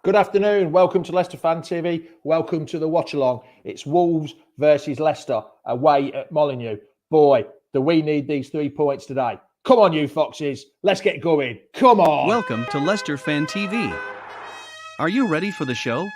Good afternoon. Welcome to Leicester Fan TV. Welcome to the Watchalong. It's Wolves versus Leicester away at Molineux. Boy, do we need these 3 points today. Come on, you Foxes. Let's get going. Come on. Welcome to Leicester Fan TV. Are you ready for the show?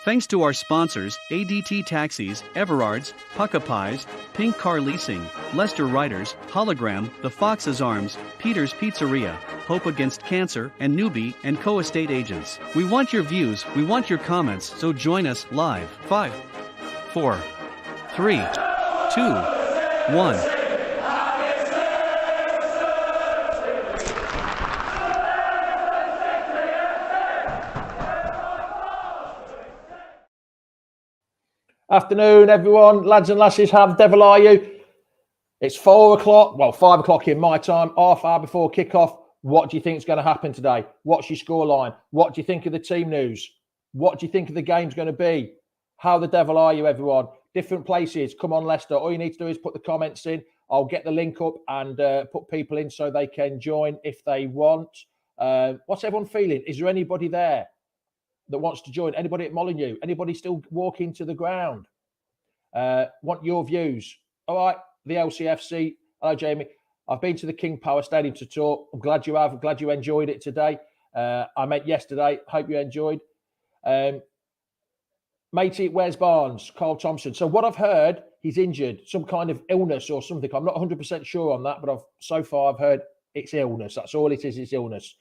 Thanks to our sponsors, ADT Taxis, Everard's, Pucka Pies, Pink Car Leasing, Leicester Riders, Hologram, The Fox's Arms, Peter's Pizzeria, Hope Against Cancer, and Newbie and Co-Estate Agents. We want your views, we want your comments, so join us live. 5, 4, 3, 2, 1. Afternoon, everyone. Lads and lasses, how the devil are you? It's 4 o'clock, well, 5 o'clock in my time, half hour before kickoff. What do you think is going to happen today? What's your scoreline? What do you think of the team news? What do you think of the game's going to be? How the devil are you, everyone? Different places. Come on, Leicester. All you need to do is put the comments in. I'll get the link up and put people in so they can join if they want. What's everyone feeling? Is there anybody there that wants to join? Anybody at Molineux? Anybody still walking to the ground? Want your views? All right, the LCFC. Hello, Jamie. I've been to the King Power Stadium to talk. I'm glad you have. I'm glad you enjoyed it today. I met yesterday. Hope you enjoyed. Matey, where's Barnes? Carl Thompson. So what I've heard, he's injured, some kind of illness or something. I'm not 100% sure on that, but so far I've heard it's illness. That's all it is. It's illness.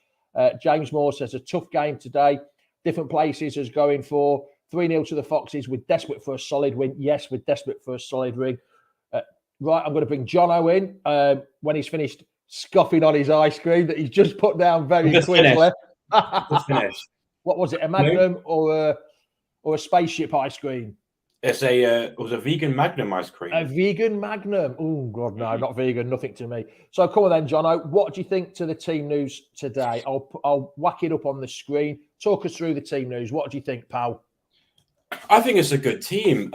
James Moore says a tough game today. Different places is going for 3-0 to the Foxes. We're desperate for a solid win. Yes, we're desperate for a solid win. Right, I'm going to bring Jono in when he's finished scoffing on his ice cream that he's just put down very quickly. Just finished. What was it, a Magnum or a spaceship ice cream? It was a vegan Magnum ice cream. A vegan Magnum. Oh, God, no, not vegan, nothing to me. So come on then, Jono. What do you think to the team news today? I'll whack it up on the screen. Talk us through the team news. What do you think, pal? I think it's a good team.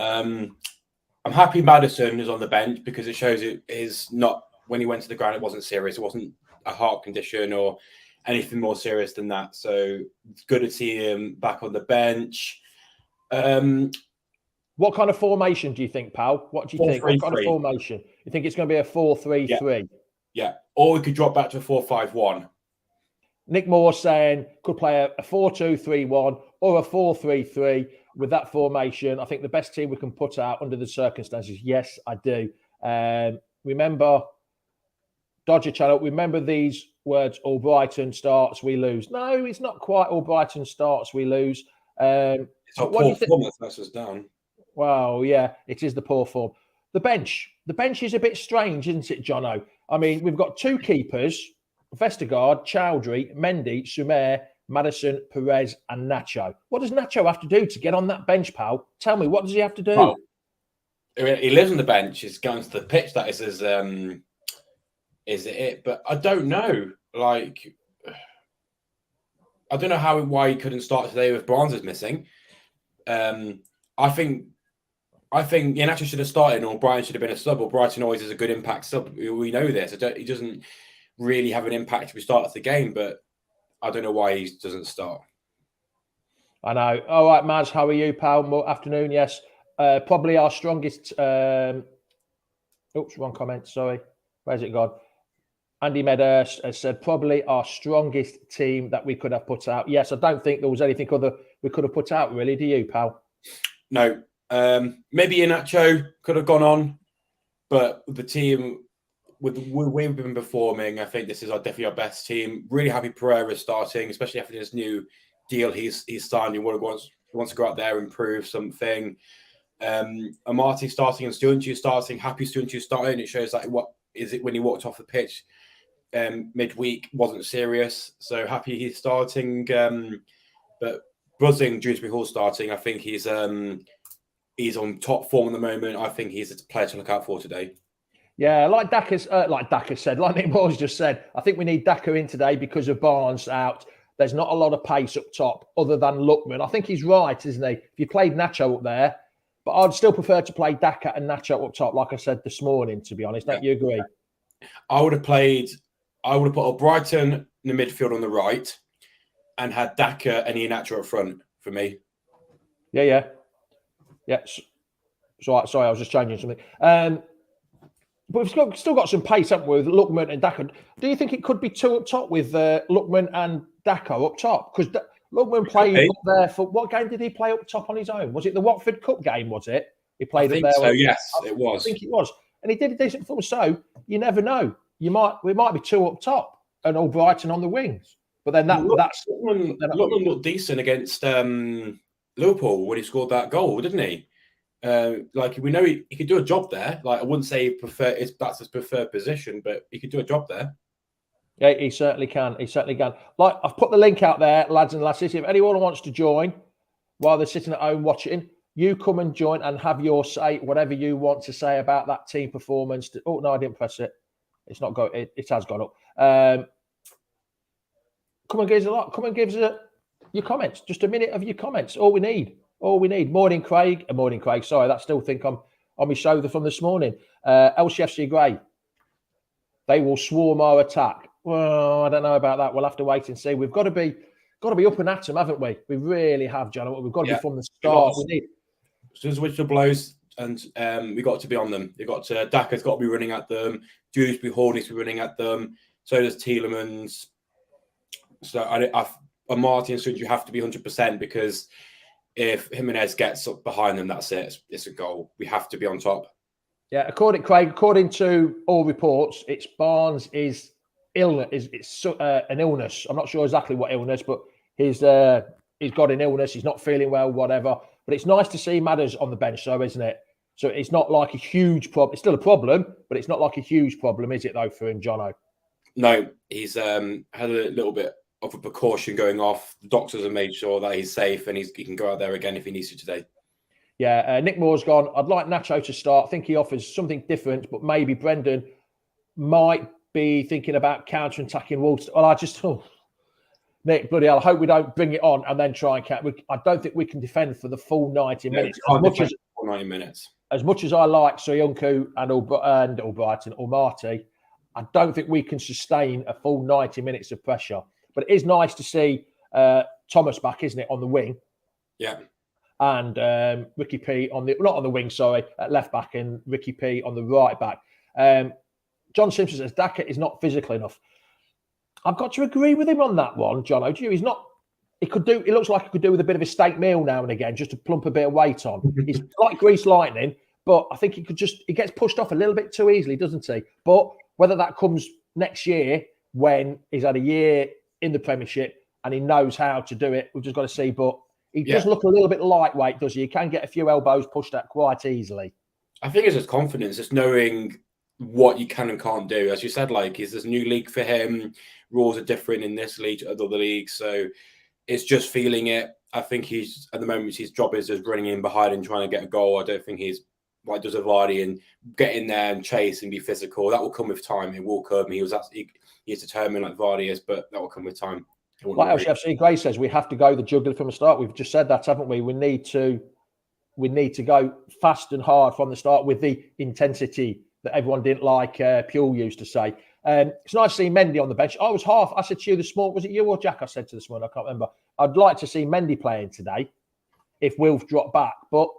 I'm happy Maddison is on the bench because it shows it is not, when he went to the ground, it wasn't serious. It wasn't a heart condition or anything more serious than that. So it's good to see him back on the bench. What kind of formation do you think, pal? What do you think? What kind of formation? You think it's going to be a 4-3-3? Yeah. Or we could drop back to a 4-5-1. Nick Moore saying could play a 4-2-3-1 or a 4-3-3 with that formation. I think the best team we can put out under the circumstances. Yes, I do. Remember, Dodger Channel, remember these words, all Brighton starts, we lose. No, it's not quite all Brighton starts, we lose. It's our poor form that lets us down. Well, yeah, it is the poor form. The bench is a bit strange, isn't it, Jono? I mean, we've got 2 keepers, Vestergaard, Chowdhury, Mendy, Sumer, Maddison, Perez, and Nacho. What does Nacho have to do to get on that bench, pal? Tell me, what does he have to do? Well, he lives on the bench. He's going to the pitch. That is it? But I don't know. Like, I don't know why he couldn't start today with Barnes is missing. I think Nacho should have started, or Brighton should have been a sub. Or Brighton always is a good impact sub. We know this. He doesn't really have an impact if we start the game, but I don't know why he doesn't start. I know. All right, Maz, how are you, pal? Afternoon, yes. Probably our strongest... Oops, wrong comment, sorry. Where's it gone? Andy Medder has said probably our strongest team that we could have put out. Yes, I don't think there was anything other we could have put out, really. Do you, pal? No. Maybe Iheanacho could have gone on, but the team... With the way we've been performing, I think this is definitely our best team. Really happy Pereira's starting, especially after this new deal he's signed. He wants to go out there and prove something. Amati starting and Stuanchu starting. Happy Stuanchu starting. It shows that what is it when he walked off the pitch midweek wasn't serious. So happy he's starting. But buzzing Dewsbury Hall starting. I think he's on top form at the moment. I think he's a player to look out for today. Yeah, like Daka said, like Nick Moore's just said, I think we need Daka in today because of Barnes out. There's not a lot of pace up top other than Lookman. I think he's right, isn't he? If you played Nacho up there, but I'd still prefer to play Daka and Nacho up top, like I said this morning, to be honest. Don't you agree? I would have put Brighton in the midfield on the right, and had Daka and Iheanacho up front for me. Yeah. Sorry, I was just changing something. But we've still got some pace, haven't we, with Lookman and Daka. Do you think it could be two up top with Lookman and Daka up top? Because Lookman played up there for what game did he play up top on his own? Was it the Watford Cup game? Was it? He played up there. So yes, it was. I think it was, and he did a decent performance. So you never know. We might be two up top and Albrighton on the wings. But then Lookman looked decent against Liverpool when he scored that goal, didn't he? We know he could do a job there. Like, I wouldn't say that's his preferred position, but he could do a job there. Yeah, he certainly can. Like, I've put the link out there, lads and lasses. If anyone wants to join while they're sitting at home watching, you come and join and have your say, whatever you want to say about that team performance. Oh no, I didn't press it. It's not going. It has gone up. Come and give us your comments. Just a minute of your comments. All we need. Morning, Craig. Morning, Craig. Sorry, that still think I'm on my shoulder from this morning. LCFC Grey. They will swarm our attack. Well, I don't know about that. We'll have to wait and see. We've got to be up and at them, haven't we? We really have, John. We've got to be from the start. As soon as whistle blows, and we got to be on them. Daka's got to be running at them. Dewsbury Hall needs to be running at them. So does Tielemans. So on Martin, so you have to be 100% because if Jimenez gets up behind them, that's it. It's a goal. We have to be on top. Yeah, according to all reports, it's Barnes is illness. It's an illness. I'm not sure exactly what illness, but he's got an illness. He's not feeling well, whatever. But it's nice to see Madders on the bench, though, isn't it? So it's not like a huge problem. It's still a problem, but it's not like a huge problem, is it, though, for him, Jono? No, he's had a little bit of a precaution going off. The doctors have made sure that he's safe and he can go out there again if he needs to today. Yeah, Nick Moore's gone. I'd like Nacho to start. I think he offers something different, but maybe Brendan might be thinking about counter-attacking Wolves. Well, Nick, bloody hell, I hope we don't bring it on and then try and catch. I don't think we can defend for the full 90 minutes. As much as I like Soyuncu and Albrighton or Marty, I don't think we can sustain a full 90 minutes of pressure. But it is nice to see Thomas back, isn't it, on the wing? Yeah. And Ricky P not on the wing, sorry, at left back, and Ricky P on the right back. John Simpson says Daka is not physical enough. I've got to agree with him on that one, John. He's not. It looks like he could do with a bit of a steak meal now and again, just to plump a bit of weight on. He's like greased lightning, but I think he gets pushed off a little bit too easily, doesn't he? But whether that comes next year when he's had a year in the Premiership and he knows how to do it, we've just got to see. But he does look a little bit lightweight, does he? He can get a few elbows pushed at quite easily. I think it's just confidence, just knowing what you can and can't do. As you said, like, is this new league for him? Rules are different in this league to other leagues. So it's just feeling it. I think at the moment, his job is just running in behind and trying to get a goal. I don't think he's like does a Vardy and get in there and chase and be physical. That will come with time. It will come. He's determined like Vardy is, but that will come with time. Like LCFC Gray says, we have to go the juggler from the start. We've just said that, haven't we? We need to go fast and hard from the start with the intensity that everyone didn't like. Pule used to say. It's nice to see Mendy on the bench. I said to you this morning, was it you or Jack? I said to this morning, I can't remember. I'd like to see Mendy playing today if Wilf dropped back, but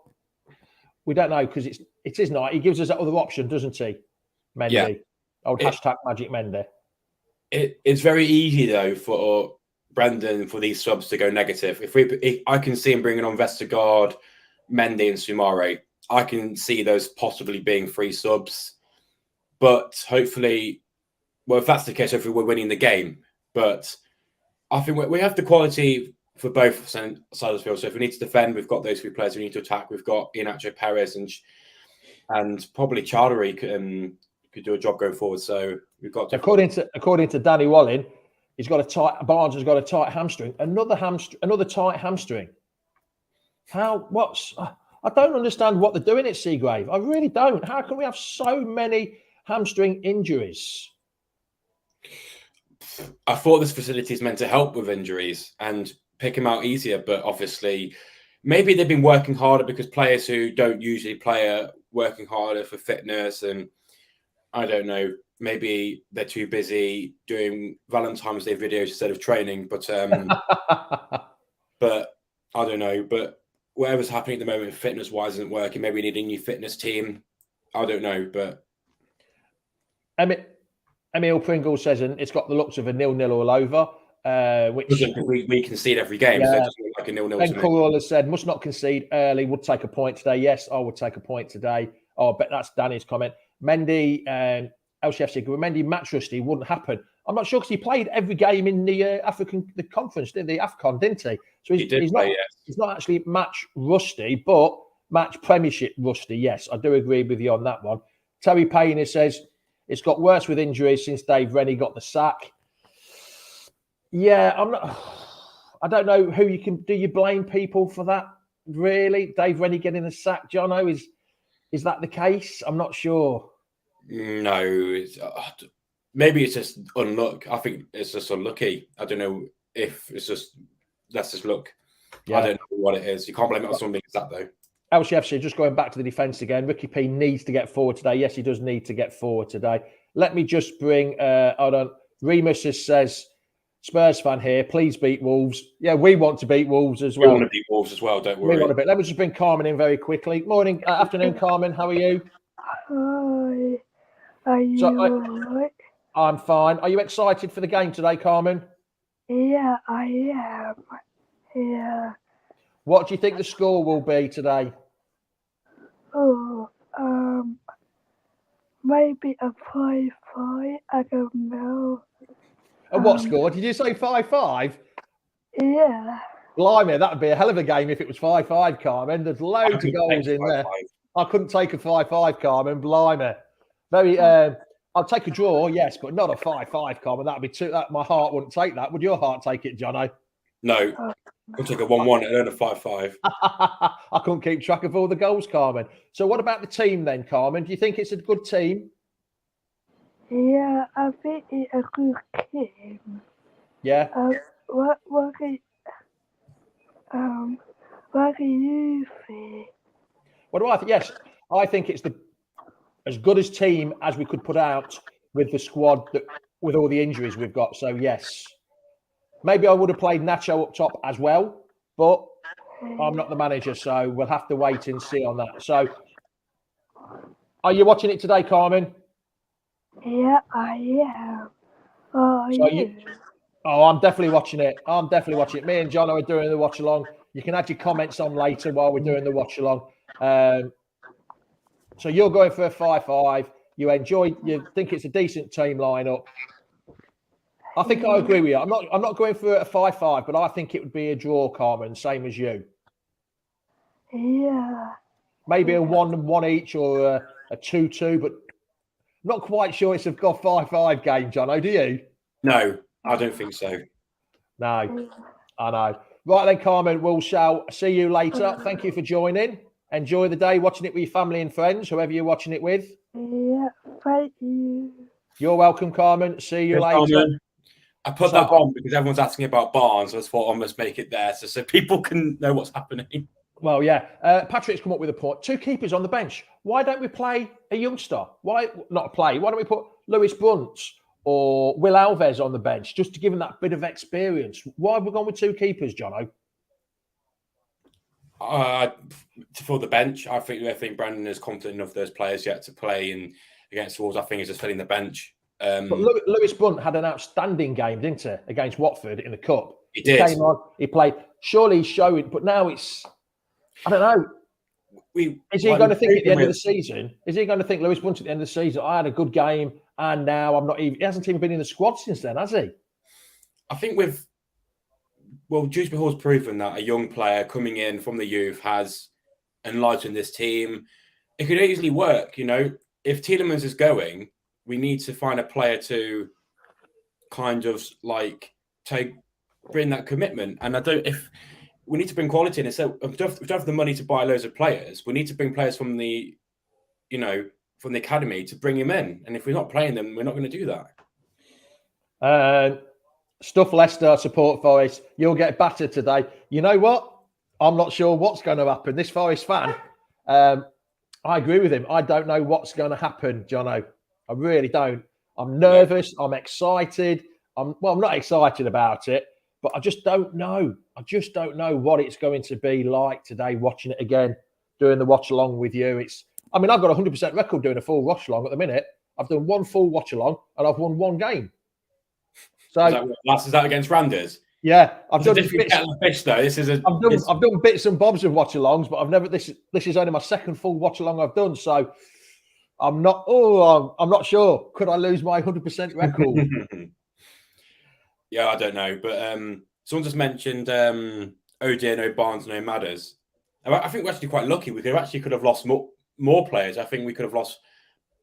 we don't know because it is nice. He gives us that other option, doesn't he? Mendy. Yeah. Hashtag Magic Mendy. It's very easy though for Brendan for these subs to go negative. If I can see him bringing on Vestergaard, Mendy, and Soumare, I can see those possibly being free subs. But hopefully, well, if that's the case, hopefully we're winning the game. But I think we have the quality for both sides of the field. So if we need to defend, we've got those three players. We need to attack. We've got Iheanacho, Perez, and probably Chowdhury could do a job going forward. So we've got according to Danny Wallin, Barnes has got a tight hamstring. Another tight hamstring. I don't understand what they're doing at Seagrave. I really don't. How can we have so many hamstring injuries? I thought this facility is meant to help with injuries and pick them out easier, but obviously maybe they've been working harder because players who don't usually play are working harder for fitness, and I don't know. maybe they're too busy doing Valentine's Day videos instead of training. But but I don't know. But whatever's happening at the moment, fitness-wise, isn't working. Maybe we need a new fitness team. I don't know. But Emil Pringle says, and it's got the looks of a 0-0 all over. Which we concede every game, so it doesn't look like a 0-0. Ben Corral has said, must not concede early, would take a point today. Yes, I would take a point today. Oh, I bet that's Danny's comment. Mendy, LCF said, Mendy match rusty wouldn't happen. I'm not sure because he played every game in the the conference, the AFCON, didn't he? So he's not actually match rusty, but match premiership rusty. Yes, I do agree with you on that one. Terry Payne says, it's got worse with injuries since Dave Rennie got the sack. Yeah, I don't know who you can. Do you blame people for that? Really, Dave Rennie getting the sack, Jono? Is that the case? I'm not sure. No, maybe it's just unluck. I think it's just unlucky. I don't know if it's just. Let's just look. Yeah. I don't know what it is. You can't blame it on something like that, though. LCFC, just going back to the defence again. Ricky P needs to get forward today. Yes, he does need to get forward today. Let me just bring. Hold on. Remus says, Spurs fan here, please beat Wolves. Yeah, we want to beat Wolves as well. We want to beat Wolves as well, don't worry. We want to beat. Let me just bring Carmen in very quickly. Morning, afternoon, Carmen. How are you? Hi. Are you all right? I'm fine. Are you excited for the game today, Carmen? Yeah, I am. Yeah. What do you think the score will be today? Oh, maybe a 5-5. I don't know. And what score? Did you say 5-5? Yeah. Blimey, that would be a hell of a game if it was 5-5, Carmen. There's loads of goals in there. I couldn't take a 5-5, Carmen. Blimey. Very. I'll take a draw, yes, but not a 5-5, Carmen. That'd be too. My heart wouldn't take that. Would your heart take it, Jono? No. We'll take a 1-1 and then a 5-5. I couldn't keep track of all the goals, Carmen. So what about the team then, Carmen? Do you think it's a good team? Yeah, I think it's a good team. Yeah. What do you think? What do I think? Yes, I think it's as good as team as we could put out with the squad with all the injuries we've got. So yes, maybe I would have played Nacho up top as well, but I'm not the manager, so we'll have to wait and see on that. So, are you watching it today, Carmen? Yeah, I am. Oh, so yeah. I'm definitely watching it. I'm definitely watching it. Me and John are doing the watch along. You can add your comments on later while we're doing the watch along. So you're going for a 5-5. You think it's a decent team lineup. I think I agree with you. I'm not going for a 5-5, but I think it would be a draw, Carmen, same as you. Yeah. Maybe a 1-1 each or a 2-2, but not quite sure it's a 5-5 game, Jono, do you? No, I don't think so. No, I know. Right then, Carmen, we shall see you later. Thank you for joining. Enjoy the day watching it with your family and friends, whoever you're watching it with. Yeah, thank you. You're welcome, Carmen. See you later. Carmen. I put that on because everyone's asking about Barnes. I just thought I must make it there so people can know what's happening. Well, yeah. Patrick's come up with a point. 2 keepers on the bench. Why don't we play a youngster? Why don't we put Lewis Brunt or Will Alves on the bench just to give him that bit of experience? Why have we gone with 2 keepers, Jono? For the bench, I think Brendan is confident enough those players yet to play against Wolves. I think he's just filling the bench. But Lewis Brunt had an outstanding game, didn't he, against Watford in the Cup? He did. He came on, he played. Surely he's showing, but now it's, I don't know. Is he going to think at the end of the season? Is he going to think Lewis Brunt at the end of the season? I had a good game, and now I'm not even. He hasn't even been in the squad since then, has he? I think Dewsbury Hall's proven that a young player coming in from the youth has enlightened this team. It could easily work, If Tielemans is going, we need to find a player to kind of bring that commitment. And if we need to bring quality in, so we don't have the money to buy loads of players. We need to bring players from the academy to bring him in. And if we're not playing them, we're not going to do that. Stuff Leicester, support Forest. You'll get battered today. You know what? I'm not sure what's going to happen. This Forest fan, I agree with him. I don't know what's going to happen, Jono. I really don't. I'm nervous. I'm excited. I'm not excited about it, but I just don't know. I just don't know what it's going to be like today, watching it again, doing the watch along with you. I've got a 100% record doing a full watch along at the minute. I've done one full watch along and I've won one game. So is that against Randers? Yeah, I've done different kettle of fish though. I've done bits and bobs of watch alongs, but I've never. This is only my second full watch along I've done. So I'm not. I'm not sure. Could I lose my 100% record? Yeah, I don't know. But someone just mentioned OJ, no Barnes, no Madders. I think we're actually quite lucky. We could have lost more players. I think we could have lost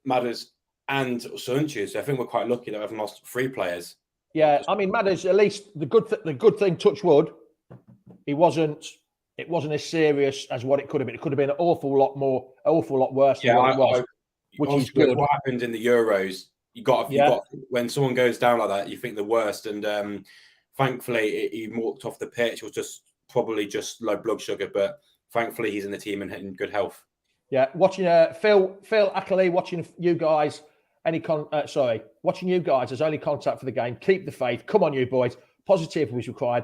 Madders and Sunchu. So I think we're quite lucky that we haven't lost 3 players. Yeah, I mean, Madders, at least the good thing, touch wood, it wasn't as serious as what it could have been. It could have been an awful lot worse than what it was, which is good. What happened in the Euros, you got when someone goes down like that, you think the worst. And thankfully, he walked off the pitch. It was probably just low blood sugar, but thankfully, he's in the team and in good health. Yeah, watching Phil Ackley, watching you guys. Watching you guys as only contact for the game. Keep the faith. Come on, you boys. Positivity is required.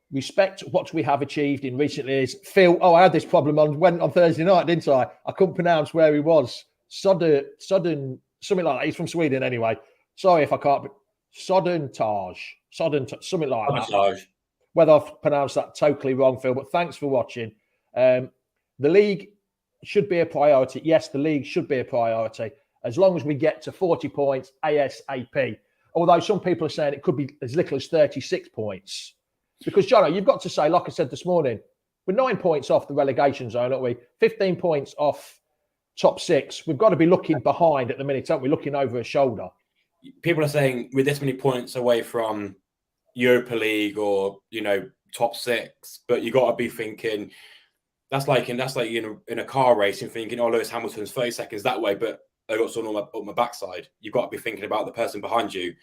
Respect what we have achieved in recent years. Phil, I had this problem on Thursday night, didn't I? I couldn't pronounce where he was. Sudden, something like that. He's from Sweden anyway. Sorry if I can't. Sodentage, something like that. Whether I've pronounced that totally wrong, Phil, but thanks for watching. The league should be a priority. Yes, the league should be a priority. As long as we get to 40 points ASAP. Although some people are saying it could be as little as 36 points. Because, Jono, you've got to say, like I said this morning, we're 9 points off the relegation zone, aren't we? 15 points off top 6. We've got to be looking behind at the minute, aren't we? Looking over a shoulder. People are saying we're this many points away from Europa League or, top 6. But you've got to be thinking, that's like in a car race and thinking, Lewis Hamilton's 30 seconds that way, but I got someone on my backside. You've got to be thinking about the person behind you.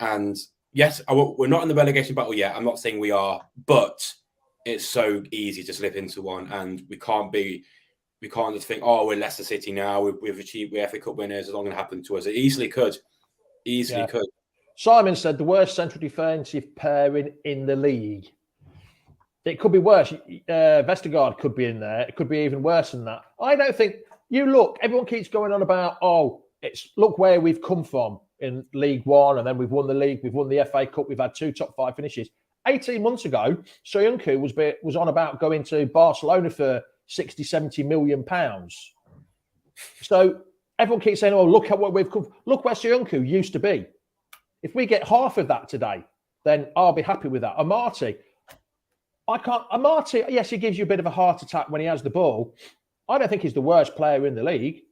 And yes, we're not in the relegation battle yet. I'm not saying we are, but it's so easy to slip into one. And we can't just think, we're Leicester City now. We're FA Cup winners. It's not going to happen to us. It easily could. Could. Simon said the worst central defensive pairing in the league. It could be worse. Vestergaard could be in there. It could be even worse than that. I don't think. Everyone keeps going on about, look where we've come from in League One, and then we've won the league, we've won the FA Cup, we've had 2 top 5 finishes. 18 months ago, Soyuncu was on about going to Barcelona for 60, 70 million pounds. So everyone keeps saying, look at what we've come. Look where Soyuncu used to be. If we get half of that today, then I'll be happy with that. Amati, yes, he gives you a bit of a heart attack when he has the ball. I don't think he's the worst player in the league.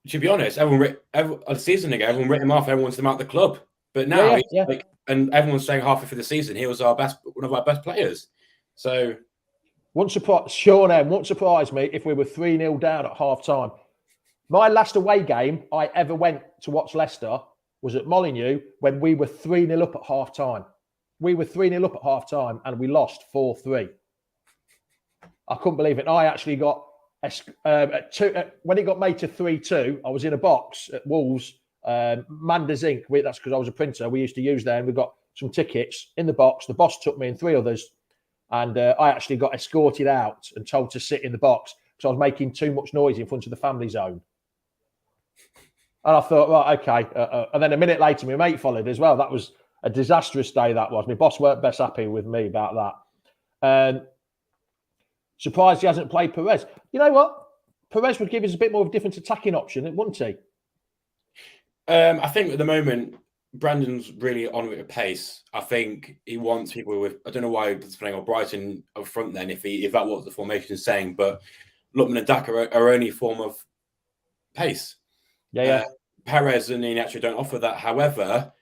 To be honest, a season ago, everyone written him off. Everyone wanted him out the club. But now, and everyone's saying halfway through the season, he was one of our best players. So, won't surprise me if we were 3-0 down at half time. My last away game I ever went to watch Leicester was at Molineux when we were 3-0 up at half time. We were 3-0 up at half time and we lost 4-3. I couldn't believe it. I actually got. When it got made to 3-2, I was in a box at Wolves, Manders Inc. That's because I was a printer. We used to use there, and we got some tickets in the box. The boss took me and 3 others, and I actually got escorted out and told to sit in the box because I was making too much noise in front of the family zone. And I thought, right, okay. And then a minute later, my mate followed as well. That was a disastrous day, that was. My boss weren't best happy with me about that. Surprised he hasn't played Perez. You know what? Perez would give us a bit more of a different attacking option, wouldn't he? I think at the moment, Brandon's really on with a pace. I think he wants people with. I don't know why he's playing on Brighton up front then, if that was the formation is saying. But Lookman and Daka are only form of pace. Yeah. Perez and Iheanacho don't offer that. However,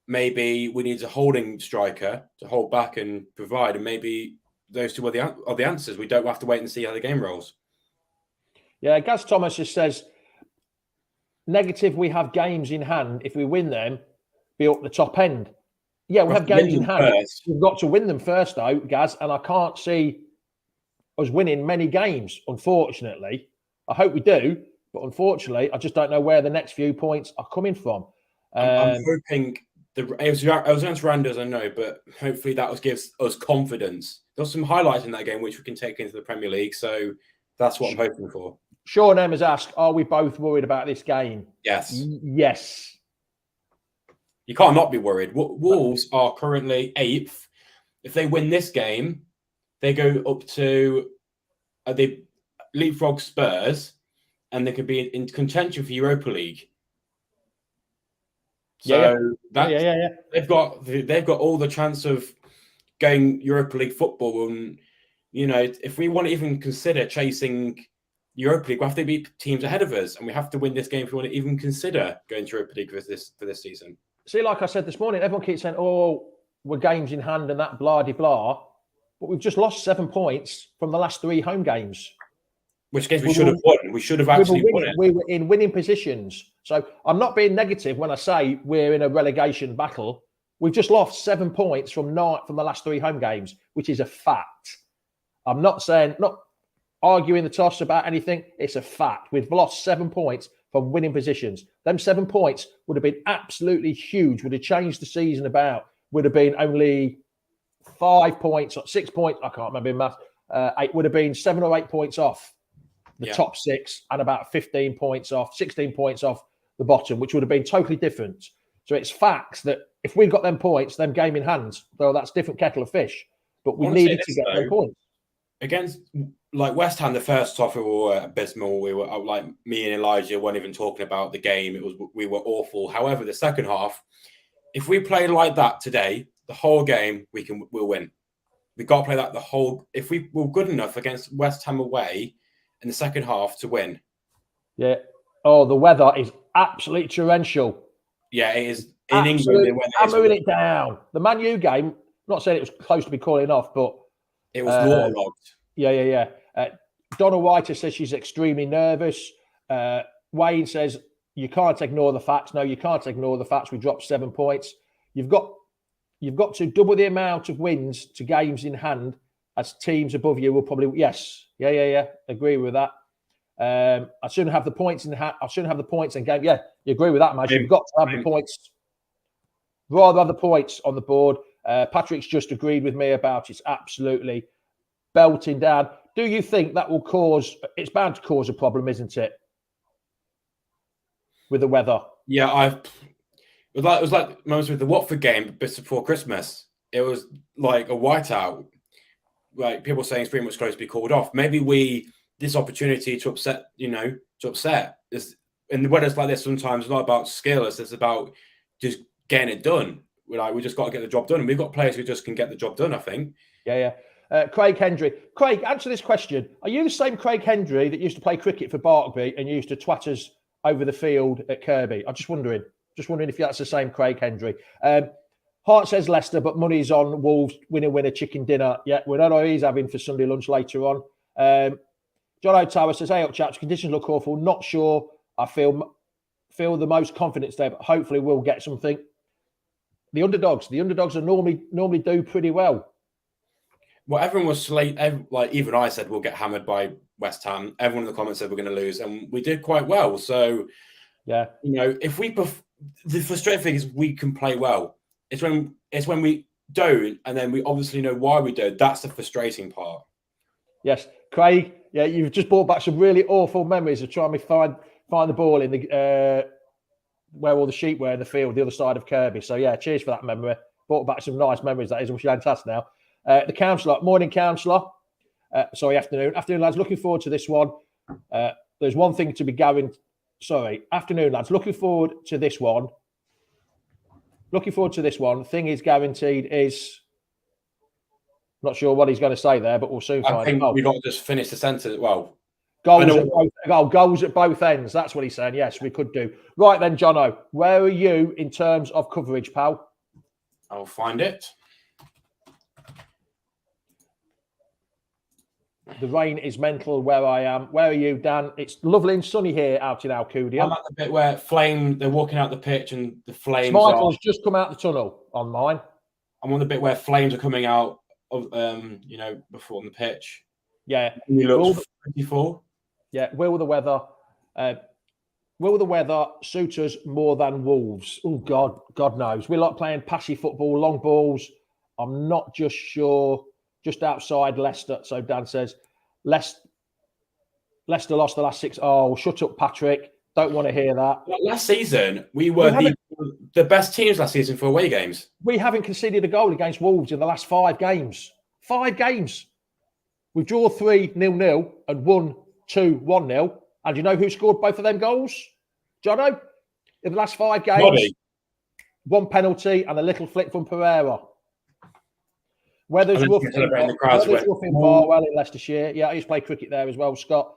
maybe we need a holding striker to hold back and provide, and maybe those two are the answers. We don't have to wait and see how the game rolls. Yeah, Gaz Thomas just says, negative, we have games in hand. If we win them, be up the top end. Yeah, we have games in hand. First. We've got to win them first, though, Gaz, and I can't see us winning many games, unfortunately. I hope we do, but unfortunately, I just don't know where the next few points are coming from. I'm hoping it was against Randers, I know, but hopefully that gives us confidence. There's some highlights in that game which we can take into the Premier League, so that's what I'm hoping for. Sean M has asked, are we both worried about this game? Yes. Yes. You can't not be worried. Wolves are currently 8th. If they win this game, they go up to they leapfrog Spurs, and they could be in contention for Europa League. So they've got all the chance of going Europa League football. And if we want to even consider chasing Europa League, we have to beat teams ahead of us, and we have to win this game if we want to even consider going to Europa League for this season. See, like I said this morning, everyone keeps saying, "Oh, we're games in hand and that blah de blah," but we've just lost 7 points from the last 3 home games. Which games we should have won. We should have actually won it. We were in winning positions. So I'm not being negative when I say we're in a relegation battle. We've just lost 7 points from the last 3 home games, which is a fact. I'm not arguing the toss about anything. It's a fact. We've lost 7 points from winning positions. Them 7 points would have been absolutely huge, would have changed the season about, would have been only 5 points or 6 points. I can't remember in math. It would have been 7 or 8 points off the top 6 and about 16 points off the bottom, which would have been totally different. So it's facts that if we got them points, them game in hand, well, that's different kettle of fish. But we needed to get them points. Against West Ham, the first half we were abysmal. We were me and Elijah weren't even talking about the game. We were awful. However, the second half, if we play like that today, the whole game we'll win. We got to play that the whole. If we were good enough against West Ham away in the second half to win. Yeah. Oh, the weather is absolutely torrential. Yeah, it is in England. Hammering it down. The Man U game. Not saying it was close to be calling off, but it was waterlogged. Yeah. Donna White says she's extremely nervous. Wayne says you can't ignore the facts. No, you can't ignore the facts. We dropped 7 points. You've got to double the amount of wins to games in hand as teams above you will probably. Yes. Yeah. Agree with that. I shouldn't have the points in hand. I shouldn't have the points in game. Yeah, you agree with that, mate. You've got to have the points. Rather have the points on the board. Patrick's just agreed with me about it's absolutely belting down. Do you think that will cause? It's bound to cause a problem, isn't it? With the weather. Yeah, it was like moments with the Watford game just before Christmas. It was like a whiteout. Like people saying it's pretty much close to be called off. Maybe this opportunity to upset. This, and the weather's like this sometimes. It's not about skill. It's about just getting it done. We just got to get the job done, and we've got players who just can get the job done. I think. Yeah. Craig Hendry. Craig, answer this question: are you the same Craig Hendry that used to play cricket for Barkby and used to twat us over the field at Kirby? I'm just wondering if that's the same Craig Hendry. Hart says Leicester, but money's on Wolves winner chicken dinner. Yeah, we don't know he's having for Sunday lunch later on. John O'Tower says, hey up chaps, conditions look awful. Not sure I feel the most confidence there, but hopefully we'll get something. The underdogs are normally do pretty well. Well, everyone was even I said we'll get hammered by West Ham. Everyone in the comments said we're going to lose, and we did quite well. So, yeah, if the frustrating thing is we can play well. It's when we don't, and then we obviously know why we don't. That's the frustrating part. Yes, Craig. Yeah, you've just brought back some really awful memories of trying to find the ball in the where all the sheep were in the field, the other side of Kirby. So yeah, cheers for that memory. Brought back some nice memories. That is, we should end task now. The councillor, morning councillor. Afternoon, lads. Looking forward to this one. There's one thing to be guaranteed. Afternoon, lads. Looking forward to this one. Thing is guaranteed is. Not sure what he's going to say there, but we'll soon find out. I think we've got to just finish the sentence. Well, goals at both ends. That's what he's saying. Yes, we could do. Right then, Jono, where are you in terms of coverage, pal? I'll find it. The rain is mental where I am. Where are you, Dan? It's lovely and sunny here out in Alcudia. I'm at the bit where they're walking out the pitch and the flames Michael's just come out the tunnel on mine. I'm on the bit where flames are coming out of, before on the pitch. Yeah. He looks 24. Yeah, will the weather. Will the weather suit us more than Wolves? Oh, God knows. We like playing passy football, long balls. I'm not just sure. Just outside Leicester. So Dan says, Leicester lost the last 6. Oh, shut up, Patrick. Don't want to hear that. Last season, we were the best teams last season for away games. We haven't conceded a goal against Wolves in the last 5 games. 5 games. We've drawn 3 0-0 and won 2 1-0. And you know who scored both of them goals? Jono? In the last 5 games, Roddy. 1 penalty and a little flick from Pereira. Weather's rough in Barwell in Leicestershire. Yeah, I used to play cricket there as well, Scott.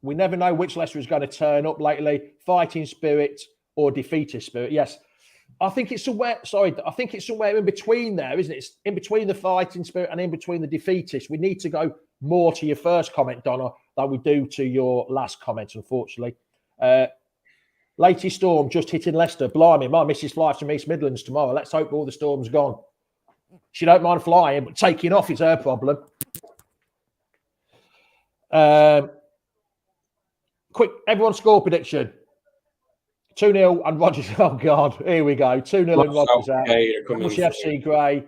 We never know which Leicester is going to turn up lately. Fighting spirit or defeatist spirit. Yes. I think it's somewhere in between there, isn't it? It's in between the fighting spirit and in between the defeatist. We need to go more to your first comment, Donna, than we do to your last comment, unfortunately. Lady storm just hitting Leicester. Blimey, my missus flies from East Midlands tomorrow. Let's hope all the storm's gone. She don't mind flying, but taking off is her problem. Quick, everyone score prediction. 2-0 and Rodgers. Oh, God. Here we go. 2-0 and Rodgers out. FC Gray.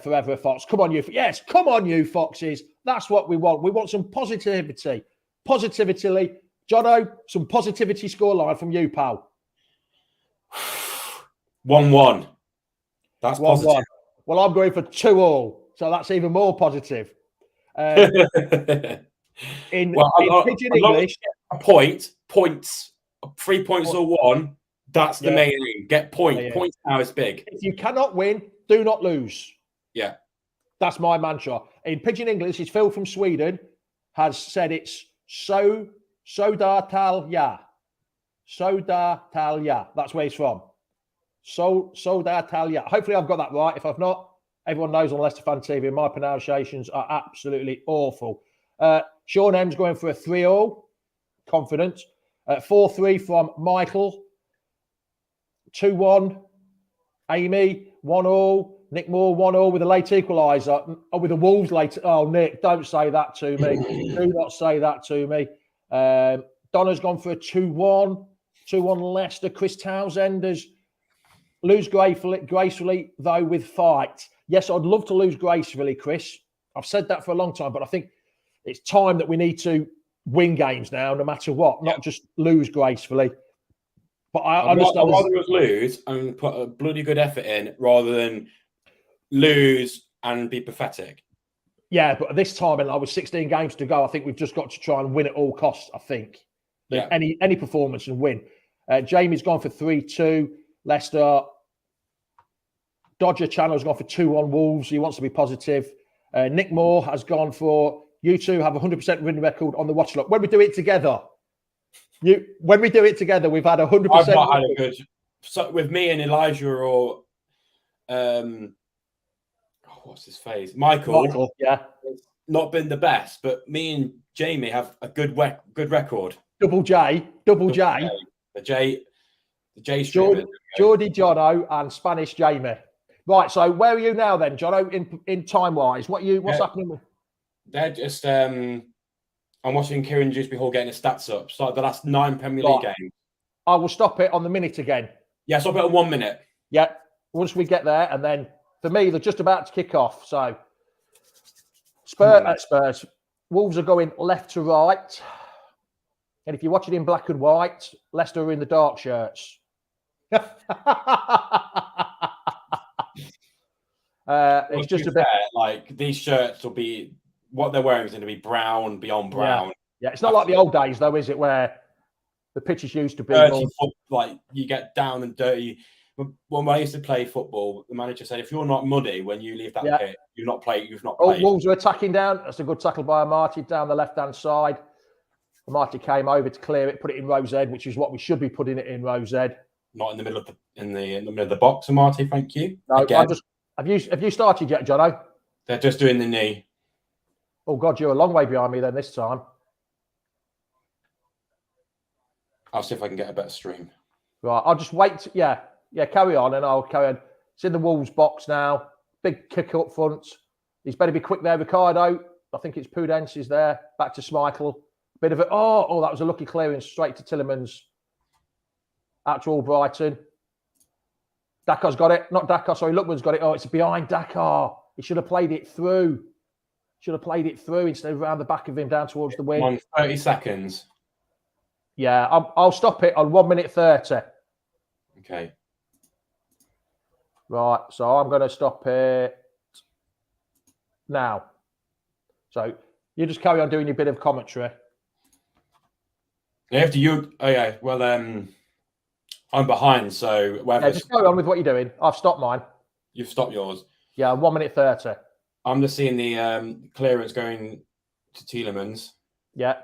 Forever a Fox. Come on, you. Yes, come on, you Foxes. That's what we want. We want some positivity. Positivity. Jono, some positivity scoreline from you, pal. 1-1. That's 1-1. positive. Well, I'm going for 2-2. So that's even more positive. In Pidgin English. Points. 3 points or 1. That's the main aim. Get points. Yeah. Points now is big. If you cannot win, do not lose. Yeah. That's my mantra. In Pidgin English, it's Phil from Sweden has said it's Sodartalja. Sodartalja. That's where he's from. Sodartalja. Hopefully I've got that right. If I've not, everyone knows on Leicester Fan TV, my pronunciations are absolutely awful. Sean M's going for a 3-0. Confident. 4-3 from Michael. 2-1. Amy. 1-0. Nick Moore, 1-0 with a late equaliser. Oh, with the Wolves late. Oh, Nick, don't say that to me. Do not say that to me. Donna's gone for a 2-1. 2-1 Leicester. Chris Townsend has lose gracefully, though, with fight. Yes, I'd love to lose gracefully, Chris. I've said that for a long time, but I think it's time that we need to win games now, no matter what, not just lose gracefully. But I understand. I'd rather us lose and put a bloody good effort in rather than lose and be pathetic. Yeah, but at this time, and with 16 games to go, I think we've just got to try and win at all costs, I think. Yeah. Any performance and win. Jamie's gone for 3-2. Leicester. Dodger Channel's gone for 2-1 Wolves. He wants to be positive. Nick Moore has gone for you two have a 100% win record on the Watchalong. When we do it together, we've had 100%. I've not had a good. So with me and Elijah or what's his face? Michael. Yeah. It's not been the best, but me and Jamie have a good record. Double J. The J streamer. Geordie Jono and Spanish Jamie. Right, so where are you now then, Jono, in time-wise? What's happening with... They're just I'm watching Kieran Dewsbury Hall getting his stats up. So the last 9 Premier League games. I will stop it on the minute again. Yeah, stop it on 1 minute. Yeah. Once we get there, and then for me, they're just about to kick off. So Spurs. Wolves are going left to right. And if you're watching in black and white, Leicester are in the dark shirts. It's just a bit like these shirts will be what they're wearing is going to be brown beyond brown. Yeah. It's not like the old days though, is it? Where the pitches used to be like you get down and dirty. When I used to play football, the manager said, "If you're not muddy when you leave that pit, you've not played." Wolves are attacking down. That's a good tackle by Amati down the left-hand side. Amati came over to clear it, put it in row Z, which is what we should be putting it in row Z. Not in the middle of the box, Amati. Thank you. No, have you started yet, Jono? They're just doing the knee. Oh God, you're a long way behind me then this time. I'll see if I can get a better stream. Right, I'll just wait. Yeah, carry on, and I'll carry on. It's in the Wolves box now. Big kick up front. He's better be quick there, Ricardo. I think it's Pudence is there. Back to Schmeichel. Bit of a that was a lucky clearance straight to Tielemans. Out to Albrighton. Dakar's got it. Not Dakar, sorry, Lookman's got it. Oh, it's behind Dakar. He should have played it through. Should have played it through instead of around the back of him down towards the wing. On 30 seconds. Yeah, I'll stop it on 1 minute 30. Okay. Right, so I'm going to stop it now. So you just carry on doing your bit of commentary. After you, well, I'm behind, so yeah, just carry on with what you're doing. I've stopped mine. You've stopped yours. Yeah, 1 minute 30. I'm just seeing the clearance going to Tielemans. Yeah.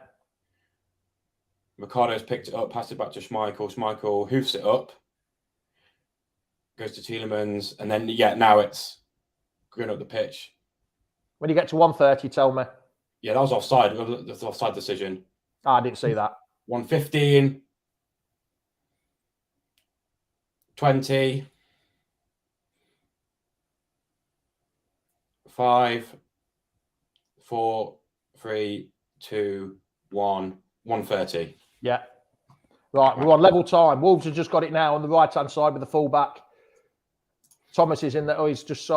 Ricardo's picked it up, passed it back to Schmeichel. Schmeichel hoofs it up, goes to Tielemans, and then now it's going up the pitch. When you get to 1:30, tell me. Yeah, that was offside. That's an offside decision. I didn't see that. 1:15, 20, 5, 4, 3, 2, 1, 1:30. Yeah. Right, we're on level time. Wolves have just got it now on the right-hand side with the fullback. Thomas is in there. Oh, he's just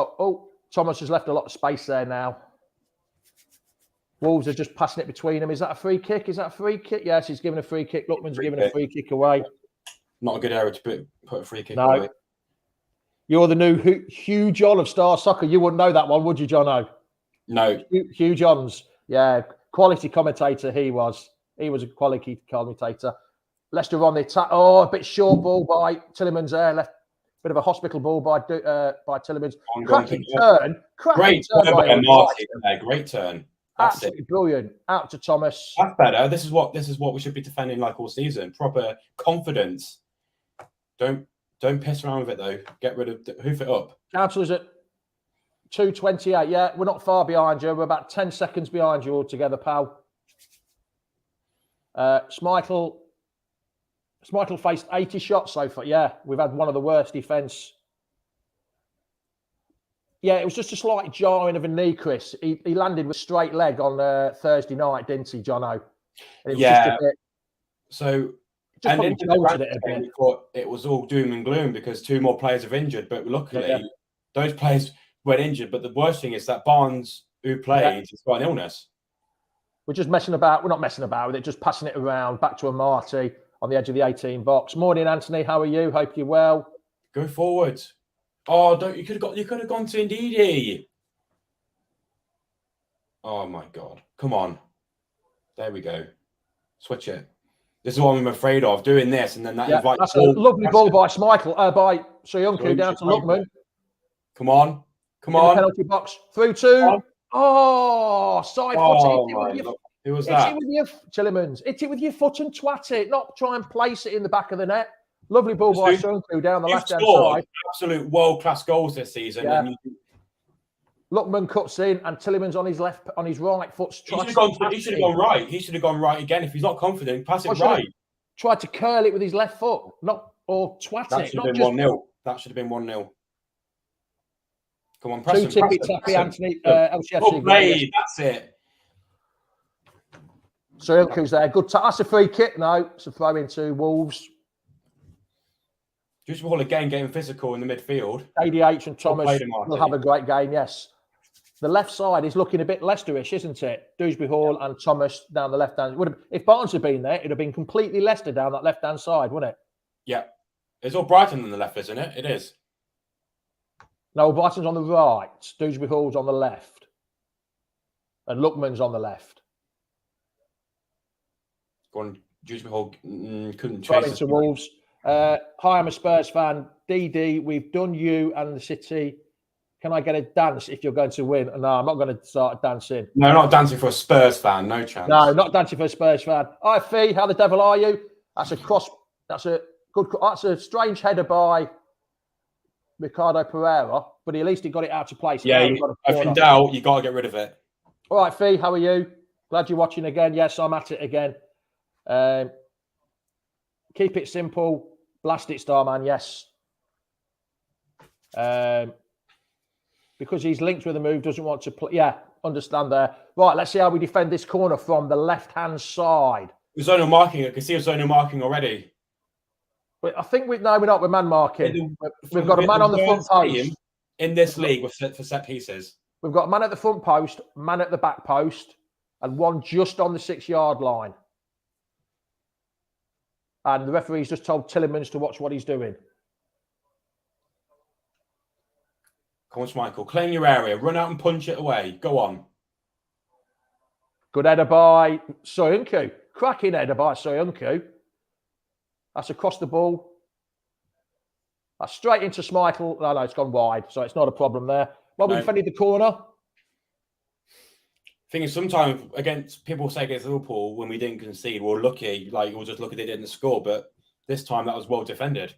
Thomas has left a lot of space there now. Wolves are just passing it between them. Is that a free kick? Yes, he's giving a free kick. Lookman's giving a free kick away. Not a good area to put a free kick away. You're the new Hugh John of Star Soccer. You wouldn't know that one, would you, Jono? No. Hugh Johns. Yeah, quality commentator he was. He was a quality commentator. Leicester on the attack. Oh, a bit short ball by Tielemans there. Left. Bit of a hospital ball by Tielemans. Cracking turn. Great turn by Marty. Great turn. Absolutely brilliant. Out to Thomas. That's better. This is what we should be defending like all season. Proper confidence. Don't piss around with it though. Get rid of hoof it up. Councillors at 2:28. Yeah, we're not far behind you. We're about 10 seconds behind you altogether, pal. Schmeichel faced 80 shots so far. Yeah, we've had one of the worst defence. Yeah, it was just a slight jarring of a knee, Chris. He landed with straight leg on Thursday night, didn't he, Jono? It was just a bit, so just and it a bit. We thought it was all doom and gloom because 2 more players have injured, but luckily those players weren't injured. But the worst thing is that Barnes, who played, has got an illness. We're just messing about. We're not messing about with it, just passing it around back to a Marty on the edge of the 18 box. Morning, Anthony. How are you? Hope you're well. Go forward. Oh, you could have gone to Ndidi. Oh my God. Come on. There we go. Switch it. This is what I'm afraid of, doing this, and then that invites. That's a lovely ball by Schmeichel, by Soyuncu down to Lookman. Come on. In the penalty box. 3-2. Oh, side foot. Who was that? Hit it with your Tielemans. Hit it with your foot and twat it. Not try and place it in the back of the net. Lovely ball by Soyuncu down the left-hand side. Absolute world-class goals this season. Yeah. Lookman cuts in, and Tielemans on his right foot. He should have gone right. He should have gone right again. If he's not confident, pass it right. Tried to curl it with his left foot, or twat it. That should have been 1-0. That should have been 1-0. Come on, press him. Tippy, Anthony. LCFC. Play. That's it. Soyuncu's there. Good. That's a free kick. No, it's a throw into Wolves. Just Hall again getting physical in the midfield. ADH and Thomas will have a great game, yes. The left side is looking a bit Leicester-ish, isn't it? Dewsbury Hall and Thomas down the left-hand. If Barnes had been there, it would have been completely Leicester down that left-hand side, wouldn't it? Yeah. It's all Brighton on the left, isn't it? It is. No, Brighton's on the right. Dewsbury Hall's on the left. And Lookman's on the left. Go on, Dewsbury Hall couldn't chase into Wolves. Hi, I'm a Spurs fan. DD, we've done you and the City. Can I get a dance if you're going to win? No, I'm not going to start dancing. No, not dancing for a Spurs fan. No chance. No, not dancing for a Spurs fan. Hi, Fee. How the devil are you? That's a strange header by Ricardo Pereira, but at least he got it out to place. Yeah, if in doubt, you got to get rid of it. All right, Fee. How are you? Glad you're watching again. Yes, I'm at it again. Keep it simple. Blast it, Starman. Yes. because he's linked with the move, doesn't want to play. Yeah, understand there. Right, let's see how we defend this corner from the left-hand side. Zonal marking. I can see a zonal marking already. But I think we're not. We're man marking. We've got a man on the front post. In this league for set pieces. We've got a man at the front post, man at the back post, and one just on the 6-yard line. And the referee's just told Tillemans to watch what he's doing. Come on, Michael. Claim your area. Run out and punch it away. Go on. Good header by Soyuncu. Cracking header by Soyuncu. That's across the ball. That's straight into Schmeichel. No, it's gone wide, so it's not a problem there. Well, we defended the corner. Thing is, sometimes people say against Liverpool when we didn't concede, we're lucky. Like we're just lucky they didn't score. But this time that was well defended.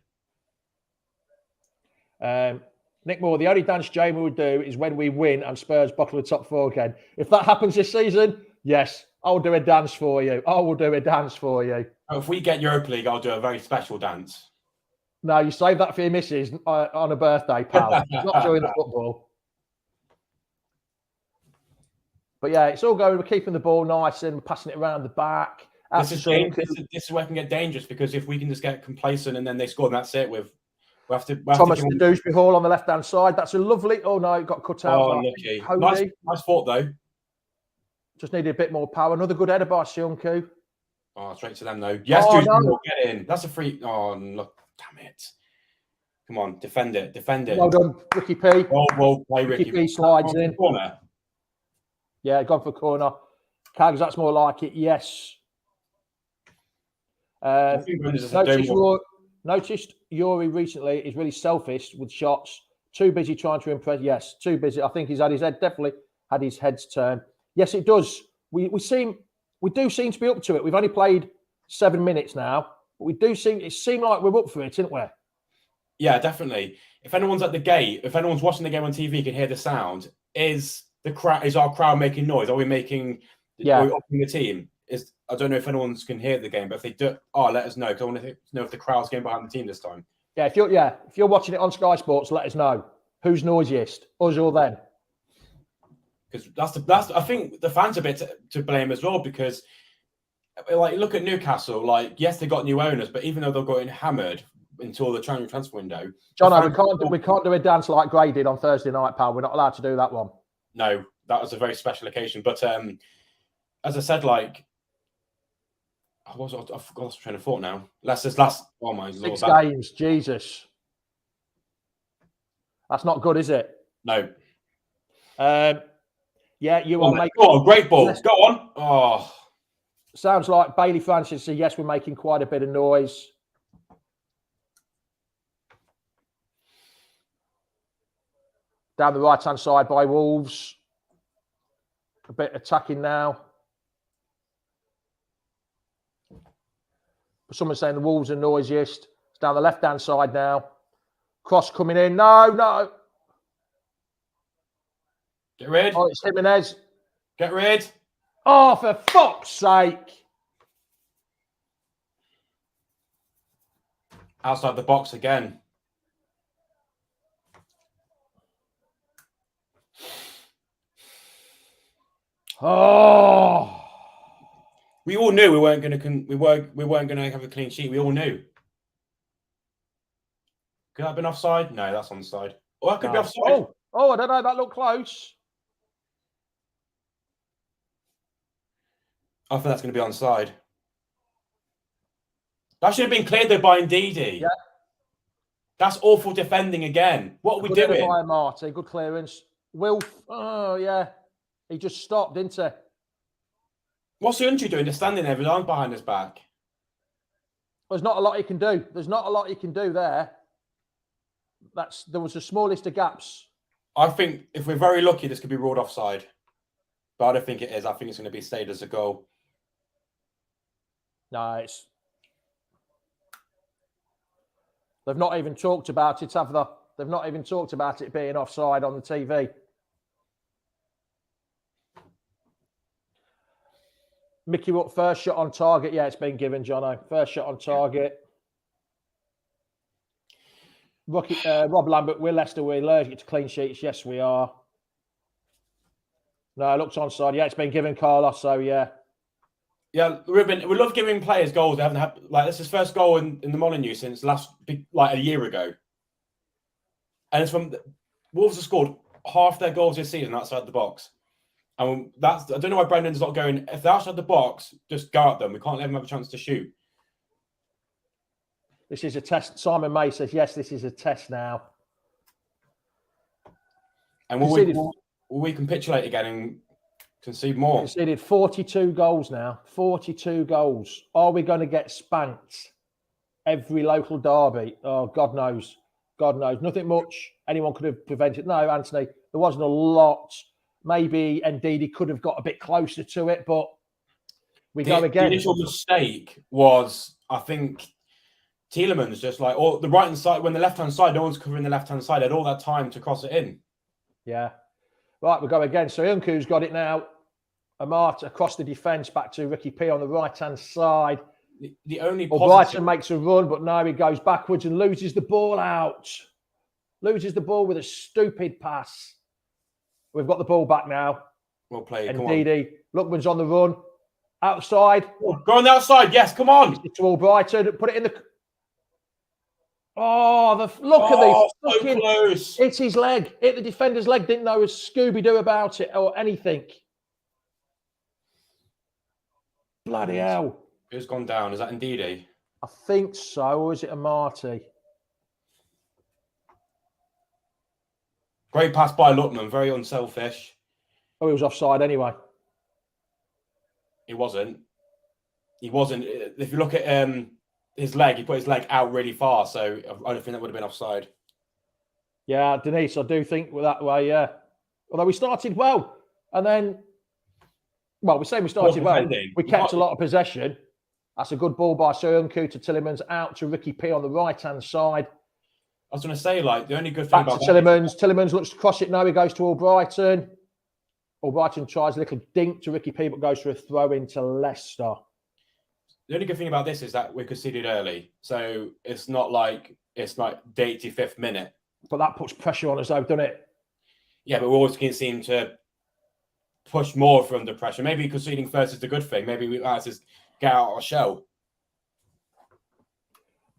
Nick Moore, the only dance Jamie would do is when we win and Spurs bottle the top 4 again. If that happens this season, yes, I'll do a dance for you. I will do a dance for you. If we get Europa League, I'll do a very special dance. No, you save that for your missus on a birthday, pal. Not during the football. But yeah, it's all going. We're keeping the ball nice and we're passing it around the back. This is where it can get dangerous because if we can just get complacent and then they score and that's it, we have to. Thomas the Dewsbury Hall on the left-hand side. That's a lovely. Oh no, it got cut out. Oh, lucky. Nice fought though. Just needed a bit more power. Another good header by Soyuncu. Oh, straight to them though. Yes, no. Get in. That's a free. Oh, look, damn it. Come on, defend it. Well done, Ricky P. Well play, Ricky P slides in. Corner. Yeah, gone for corner. Cags, that's more like it. Yes. Noticed Yuri recently is really selfish with shots. Too busy trying to impress. Yes, too busy. I think he's had his head, definitely had his head's turn. Yes, it does. We do seem to be up to it. We've only played 7 minutes now, but it seemed like we're up for it, didn't we? Yeah, definitely. If anyone's at the gate, if anyone's watching the game on TV, can hear the sound. Is our crowd making noise? Are we making? Are we upping the team? I don't know if anyone can hear the game, but if they do, let us know because I want to know if the crowd's getting behind the team this time. Yeah, if you're watching it on Sky Sports, let us know who's noisiest, us or them. Because that's I think the fans are a bit to blame as well because like look at Newcastle, like yes they got new owners, but even though they're getting hammered until the transfer window, John, we can't do a dance like Gray did on Thursday night, pal. We're not allowed to do that one. No, that was a very special occasion. But as I said, like I forgot the train of thought now. Leicester's last 6 games, Jesus. That's not good, is it? No. Yeah, you are making. Oh, great ball. Go on. Oh. Sounds like Bailey Francis said, yes, we're making quite a bit of noise. Down the right-hand side by Wolves. A bit attacking now. But someone's saying the Wolves are noisiest. It's down the left-hand side now. Cross coming in. No. Get rid. Oh, it's Jimenez. Get rid. Oh, for fuck's sake. Outside the box again. Oh. We all knew we weren't going to have a clean sheet. We all knew. Could that have been offside? No, that's onside. Oh, that could be offside. Oh, I don't know. That looked close. I think that's going to be onside. That should have been cleared though by Ndidi. Yeah. That's awful defending again. What are we doing? By Marty. Good clearance. Wilf. Oh, yeah. He just stopped, didn't he? What's Soyuncu doing? Just standing there with his arms behind his back. There's not a lot he can do. There. There was the smallest of gaps. I think if we're very lucky, this could be ruled offside. But I don't think it is. I think it's going to be stayed as a goal. Nice. They've not even talked about it, have they? They've not even talked about it being offside on the TV. Mickey, what first shot on target? Yeah, it's been given, Jono. First shot on target. Rob Lambert, we're Leicester, we're allergic to clean sheets. Yes, we are. No, it looks onside. Yeah, it's been given, Carlos. So, yeah. Yeah, Ruben, we love giving players goals. They haven't had, like, this is his first goal in the Molineux since a year ago. And it's from Wolves have scored half their goals this season outside the box. And I don't know why Brendan's not going. If they're outside the box, just go at them. We can't let them have a chance to shoot. This is a test. Simon May says, yes, this is a test now. And will we capitulate again and concede more? Conceded 42 goals now. 42 goals. Are we going to get spanked every local derby? Oh, God knows. God knows. Nothing much anyone could have prevented. No, Anthony, there wasn't a lot. Maybe Ndidi could have got a bit closer to it, but we go again. The initial mistake was, I think, Tielemans just like, or the right-hand side, when the left-hand side, no one's covering the left-hand side, had all that time to cross it in. Yeah. Right, we go again. So Unku's got it now. Amart across the defence, back to Ricky P on the right-hand side. The only Brighton makes a run, but now he goes backwards and loses the ball out. Loses the ball with a stupid pass. We've got the ball back now. Well played. And Ndidi. Lookman's on the run. Outside. Go on the outside. Yes, come on. It's to Brighton. Put it in the... Oh, look at this. So close. It's his leg. Hit the defender's leg. Didn't know a Scooby-Doo about it or anything. Bloody hell. Who's gone down? Is that Ndidi? I think so. Or is it Amati? Great pass by Lookman. Very unselfish. Oh, he was offside anyway. He wasn't. If you look at his leg, he put his leg out really far. So I don't think that would have been offside. Yeah, Denise, I do think that way, yeah. Although we started well. And then, well, we're saying we started well. We kept a lot of possession. That's a good ball by Soyuncu to Tielemans, out to Ricky P on the right-hand side. I was going to say, like, the only good thing about Tielemans. Tielemans looks to cross it now. He goes to Albrighton. Albrighton tries a little dink to Ricky P, but goes for a throw into Leicester. The only good thing about this is that we conceded early. So it's not like it's like the 85th minute. But that puts pressure on us, though, doesn't it? Yeah, but we always can seem to push more from the pressure. Maybe conceding first is the good thing. Maybe we have to get out our shell.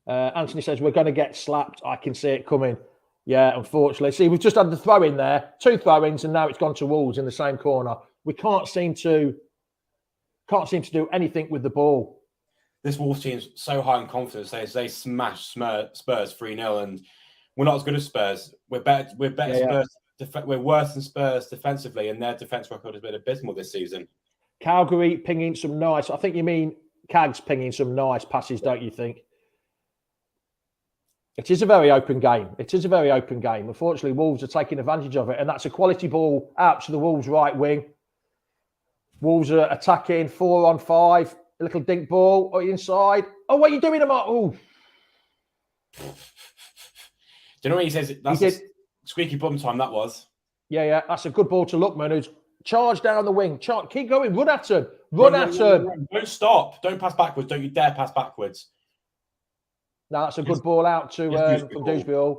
Anthony says, we're going to get slapped. I can see it coming. Yeah, unfortunately. See, we've just had the throw in there, 2 throw-ins, and now it's gone to Wolves in the same corner. We can't seem to do anything with the ball. This Wolves team's so high in confidence. They smashed Spurs 3-0, and we're not as good as Spurs. We're better. Spurs. We're worse than Spurs defensively, and their defense record has been abysmal this season. Calgary pinging some nice. I think you mean Cags pinging some nice passes, don't you think? It is a very open game. Unfortunately, Wolves are taking advantage of it, and that's a quality ball out to the Wolves right wing. Wolves are attacking 4-on-5. A little dink ball inside. Oh, what are you doing, Amar? Oh. Do you know what he says? That's squeaky bum time, that was. Yeah. That's a good ball to Lookman, who's charged down the wing. Keep going. Run at him. Run at him. Don't stop. Don't pass backwards. Don't you dare pass backwards. No, that's a good ball out to from Dewsbury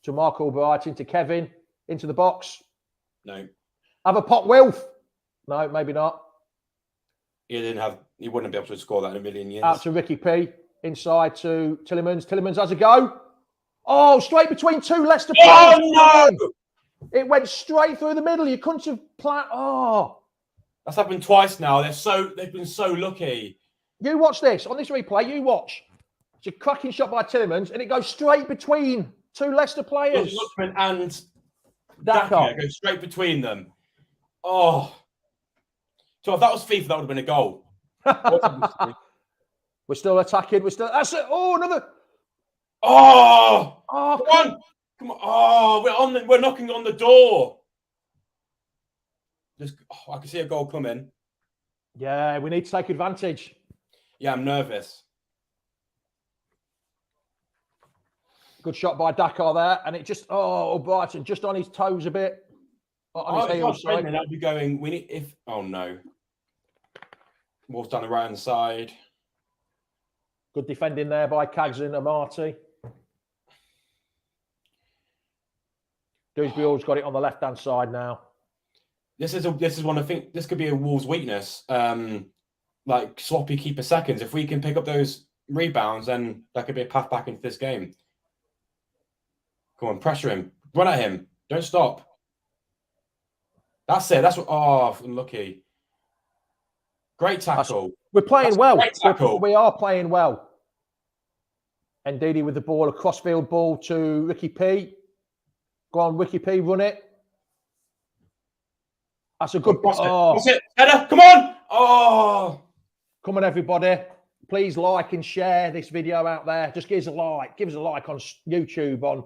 to Mark Albrighton, to Kevin, into the box. No. Have a pop, Wilf. No, maybe not. He wouldn't be able to score that in a million years. Out to Ricky P. Inside to Tielemans. Tielemans has a go. Oh, straight between 2 Leicester players. Oh, no! It went straight through the middle. You couldn't have planned. Oh. That's happened twice now. They've been so lucky. You watch this. On this replay, you watch. It's a cracking shot by Tielemans, and it goes straight between 2 Leicester players. Lookman and Daka goes straight between them. Oh. So if that was FIFA, that would have been a goal. We're still attacking. That's it. Oh, another. Oh. Come on. Oh, we're knocking on the door. I can see a goal coming. Yeah, we need to take advantage. Yeah, I'm nervous. Good shot by Dakar there, and it just Brighton just on his toes a bit. On his heels, Brendan, that'd be going. Oh no. Wolves down the right hand side. Good defending there by Cags and Amati. Dewsbury Hall's got it on the left-hand side now. This is one I think this could be a Wolves' weakness. Like sloppy keeper seconds. If we can pick up those rebounds, then that could be a path back into this game. Come on, pressure him. Run at him. Don't stop. That's it. That's what. Oh, unlucky. Great tackle. We're playing well. Great tackle. We are playing well. Ndidi with the ball, a crossfield ball to Ricky P. Go on, Ricky P, run it. That's a good. That's it. Header. Come on. Oh. Come on, everybody. Please like and share this video out there. Just give us a like. Give us a like on YouTube, on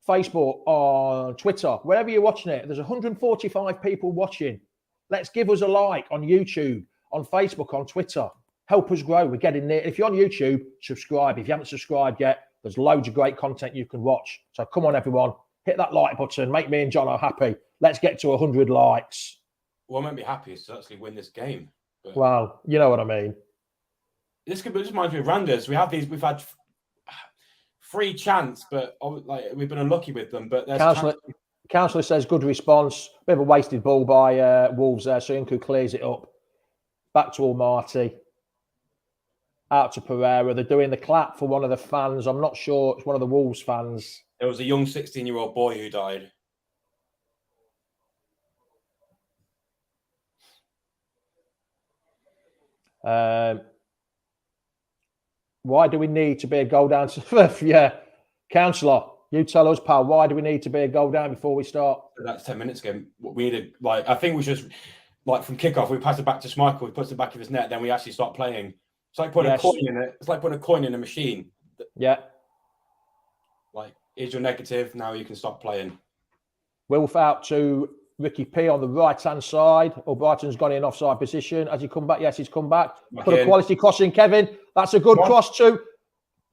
Facebook, on Twitter, wherever you're watching it. There's 145 people watching. Let's give us a like on YouTube, on Facebook, on Twitter. Help us grow. We're getting there. If you're on YouTube, subscribe. If you haven't subscribed yet, there's loads of great content you can watch. So come on, everyone. Hit that like button. Make me and John happy. Let's get to 100 likes. What made me happy is to actually win this game. But well, you know what I mean. This reminds me of Randers. We've had free chance, but like we've been unlucky with them. But Councillor says good response. Bit of a wasted ball by Wolves there. Soyuncu clears it up. Back to Almaty. Out to Pereira. They're doing the clap for one of the fans. I'm not sure. It's one of the Wolves fans. There was a young 16-year-old boy who died. Why do we need to be a goal down? Yeah, Councillor, you tell us, pal. Why do we need to be a goal down before we start? That's 10 minutes ago. We needed, I think we just, from kickoff, we pass it back to Schmeichel. We put it back of his net. Then we actually start playing. It's like putting a coin in it. It's like putting a coin in a machine. Yeah. Here's your negative. Now you can stop playing. Wilf out to Ricky P on the right-hand side. Brighton's gone in offside position. Has he come back? Yes, he's come back. Put a quality cross in, Kevin. That's a good cross too.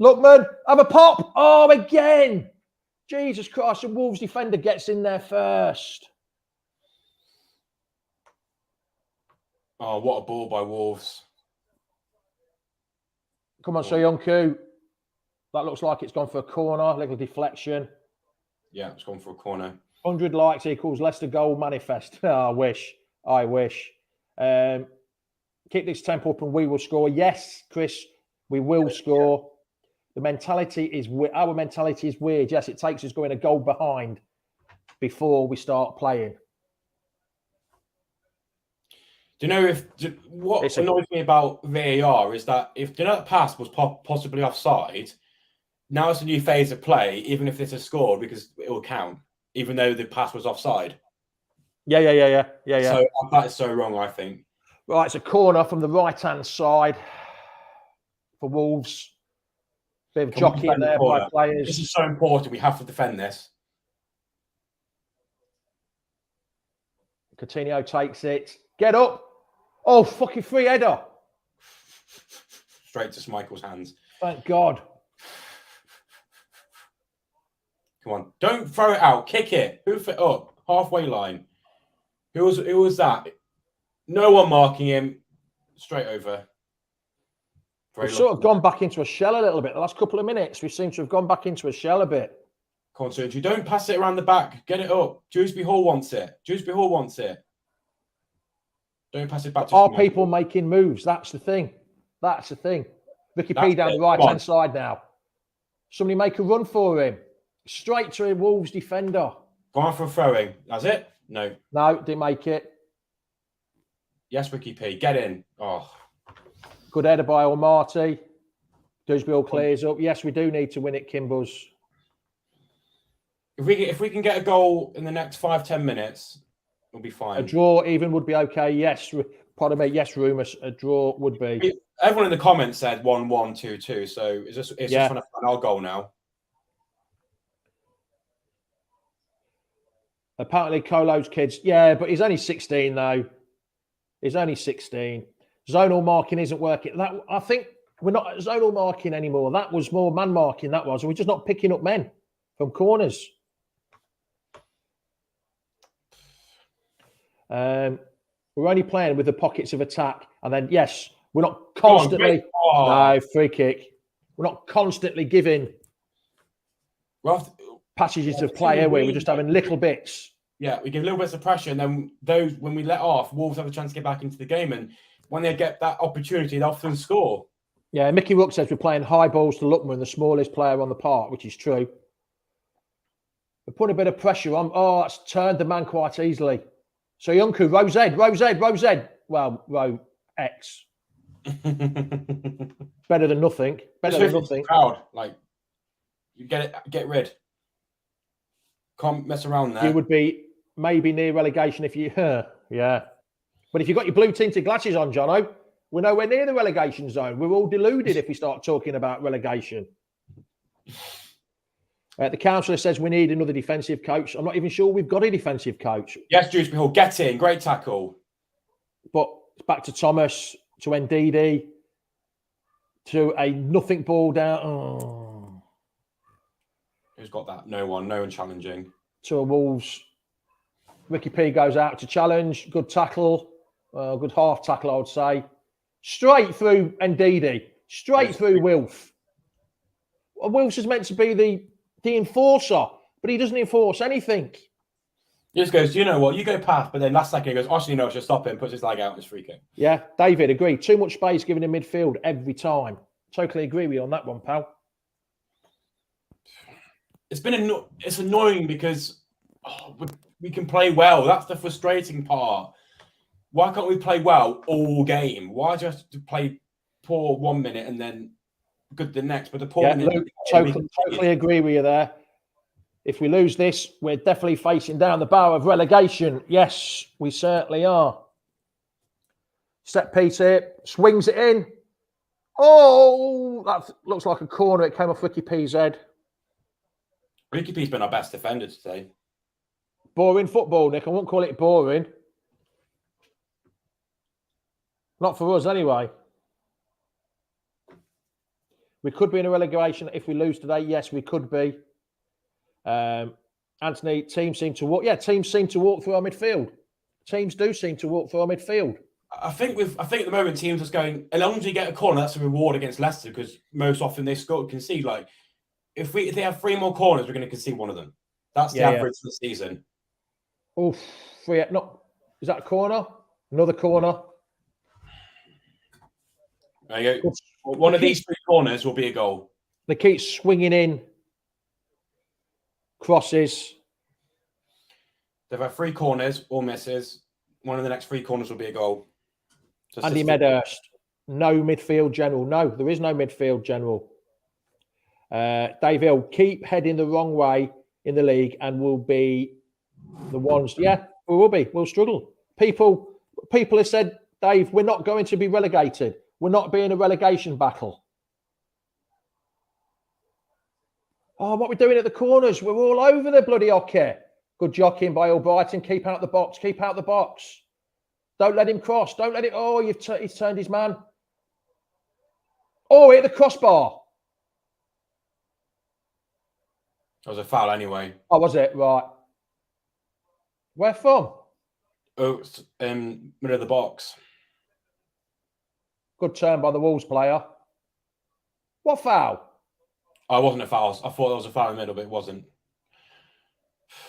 Lookman, have a pop. Oh, again. Jesus Christ, the Wolves defender gets in there first. Oh, what a ball by Wolves. Come on, Soyuncu. That looks like it's gone for a corner, little deflection. Yeah, it's gone for a corner. 100 likes equals Leicester goal manifest. Oh, I wish. Keep this tempo up and we will score. Yes, Chris, we will score. The mentality is, our mentality is weird. Yes, it takes us going a goal behind before we start playing. Do you know what annoys me about VAR is that if that pass was possibly offside, now it's a new phase of play, even if this is scored, because it will count, even though the pass was offside. Yeah. So that is so wrong, I think. Right, it's a corner from the right-hand side for Wolves. Bit of jockeying there by players. This is so important. We have to defend this. Coutinho takes it. Get up. Oh, fucking free header. Straight to Schmeichel's hands. Thank God. Come on. Don't throw it out. Kick it. Hoof it up. Halfway line. Who was that? No one marking him. Straight over. We've sort of gone back into a shell a little bit. The last couple of minutes, we seem to have gone back into a shell a bit. Come on, Sergio. Don't pass it around the back. Get it up. Dewsbury Hall wants it. Dewsbury Hall wants it. Don't pass it back to Are people making moves? That's the thing. That's the thing. Ricky P down the right-hand side now. Somebody make a run for him. Straight to a Wolves defender. Go on for a throwing. That's it? No. No, didn't make it. Yes, Ricky P. Get in. Oh. Good header by Almaty. Dewsbury Hall clears up. Yes, we do need to win it, Kimbers. If we can get a goal in the next 5-10 minutes, we'll be fine. A draw even would be okay. Yes. Pardon me. Yes, Rumus. A draw would be. Everyone in the comments said 1-1, 2-2. So it's just trying to find our goal now. Apparently, Colo's kids. Yeah, but he's only 16, though. He's only 16. Zonal marking isn't working. I think we're not zonal marking anymore. That was more man marking, that was. We're just not picking up men from corners. We're only playing with the pockets of attack. And then, yes, we're not constantly... No, free kick. We're not constantly giving... passages of play here where we're just having little bits. Yeah, we give little bits of pressure, and then those, when we let off, Wolves have a chance to get back into the game, and when they get that opportunity, they often score. Yeah, Mickey Rook says we're playing high balls to Lookman, the smallest player on the park, which is true. We put a bit of pressure on. Oh, that's turned the man quite easily. So Yunku, row Z. Well, row X. Better than nothing. Better than nothing. Proud, like you get rid. Can't mess around there. You would be maybe near relegation if you, yeah. But if you've got your blue tinted glasses on, Jono, we're nowhere near the relegation zone. We're all deluded if we start talking about relegation. The councillor says we need another defensive coach. I'm not even sure we've got a defensive coach. Yes, Juice Hall, get in. Great tackle. But it's back to Thomas, to Ndidi, to a nothing ball down. Oh. Who's got that? No one challenging. To a Wolves. Ricky P goes out to challenge. Good tackle. Good half tackle, I would say. Straight through Ndidi. Straight through Wilf. Wilf is meant to be the enforcer, but he doesn't enforce anything. He just goes, you know what? You go past, but then last second he goes, actually, no, I should stop him, puts his leg out and it's free kick. Yeah, David, agree. Too much space given in midfield every time. Totally agree with you on that one, pal. It's annoying because we can play well. That's the frustrating part. Why can't we play well all game? Why do you have to play poor 1 minute and then good the next? But the poor minute, totally agree with you there. If we lose this, we're definitely facing down the barrel of relegation. Yes, we certainly are. Set piece here, swings it in. Oh, that looks like a corner. It came off Ricky P's head. Ricky P's been our best defender today. Boring football, Nick. I won't call it boring. Not for us, anyway. We could be in a relegation if we lose today. Yes, we could be. Anthony, teams seem to walk. Yeah, teams seem to walk through our midfield. Teams do seem to walk through our midfield. I think at the moment teams are going, as long as you get a corner, that's a reward against Leicester because most often they concede. Like if they have 3 more corners, we're going to concede one of them. That's the average for the season. Oh, is that a corner? Another corner. There you go. One of these 3 corners will be a goal. They keep swinging in. Crosses. They've had 3 corners, all misses. One of the next 3 corners will be a goal. Andy Medhurst. No midfield general. No, there is no midfield general. Dave Hill, keep heading the wrong way in the league and we'll be the ones. Yeah, we will be. We'll struggle. People have said, Dave, we're not going to be relegated. We're not being a relegation battle. Oh, what we're doing at the corners. We're all over the bloody hockey. Good jockeying by Albrighton. Keep out the box. Keep out the box. Don't let him cross. Don't let it. Oh, he's turned his man. Oh, hit the crossbar. That was a foul anyway. Oh, was it? Right. Where from? Oh, it's middle of the box. Good turn by the Wolves player. What foul? Oh, it wasn't a foul. I thought there was a foul in the middle, but it wasn't.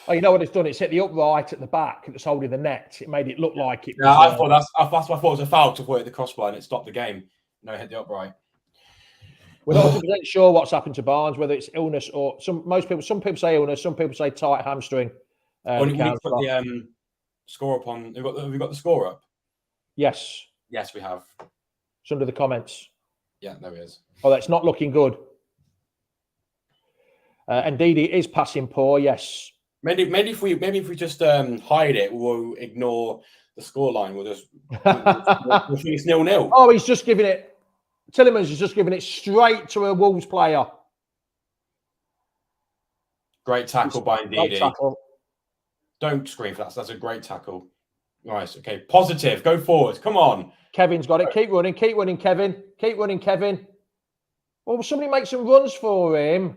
Oh, you know what it's done? It's hit the upright at the back that's holding the net. It made it look like it was... Yeah, I thought that's why I thought it was a foul to avoid the crossbar and it stopped the game. No, it hit the upright. We're not 100% sure what's happened to Barnes, whether it's illness or... Some people say illness, some people say tight hamstring. We need to put the score up on... Have we got the score up? Yes. Yes, we have. It's under the comments. Yeah, there it is. Oh, that's not looking good. Ndidi is passing poor, yes. Maybe if we just hide it, we'll ignore the scoreline. We'll just we'll think it's 0-0. Oh, he's just giving it. Tillemans is just giving it straight to a Wolves player. Great tackle by Ndidi. Don't scream for that. That's a great tackle. Nice. Okay, positive. Go forward. Come on. Kevin's got it. Keep running, Kevin. Keep running, Kevin. Oh, somebody make some runs for him.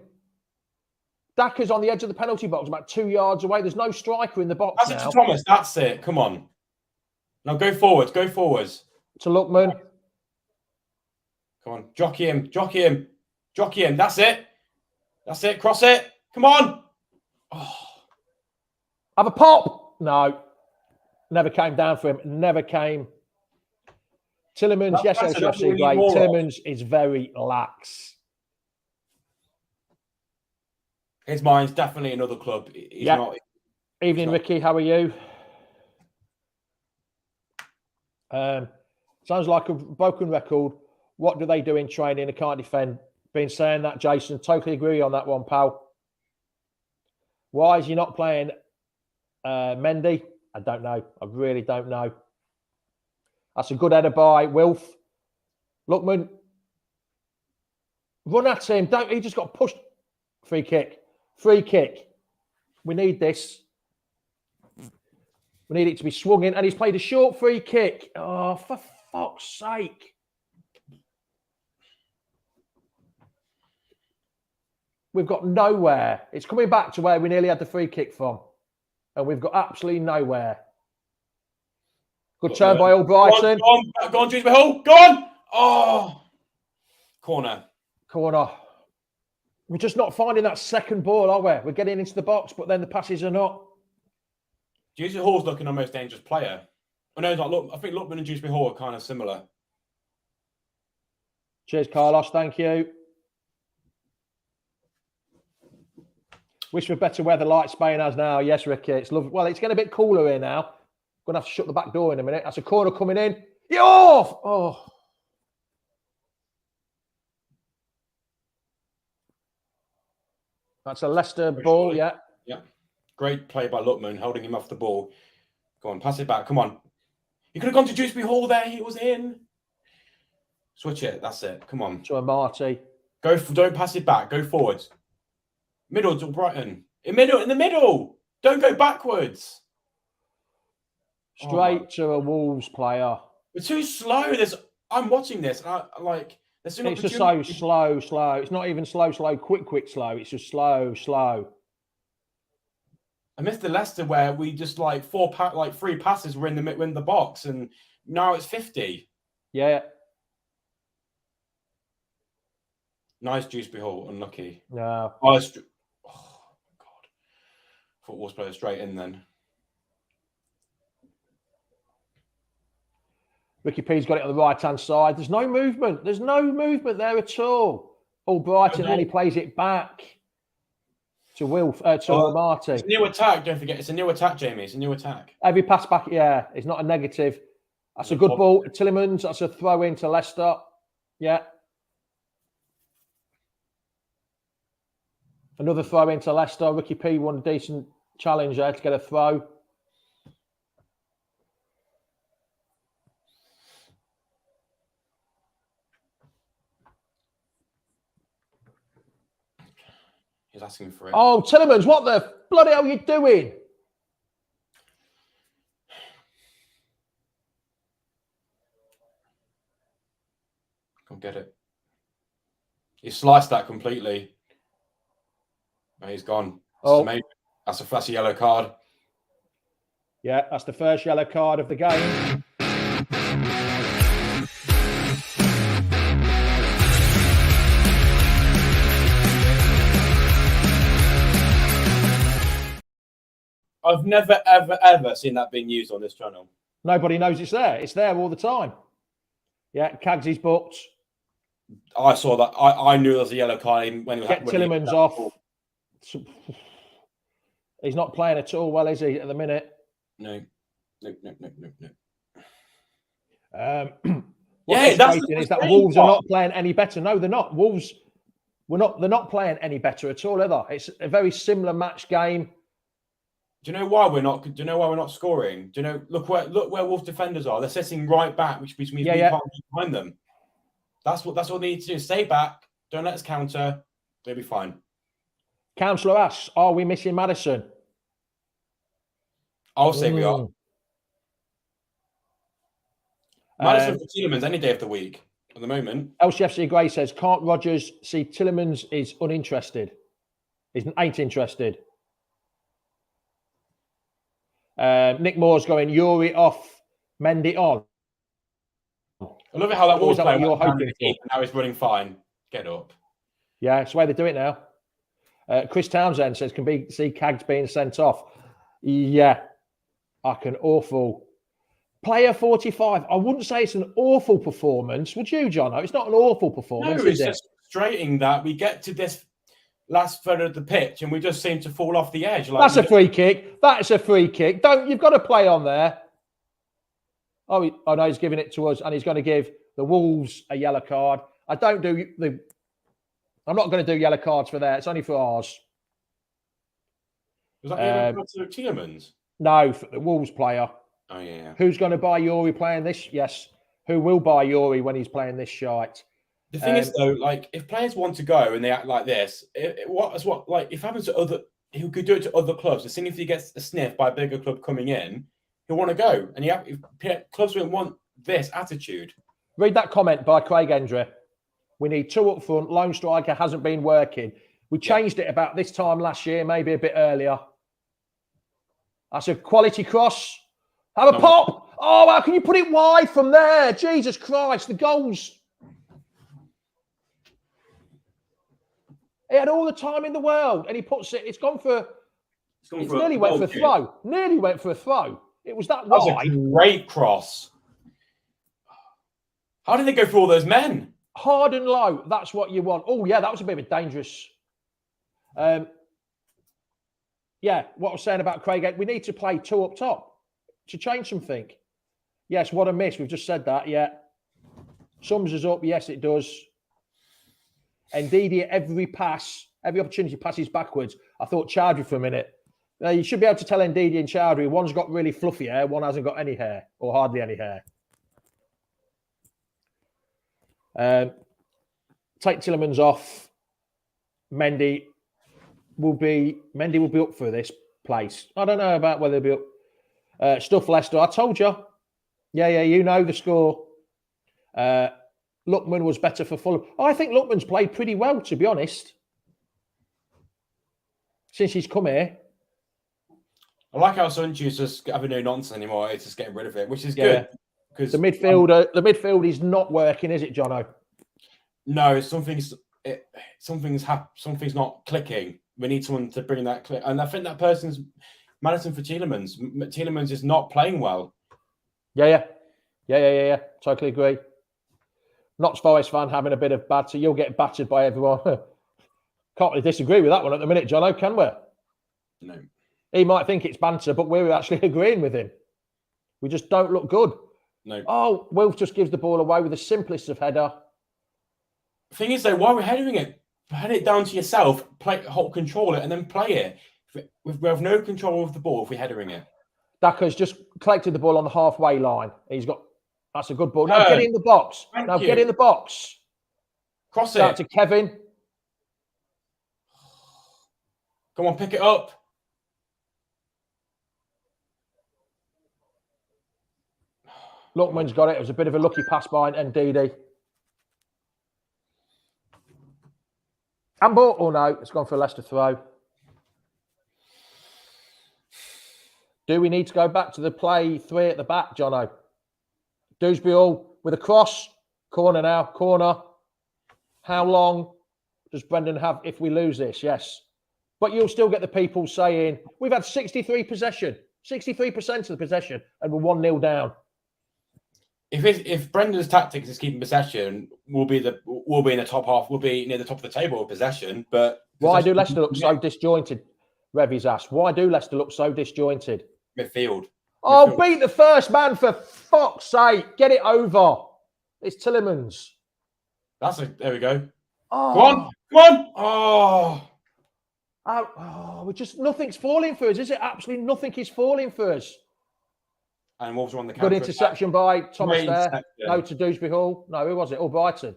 Daka's on the edge of the penalty box, about 2 yards away. There's no striker in the box. That's it to Thomas. That's it. Come on. Now go forwards. Go forwards. To Lookman. Come on. Jockey him. Jockey him. Jockey him. That's it. That's it. Cross it. Come on. Oh, Have a pop. No. Never came down for him. Never came. Tillemans, yes, that's LCFC what we need great. more of. Tillemans is very lax. His mind's definitely another club. He's not. Evening, Ricky. How are you? Sounds like a broken record. What do they do in training? I can't defend. Been saying that, Jason. Totally agree on that one, pal. Why is he not playing Mendy? I don't know. I really don't know. That's a good header by Wilf. Lookman. Run at him. Don't he just got pushed? Free kick. Free kick. We need this. We need it to be swung in. And he's played a short free kick. Oh, for fuck's sake. We've got nowhere. It's coming back to where we nearly had the free kick from. And we've got absolutely nowhere. Good turn by Albrighton. Go on, Dewsbury Hall. Go on. Oh. Corner. We're just not finding that second ball, are we? We're getting into the box, but then the passes are not. Dewsbury Hall's looking our most dangerous player. I know, I think Lookman and Dewsbury Hall are kind of similar. Cheers, Carlos. Thank you. Wish for better weather like Spain has now. Yes, Ricky. It's lovely. Well, it's getting a bit cooler here now. Going to have to shut the back door in a minute. That's a corner coming in. You're off! Oh. That's a Leicester ball, yeah. Yeah. Great play by Lookman, holding him off the ball. Go on, pass it back. Come on. You could have gone to Dewsbury Hall there. He was in. Switch it. That's it. Come on. To a Marty. Don't pass it back. Go forwards. Middle to Brighton. In the middle. Don't go backwards. Straight to a Wolves player. We're too slow. I'm watching this. And it's just so slow. It's not even slow, quick, slow. It's just slow. I missed the Leicester where we just three passes were in the box, and now it's 50. Yeah. Nice Dewsbury Hall, unlucky. No. Oh God. Thought Wolves played straight in then. Ricky P's got it on the right-hand side. There's no movement. There's no movement there at all. Albrighton, and he plays it back to Wilf, to Marty. It's a new attack, don't forget. It's a new attack, Jamie. It's a new attack. Every pass back, yeah. It's not a negative. That's a good ball. Tillemans, that's a throw into Leicester. Yeah. Another throw into Leicester. Ricky P won a decent challenge there to get a throw. He's asking for it. Oh, Tillemans, what the bloody hell are you doing? Can't get it. He sliced that completely. Oh, he's gone. That's a yellow card. Yeah, that's the first yellow card of the game. I've never, ever seen that being used on this channel. Nobody knows it's there. It's there all the time. Yeah, Kagsy's booked. I saw that. I knew there was a yellow card when Get Tillemans off. He's not playing at all well, is he, at the minute? No. Is that Wolves are not playing any better. No, they're not. Wolves, they're not playing any better at all, either. It's a very similar match game. Do you know why we're not? Do you know why we're not scoring? Do you know? Look where Wolves defenders are. They're sitting right back, which means we can't get behind them. That's what they need to do. Stay back. Don't let us counter. They'll be fine. Councillor asks, are we missing Madison? I'll say we are. Madison for Tillemans any day of the week at the moment. LCFC Gray says, can't Rodgers see Tillemans is uninterested? Ain't interested. Nick Moore's going, Yuri off, Mendy on. I love it how that Wolves player you're hoping for? now he's running fine. Get up. Yeah, it's the way they do it now. Chris Townsend says, see Cags being sent off. Yeah, I can awful. Player 45. I wouldn't say it's an awful performance. Would you, Jono? It's not an awful performance, No, is it's it? just frustrating that we get to this last third of the pitch and we just seem to fall off the edge. That's a free kick. That's a free kick. You've got to play on there. Oh no, he's giving it to us, and he's going to give the Wolves a yellow card. I'm not going to do yellow cards for there. It's only for ours. Was that yellow card to Tielemans? No, for the Wolves player. Oh, yeah. Who's going to buy Yuri playing this? Yes. Who will buy Yuri when he's playing this shite? The thing is, though, like, if players want to go and they act like this, if it happens to other, he could do it to other clubs. As soon as he gets a sniff by a bigger club coming in, he'll want to go. And clubs don't want this attitude. Read that comment by Craig Hendry. We need 2 up front. Lone striker hasn't been working. We changed it about this time last year, maybe a bit earlier. That's a quality cross. Have a pop. Oh, how can you put it wide from there? Jesus Christ, the goals. He had all the time in the world, and he puts it. It's gone for. It nearly went for a throw. Nearly went for a throw. It was that wide. That was a great cross. How did they go for all those men? Hard and low. That's what you want. Oh, yeah, that was a bit of a dangerous. Yeah, what I was saying about Craig, we need to play 2 up top to change something. Yes, what a miss. We've just said that, yeah. Sums us up. Yes, it does. And Ndidi, every opportunity passes backwards. I thought Chowdhury for a minute. You should be able to tell Ndidi and Chowdhury, one's got really fluffy hair, one hasn't got any hair, or hardly any hair. Take Tielemans off. Mendy will be up for this place. I don't know about whether he'll be up. Stuff Leicester. I told you. Yeah, you know the score. Lookman was better for Fulham. I think Lookman's played pretty well, to be honest, since he's come here. I like how Sunchu's just having no nonsense anymore. It's just getting rid of it, which is good. Because the midfield is not working, is it, Jono? No, something's not clicking. We need someone to bring that click, and I think that person's Madison for Tielemans. Tielemans is not playing well. Yeah. Totally agree. Notts Forest fan having a bit of batter. You'll get battered by everyone. Can't really disagree with that one at the minute, Jono, can we? No. He might think it's banter, but we're actually agreeing with him. We just don't look good. No. Oh, Wilf just gives the ball away with the simplest of header. The thing is, though, why we're heading it? Head it down to yourself, control it, and then play it. We have no control of the ball if we're headering it. Daka's just collected the ball on the halfway line. That's a good ball. Now get in the box. Get in the box. Cross it. Start to Kevin. Come on, pick it up. Lookman's got it. It was a bit of a lucky pass by Ndidi. Handball or no? It's gone for a Leicester throw. Do we need to go back to the play 3 at the back, Jono? Dewsbury Hall with a cross. Corner now. Corner. How long does Brendan have if we lose this? Yes. But you'll still get the people saying, we've had 63% of the possession, and we're 1-0 down. If Brendan's tactics is keeping possession, we'll be in the top half. We'll be near the top of the table with possession. But why do Leicester look so disjointed? Revy's asked. Why do Leicester look so disjointed? Midfield. Beat the first man for fuck's sake! Get it over. It's Tielemans. There we go. Oh. Come on! Nothing's falling for us, is it? Absolutely nothing is falling for us. And Wolves are on the counter. Good interception by Thomas there. No to Dewsbury Hall. No, who was it? Albrighton.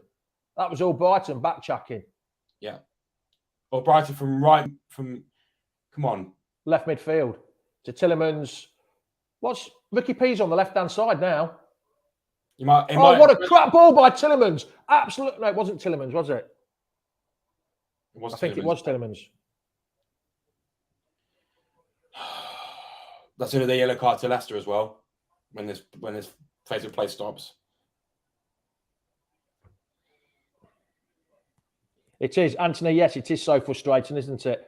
That was Albrighton back-checking. Yeah. Albrighton come on. Left midfield to Tielemans. What's Ricky P's on the left-hand side now? What a crap ball by Tielemans. Absolutely. No, it wasn't Tielemans, was it? I think it was Tielemans. That's another yellow card to Leicester as well. When this phase of play stops. It is. Anthony, yes, it is so frustrating, isn't it?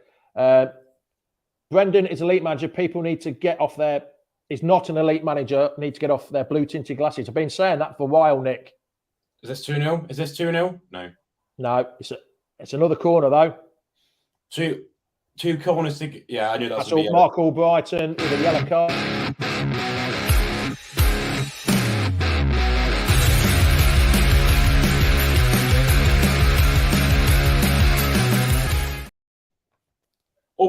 Brendan is elite manager. People need to get off their... He's not an elite manager. Need to get off their blue-tinted glasses. I've been saying that for a while, Nick. Is this 2-0? Is this 2-0? No. No, it's another corner, though. Two corners to... Yeah, I knew that was going to be Mark Albrighton with a yellow card.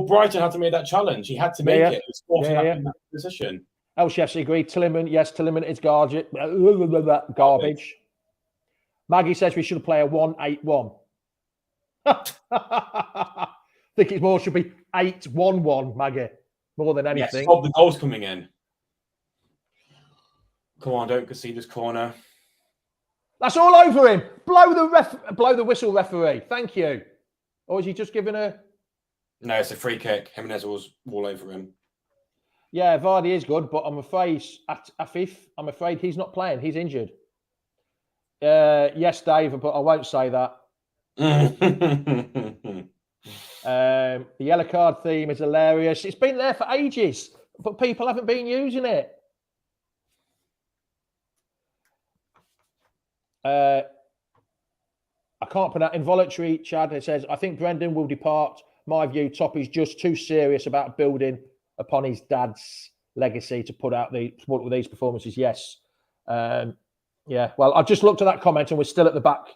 Brighton had to make that challenge. He had to make it. It was forced in that position. Else, yes, I agree. Tillerman is garbage. Maggie says we should play a 1-8-1. I think it should be 8-1-1, Maggie, more than anything. Yes, stop the goals coming in. Come on, don't concede this corner. That's all over him. Blow the whistle, referee. Thank you. Or is he just giving a... No, it's a free kick. Jimenez was all over him. Yeah, Vardy is good, but I'm afraid I'm afraid he's not playing. He's injured. Yes, Dave, but I won't say that. The yellow card theme is hilarious. It's been there for ages, but people haven't been using it. I can't pronounce involuntary. Chad, it says, I think Brendan will depart. My view, Top is just too serious about building upon his dad's legacy to put out with these performances. Yes. Yeah. Well, I've just looked at that comment and we're still at the back.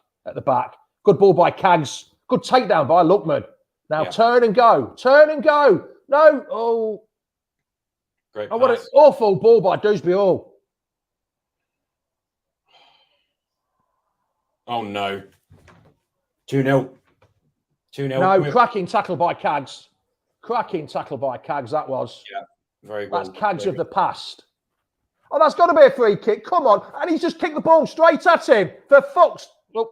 Good ball by Cags. Good takedown by Lookman. Now turn and go. Turn and go. No. Oh. Great. Oh, what an awful ball by Dewsbury Hall. Oh no. 2-0. 2-0. No, cracking tackle by Cags. Cracking tackle by Cags, that was. Yeah, very good. That's Cags of the past. Oh, that's got to be a free kick. Come on. And he's just kicked the ball straight at him. For fuck's... Look.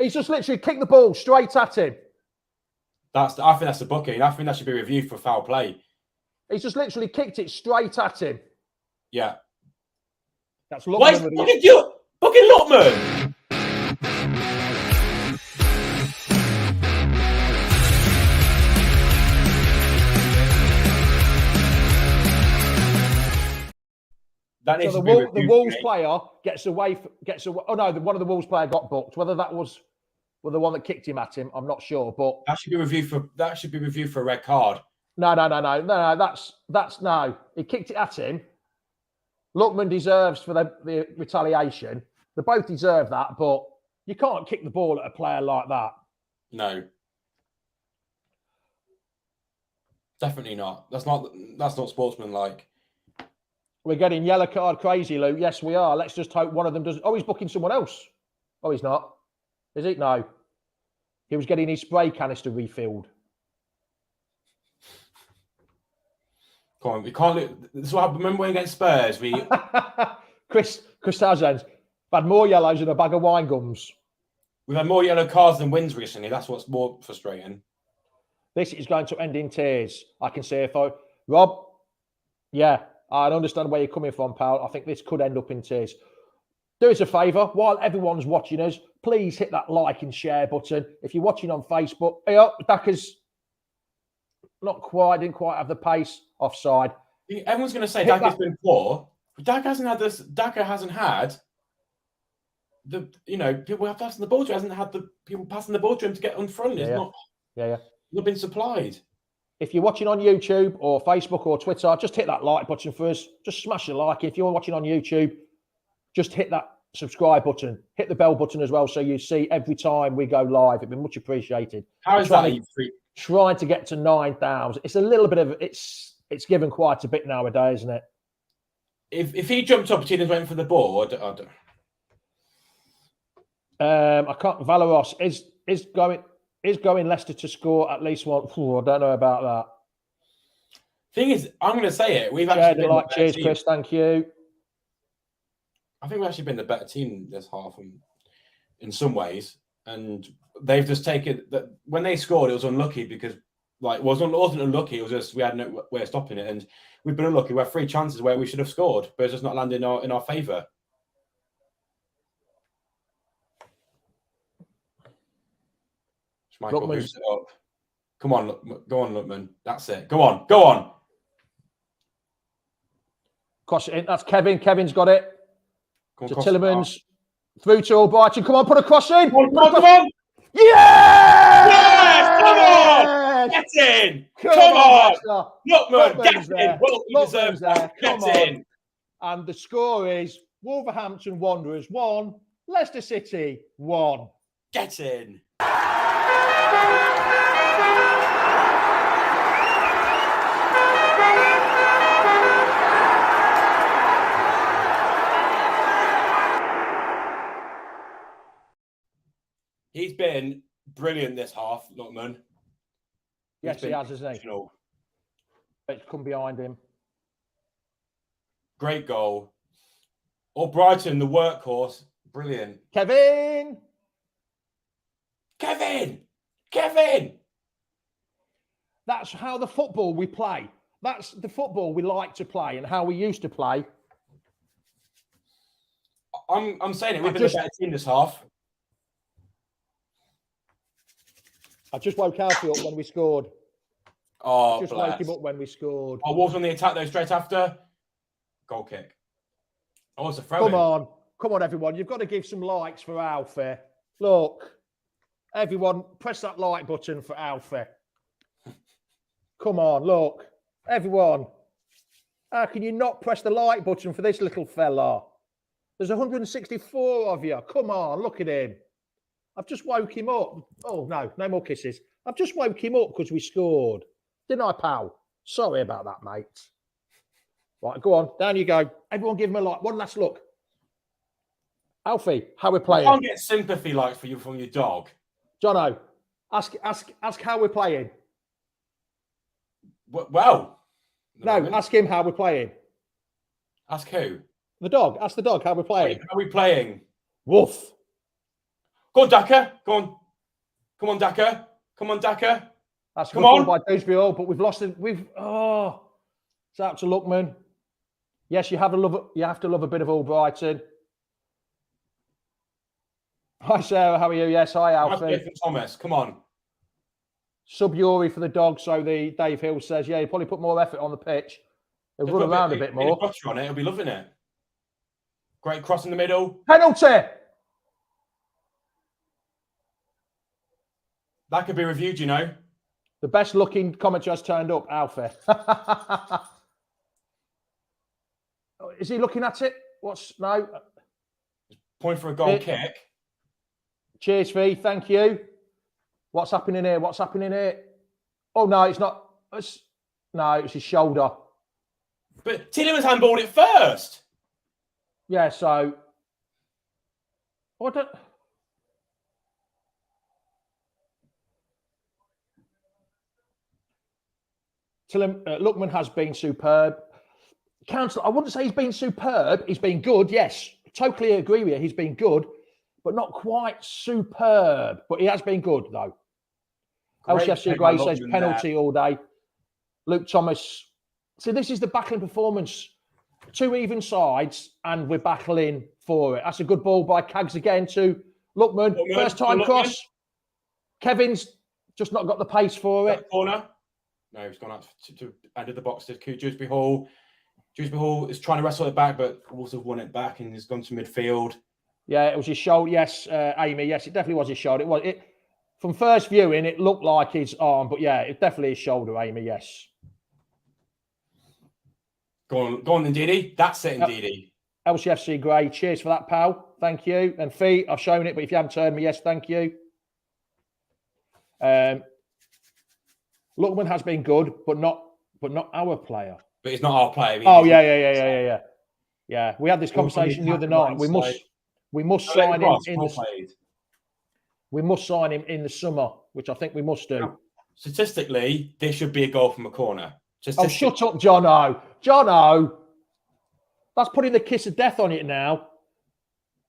He's just literally kicked the ball straight at him. I think that's a booking. I think that should be reviewed for foul play. He's just literally kicked it straight at him. Yeah. That's Lookman. Booking Lookman! So the Wolves player gets away. Oh no, one of the Wolves player got booked. Whether that was the one that kicked him at him, I'm not sure. But that should be reviewed for a red card. No. That's no. He kicked it at him. Lookman deserves for the retaliation. They both deserve that, but you can't kick the ball at a player like that. No, definitely not. That's not sportsmanlike. We're getting yellow card crazy, Luke. Yes, we are. Let's just hope one of them doesn't. Oh, he's booking someone else. Oh, he's not. Is it? No. He was getting his spray canister refilled. Come on, we can't. This is what happened. Remember when against Spurs? Chris Townsend had more yellows than a bag of wine gums. We've had more yellow cards than wins recently. That's what's more frustrating. This is going to end in tears. I can see Rob. Yeah. I understand where you're coming from, pal. I think this could end up in tears. Do us a favour, while everyone's watching us, please hit that like and share button. If you're watching on Facebook, Daka's didn't quite have the pace offside. Everyone's going to say Daka's been poor, but Daka hasn't had this. Daka hasn't had people have passing the ball to him. Hasn't had the people passing the ball to him to get on front. It's not been supplied. If you're watching on YouTube or Facebook or Twitter, just hit that like button first. Just smash the like. If you're watching on YouTube, just hit that subscribe button. Hit the bell button as well so you see every time we go live. It'd be much appreciated. How is that? Trying to get to 9,000. It's a little bit of it's given quite a bit nowadays, isn't it? If he jumped up and went for the ball, I can't. Valeros is going Leicester to score at least one. I don't know about that. Thing is, I'm going to say it. We've actually been cheers, Chris. Thank you. I think we've actually been the better team this half, in some ways, and they've just taken that. When they scored, it was unlucky because, wasn't unlucky. It was just we had no way of stopping it, and we've been unlucky. We had 3 chances where we should have scored, but it's just not landed in our favour. Michael, boost it up. Come on, go on, Lookman. That's it. Go on. Cross it in. That's Kevin. Kevin's got it. Come To on, Tillemans. Through to Albrighton. Come on, put a cross in. Come on. Yes! Yes! Come on! Get in! Come on! Lookman, get in! Well, you deserve that. Get in! And the score is Wolverhampton Wanderers 1, Leicester City 1. Get in! He's been brilliant this half, Lookman. Yes, he has, isn't he? It's come behind him. Great goal. Brighton, the workhorse, brilliant. Kevin! That's how the football we play. That's the football we like to play and how we used to play. I'm saying it. We've been a better team this half. I just woke Alfie up when we scored. Oh, just woke him up when we scored. Wolves on the attack though, straight after. Goal kick. Oh, it's a throw. Come on, everyone. You've got to give some likes for Alfie. Look, everyone, press that like button for Alfie. Come on, look. Everyone. How can you not press the like button for this little fella? There's 164 of you. Come on, look at him. I've just woke him up. Oh, no more kisses. I've just woke him up because we scored. Didn't I, pal? Sorry about that, mate. Right, go on. Down you go. Everyone give him a like. One last look. Alfie, how we're playing. You can't get sympathy likes for you from your dog. Jono, ask how we're playing. Well. No, ask him how we're playing. Ask who? The dog. Ask the dog how we're playing. Are we playing? Woof. Go on, Daka. Go on. Come on, Daka. Come on, Daka. That's a good ball by Dewsbury, but we've lost it. It's out to Lookman. Yes, you have to love a bit of Albrighton. Hi, Sarah. How are you? Yes, hi, Alfie. Thomas, come on. Sub Yuri for the dog. So the Dave Hill says, yeah, you probably put more effort on the pitch. He'll run around a bit more. On it, he'll be loving it. Great cross in the middle. Penalty. That could be reviewed, you know. The best looking commentator has turned up, Alfie. Is he looking at it? No? Point for a goal kick. Cheers, Fee. Thank you. What's happening here? Oh, no, it's not. No, it's his shoulder. But Tillemans handballed it first. Yeah, so. Lookman has been superb. Council, I wouldn't say he's been superb. He's been good, yes. Totally agree with you. He's been good, but not quite superb. But he has been good, though. LCFC Gray says penalty all day. Luke Thomas. See, this is the battling performance. Two even sides, and we're battling for it. That's a good ball by Cags again to Lookman. First time cross. Kevin's just not got the pace for it. Corner. No, he's gone out to end of the box to Dewsbury Hall. Dewsbury Hall is trying to wrestle it back, but also won it back and has gone to midfield. Yeah, it was his shoulder. Yes, Amy. Yes, it definitely was his shoulder. From first viewing, it looked like his arm, but yeah, it definitely his shoulder, Amy. Yes. Go on, Ndidi. That's it, Ndidi. LCFC Gray. Cheers for that, pal. Thank you. And Fee, I've shown it, but if you haven't turned me, yes, thank you. Lookman has been good, but not our player. But it's not our player. Yeah. We had this conversation the other night. We must sign him in we must sign him in the summer, which I think we must do. Now, statistically, this should be a goal from a corner. Oh, shut up, Jono. Jono. That's putting the kiss of death on it now.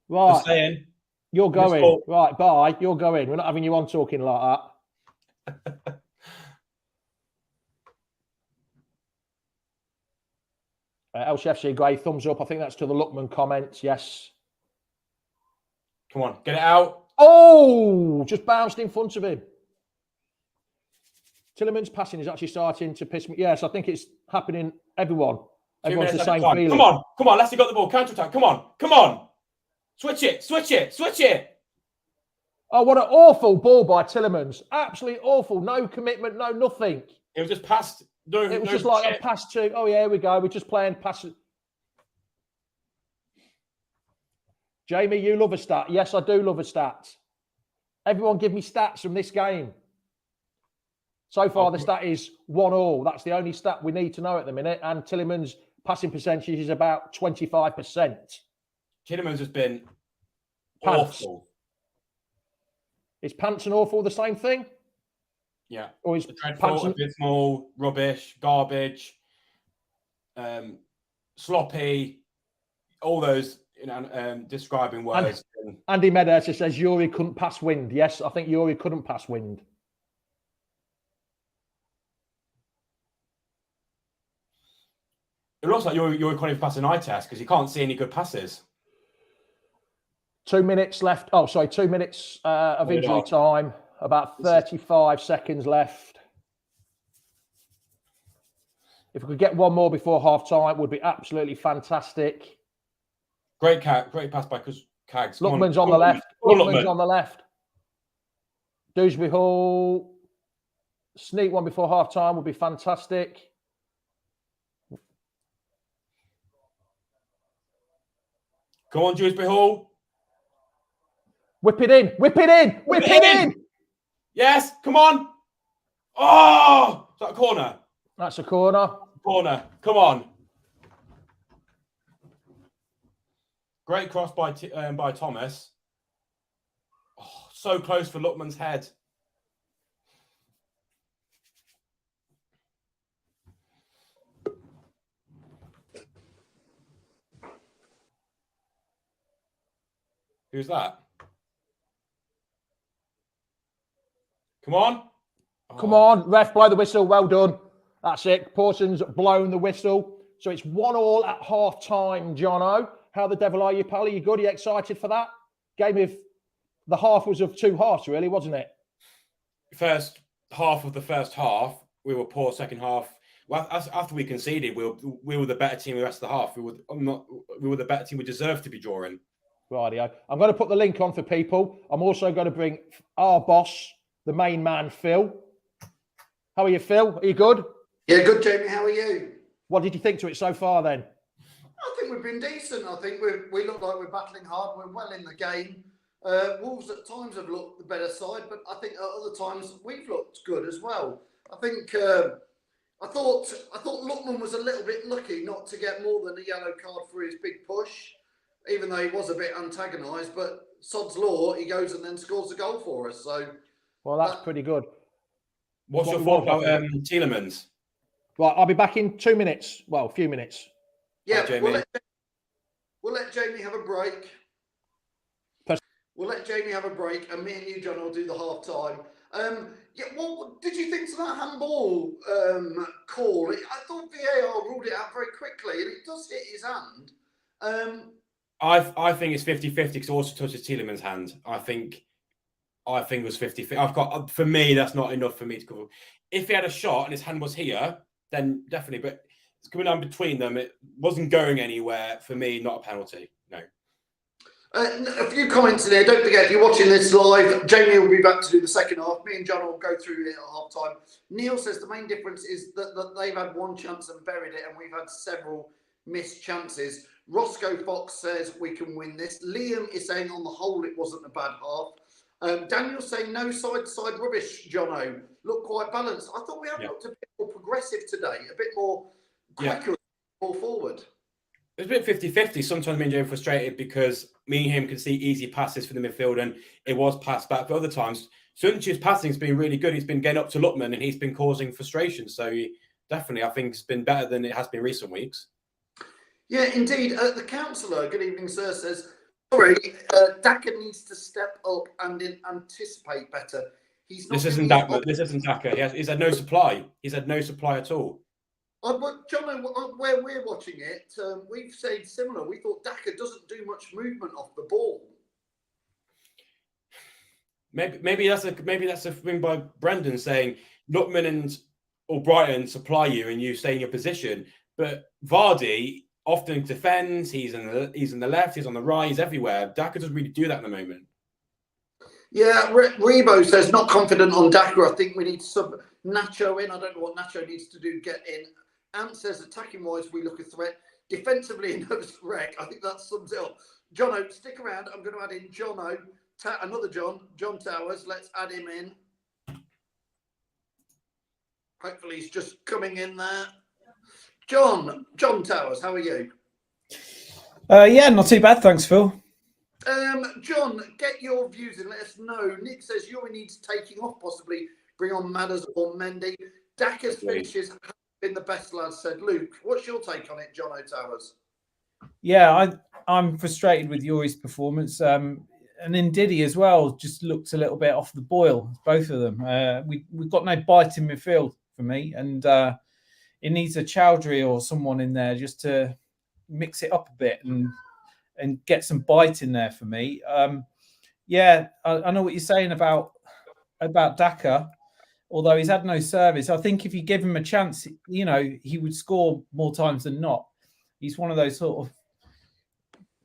Right. Just saying. You're going. Right, bye. You're going. We're not having you on talking like that. LCFC Gray, thumbs up. I think that's to the Lookman comments. Yes. Come on, get it out. Oh, just bounced in front of him. Tillerman's passing is actually starting to piss me. Yes, I think it's happening. Everyone's 2 the minutes same time. feeling. Come on. Leicester got the ball. Counter attack. Come on. Switch it. Oh, what an awful ball by Tillermans. Absolutely awful. No commitment, no nothing. It was just passed. It was just like a pass to, oh, yeah, here we go. We're just playing pass. Jamie, you love a stat. Yes, I do love a stat. Everyone give me stats from this game. So far, the stat is 1-1. That's the only stat we need to know at the minute. And Tillerman's passing percentage is about 25%. Tillerman's has been Pants. awful. Is pants and awful the same thing? Yeah. Or is dreadful, abysmal, rubbish, garbage, sloppy, all those describing words. Andy Meadows says Yuri couldn't pass wind. Yes, I think Yuri couldn't pass wind. It looks like Yuri can't even pass an eye test because you can't see any good passes. 2 minutes left. Oh, sorry, 2 minutes of injury time. About 35 seconds left. If we could get one more before half time, would be absolutely fantastic. Great pass by Cags. Luckman's on the left. Luckman's on the left. Dewsbury Hall. Sneak one before half time would be fantastic. Go on, Dewsbury Hall. Whip it in. Whip it in. Whip it in. Yes, come on. Oh, is that a corner? That's a corner. Corner. Come on. Great cross by Thomas. Oh, so close for Luckman's head. Who's that? Come on. Oh. Come on. Ref, blow the whistle. Well done. That's it. Parsons blown the whistle. So it's 1-1 at half time, Jono. How the devil are you, pal? Are you good? Are you excited for that? Game of the half was of two halves, really, wasn't it? First half of the first half, we were poor. Second half, well, after we conceded, we were the better team the rest of the half. We were the better team we deserved to be drawing. Rightio. I'm going to put the link on for people. I'm also going to bring our boss, the main man, Phil. How are you, Phil? Are you good? Yeah, good, Jamie. How are you? What did you think to it so far, then? I think we've been decent. I think we look like we're battling hard. We're well in the game. Wolves at times have looked the better side, but I think at other times we've looked good as well. I think I thought Luckman was a little bit lucky not to get more than a yellow card for his big push, even though he was a bit antagonised. But sod's law, he goes and then scores a goal for us. So, well, that's pretty good. What's your thought about Tielemans? Right, I'll be back in 2 minutes. Well, a few minutes. Yeah, we'll let Jamie have a break. We'll let Jamie have a break, and me and you, John, will do the half time. Yeah, what did you think to that handball call? I thought VAR ruled it out very quickly, and it does hit his hand. I think it's 50-50 because it also touches Tielemans' hand. I think it was 50-50. For me, that's not enough for me to cover. If he had a shot and his hand was here, then definitely. But it's coming down between them. It wasn't going anywhere. For me, not a penalty. No. A few comments in there. Don't forget, if you're watching this live, Jamie will be back to do the second half. Me and John will go through it at half time. Neil says the main difference is that they've had one chance and buried it, and we've had several missed chances. Roscoe Fox says we can win this. Liam is saying on the whole it wasn't a bad half. Daniel's saying no side-to-side rubbish, Jono. Look quite balanced. I thought we have looked a bit more progressive today, a bit more quicker, more forward. It was a bit 50-50. Sometimes me and Joe were frustrated because me and him could see easy passes for the midfield and it was passed back. But other times, Sunchi's passing has been really good. He's been getting up to Luckman and he's been causing frustration. So definitely, I think it's been better than it has been recent weeks. Yeah, indeed. The councillor, good evening, sir, says, sorry, Daka needs to step up and anticipate better. This isn't Daka. He's had no supply. He's had no supply at all. But John, where we're watching it, we've said similar. We thought Daka doesn't do much movement off the ball. Maybe that's a thing by Brendan saying Lookman and Brighton supply you and you stay in your position. But Vardy often defends. He's in the left. He's on the right. He's everywhere. Daka doesn't really do that at the moment. Yeah, Rebo says not confident on Daka. I think we need to sub Nacho in. I don't know what Nacho needs to do to get in. Ant says attacking wise, we look a threat. Defensively, nervous wreck. I think that sums it up. Jono, stick around. I'm going to add in Jono, another John Towers. Let's add him in. Hopefully, he's just coming in there. John Towers, how are you? Yeah, not too bad, thanks, Phil. John, get your views and let us know. Nick says Yuri needs taking off, possibly bring on Madders or Mendy. Daka's finishes have been the best, lads, said Luke. What's your take on it, John O'Towers? Yeah, I'm frustrated with Yuri's performance. And Ndidi as well just looked a little bit off the boil, both of them. We've got no bite in midfield for me, and it needs a Chowdhury or someone in there just to mix it up a bit and get some bite in there for me. Yeah, I know what you're saying about Daka, although he's had no service. I think if you give him a chance, he would score more times than not. He's one of those sort of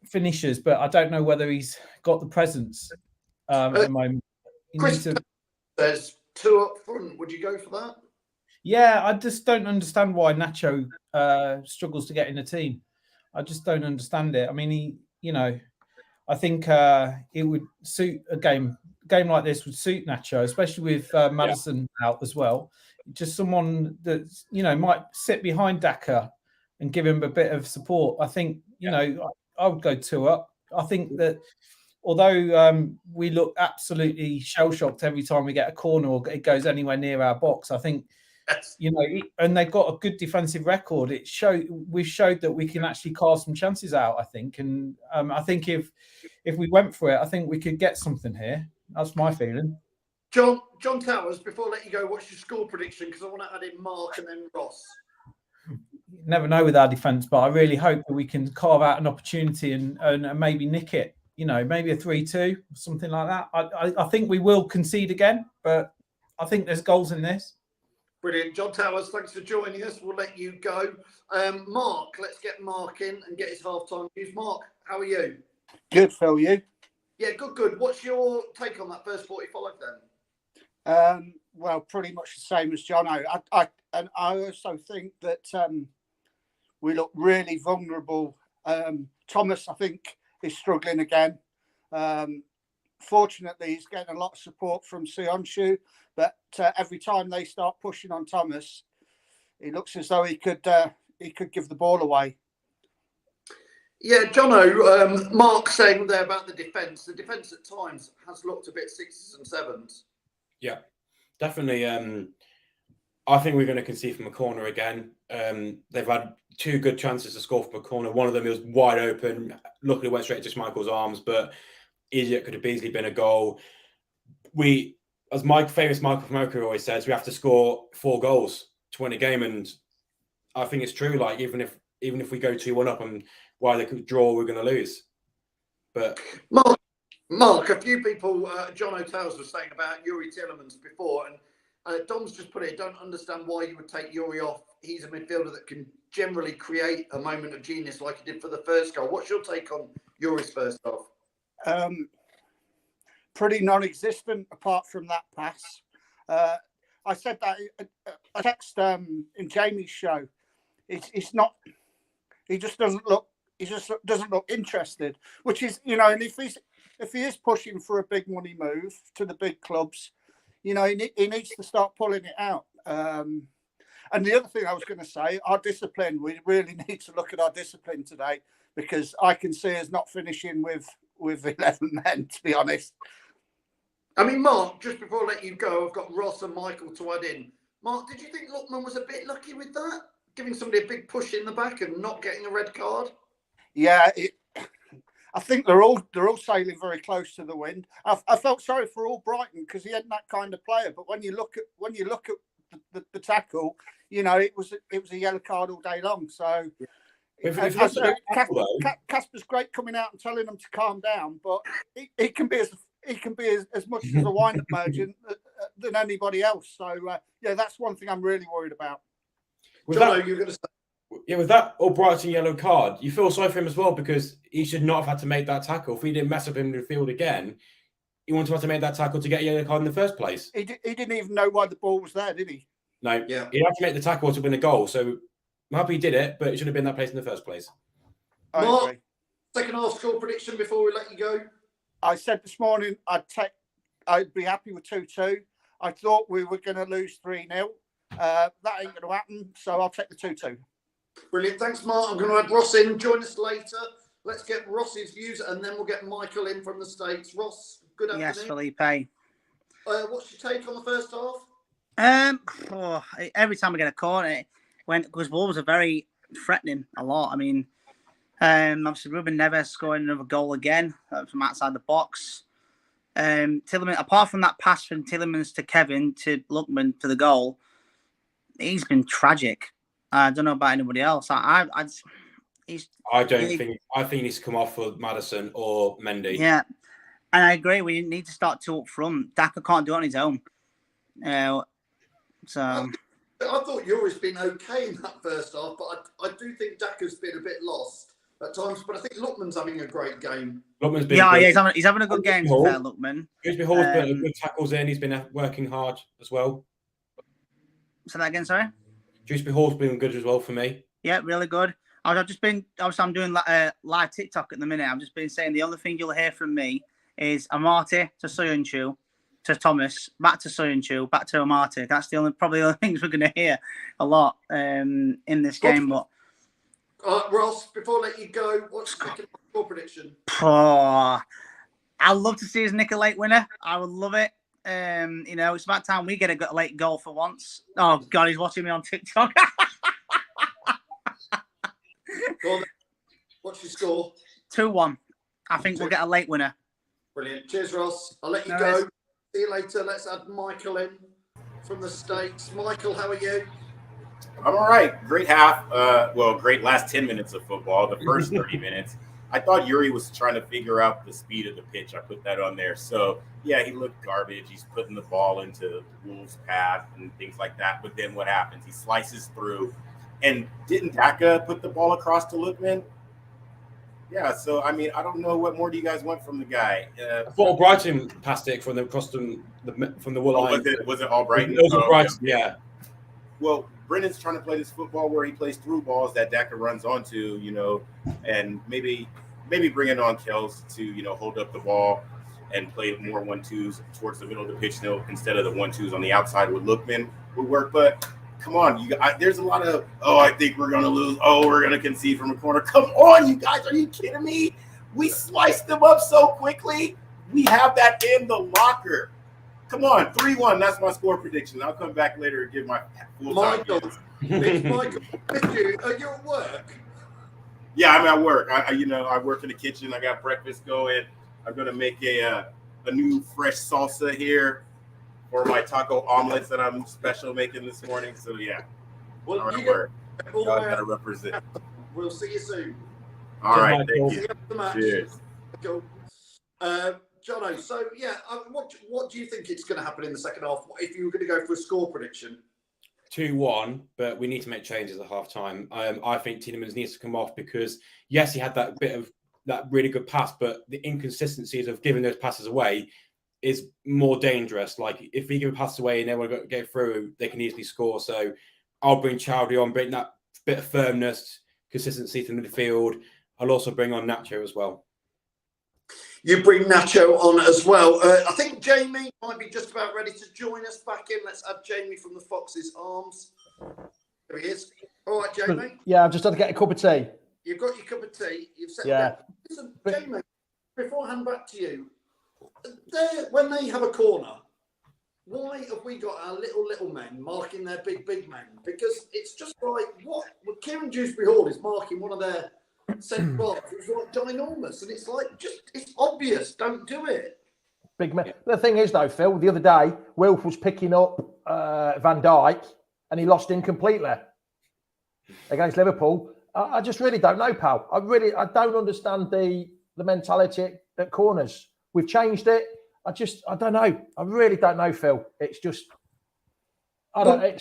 finishers, but I don't know whether he's got the presence at the moment. Chris says 2 up front. Would you go for that? Yeah, I just don't understand why Nacho struggles to get in the team. I just don't understand it. I mean, I think it would suit a game like this would suit Nacho, especially with Maddison out as well. Just someone that might sit behind Daka and give him a bit of support. I think I would go 2 up. I think that although we look absolutely shell shocked every time we get a corner or it goes anywhere near our box, I think. And they've got a good defensive record. We've showed that we can actually carve some chances out, I think. And I think if we went for it, I think we could get something here. That's my feeling. John Towers, before I let you go, what's your score prediction? Because I want to add in Mark and then Ross. You never know with our defence, but I really hope that we can carve out an opportunity and maybe nick it. Maybe a 3-2, something like that. I think we will concede again, but I think there's goals in this. Brilliant. John Towers, thanks for joining us. We'll let you go. Mark, let's get Mark in and get his half-time views. Mark, how are you? Good, Phil, you? Yeah, good. What's your take on that first 45 then? Well, pretty much the same as John. I also think that we look really vulnerable. Thomas, I think, is struggling again. Fortunately, he's getting a lot of support from Sionchui, but every time they start pushing on Thomas, he looks as though he could give the ball away. Yeah, Jono, Mark saying there about the defence. The defence at times has looked a bit 6s and 7s. Yeah, definitely. I think we're going to concede from a corner again. They've had 2 good chances to score from a corner. One of them was wide open. Luckily, went straight to Schmeichel's arms, but it could have easily been a goal. As famous Michael from Oaker always says, we have to score 4 goals to win a game, and I think it's true. Like even if we go 2-1 up and why they could draw, we're going to lose. But Mark, a few people, John O'Towers was saying about Yuri Tielemans before, and Dom's just put it. Don't understand why you would take Yuri off. He's a midfielder that can generally create a moment of genius like he did for the first goal. What's your take on Yuri's first half? Pretty non-existent apart from that pass. I said that I text in Jamie's show. It's not. He just doesn't look. He just doesn't look interested. Which is, and if he is pushing for a big money move to the big clubs, he needs to start pulling it out. And the other thing I was going to say, our discipline. We really need to look at our discipline today, because I can see us not finishing with 11 men, to be honest. I mean, Mark, just before I let you go, I've got Ross and Michael to add in. Mark, did you think Lookman was a bit lucky with that? Giving somebody a big push in the back and not getting a red card? Yeah, I think they're all sailing very close to the wind. I felt sorry for all Brighton because he hadn't that kind of player. But when you look at the tackle, it was a yellow card all day long. So Casper's great coming out and telling them to calm down, but he can be as much as a wind-up merchant than anybody else. So yeah, that's one thing I'm really worried about. Jono, you're going to say. Yeah, with that Albrighton yellow card, you feel sorry for him as well because he should not have had to make that tackle. If he didn't mess up in the field again, he wouldn't have to make that tackle to get a yellow card in the first place. He didn't even know why the ball was there, did he? No, Yeah. he had to make the tackle to win a goal. So I'm happy he did it, but it should have been that place in the first place. I Mark, agree. second half score prediction before we let you go. I said this morning I'd be happy with 2-2. I thought we were going to lose 3-0. That ain't going to happen, so I'll take the 2-2. Brilliant. Thanks, Mark. I'm going to add Ross in. Join us later. Let's get Ross's views, and then we'll get Michael in from the States. Ross, good afternoon. Yes, Felipe. What's your take on the first half? Every time we get a corner, because Wolves are very threatening a lot. I mean, obviously Ruben Neves scoring another goal again from outside the box. Tielemans, apart from that pass from Tielemans to Kevin to Lookman for the goal, he's been tragic. I don't know about anybody else. I think he needs to come off for Maddison or Mendy. Yeah, and I agree. We need to start two up front. Daka can't do it on his own. So I thought Yuri's been okay in that first half, but I do think Daka's been a bit lost at times. But I think Lookman's having a great game. Lookman's been he's having a good game. Lookman. Dewsbury Hall's put good tackles in. He's been working hard as well. Say that again, sorry. Dewsbury Hall's been good as well for me. Yeah, really good. I'm doing live TikTok at the minute. I've just been saying the only thing you'll hear from me is Amati to Soyuncu to Thomas, back to Soyuncu, back to Amati. That's probably the only things we're going to hear a lot in this game. But Ross, before I let you go, what's the second score prediction? I'd love to see us nick a late winner. I would love it. It's about time we get a late goal for once. Oh God, he's watching me on TikTok. Go on, what's your score? 2-1. I think we'll get a late winner. Brilliant. Cheers, Ross. I'll let you go. See you later. Let's add Michael in from the States. Michael, how are you? I'm all right. Great half. Great last 10 minutes of football. The first 30 minutes. I thought Yuri was trying to figure out the speed of the pitch. I put that on there. So, yeah, he looked garbage. He's putting the ball into Wolves' path and things like that. But then what happens? He slices through. And didn't Daka put the ball across to Lookman? Yeah, so, I mean, I don't know what more do you guys want from the guy. I thought Brighton passed it from the wall line. Was it Albrighton? It was Albrighton, yeah. Well, Brendan's trying to play this football where he plays through balls that Daka runs onto, and maybe bringing on Kels to, hold up the ball and play more 1-2s towards the middle of the pitch instead of the 1-2s on the outside with Lookman would work. But come on, there's a lot of, I think we're going to lose. We're going to concede from a corner. Come on, you guys. Are you kidding me? We sliced them up so quickly. We have that in the locker. Come on, 3-1. That's my score prediction. I'll come back later and give my full Michael, Michael, are you at work? Yeah, I'm at work. I work in the kitchen. I got breakfast going. I'm going to make a new fresh salsa here for my taco omelets that I'm special making this morning. So, yeah. Well, I'm at work. Y'all got to represent. We'll see you soon. All right. Thank you. Cheers. Cool. Jono, so, yeah, what do you think it's going to happen in the second half if you were going to go for a score prediction? 2-1, but we need to make changes at half time. I think Tielemans needs to come off because, yes, he had that bit of that really good pass, but the inconsistencies of giving those passes away is more dangerous. Like, if we give a pass away and they want to get through, they can easily score. So I'll bring Chowdhury on, bring that bit of firmness, consistency to the midfield. I'll also bring on Nacho as well. You bring Nacho on as well. I think Jamie might be just about ready to join us back in. Let's add Jamie from the Fox's Arms. There he is. All right, Jamie. Yeah, I've just had to get a cup of tea. You've got your cup of tea. You've set Yeah. Listen, Jamie, before I hand back to you, when they have a corner, why have we got our little men marking their big men? Because it's just like, what? Well, Kieran Dewsbury Hall is marking one of their centre backs. It's like ginormous, and it's like, it's obvious. Don't do it. Big man. The thing is, though, Phil, the other day, Wilf was picking up Van Dijk, and he lost him completely against Liverpool. I just really don't know, pal. I don't understand the mentality at corners. We've changed it. I don't know. I really don't know, Phil. It's just, I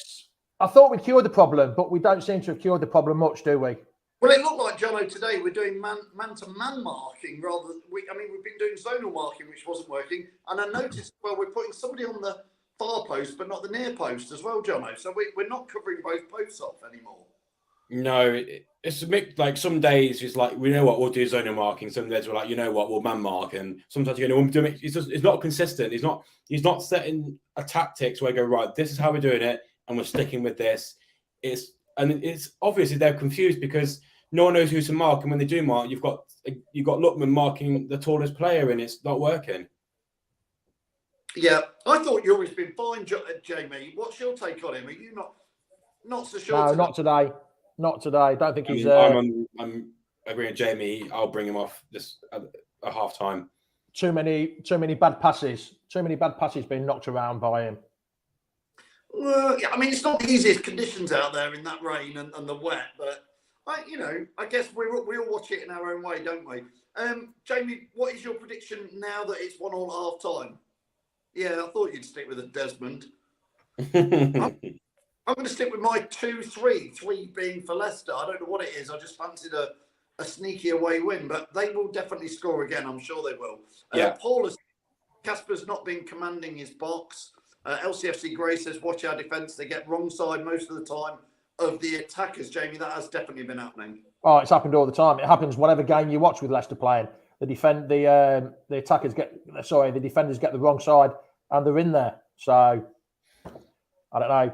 thought we'd cured the problem, but we don't seem to have cured the problem much, do we? Well, it looked like, Jono, today we're doing man-to-man marking rather than, we've been doing zonal marking, which wasn't working. And I noticed, well, we're putting somebody on the far post, but not the near post as well, Jono. So we're not covering both posts off anymore. No, it's a mix. Like some days it's like, we know what, we'll do zonal marking. Some days we're like, you know what, we'll man mark. And sometimes, it's not consistent. He's not setting a tactics where I go, right, this is how we're doing it, and we're sticking with this. It's obviously they're confused because no one knows who to mark, and when they do mark, you've got Lookman marking the tallest player, and it's not working. Yeah, I thought Yuri's been fine, Jamie. What's your take on him? Are you not so sure? No, not today. Not today. Don't think he's. I'm agreeing with Jamie. I'll bring him off just at half time. Too many bad passes. Too many bad passes being knocked around by him. Well, yeah, I mean, it's not the easiest conditions out there in that rain and the wet, but I guess we all watch it in our own way, don't we? Jamie, what is your prediction now that it's 1-1 at half time? Yeah, I thought you'd stick with a Desmond. I'm going to stick with my 2-3, 3 being for Leicester. I don't know what it is. I just fancied a sneaky away win, but they will definitely score again. I'm sure they will. Yeah. Casper's not been commanding his box. LCFC Gray says, watch our defence. They get wrong side most of the time of the attackers, Jamie. That has definitely been happening. Oh, it's happened all the time. It happens whatever game you watch with Leicester playing. The defenders get the wrong side and they're in there. So I don't know.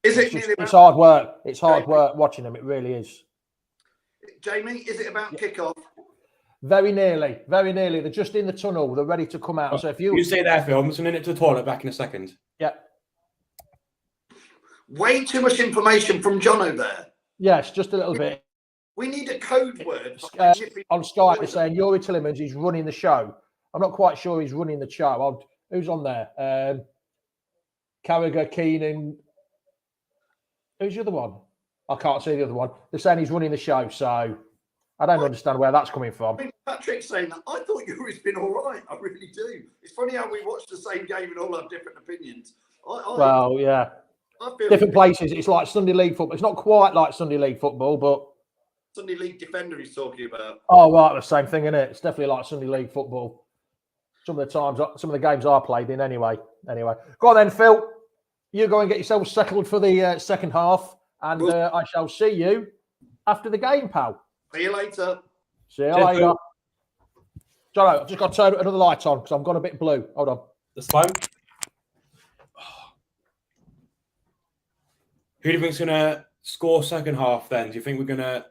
It's hard work. It's hard work watching them. It really is. Jamie, is it about kickoff? Very nearly. Very nearly. They're just in the tunnel. They're ready to come out. So if you stay there, Phil, I'm just going to nip to the toilet. Back in a second. Yeah. Way too much information from Jono there. Yes, just a little bit. We need a code word. On Skype, they're saying Yuri Tillemans is running the show. I'm not quite sure he's running the show. Who's on there? Carragher, Keenan. Who's the other one? I can't see the other one. They're saying he's running the show, so I don't understand where that's coming from. I mean, Patrick's saying that. I thought Yuri's been all right. I really do. It's funny how we watch the same game and all have different opinions. Well, yeah. Different places. It's like Sunday League football. It's not quite like Sunday League football, but Sunday League defender he's talking about. Oh, right, the same thing, isn't it? It's definitely like Sunday League football. Some of the games I played in anyway. Go on then, Phil. You go and get yourself settled for the second half, and I shall see you after the game, pal. See you later. See you later. Jono, I've just got to turn another light on because I've gone a bit blue. Hold on. That's fine. Who do you think's going to score second half then? Do you think we're going to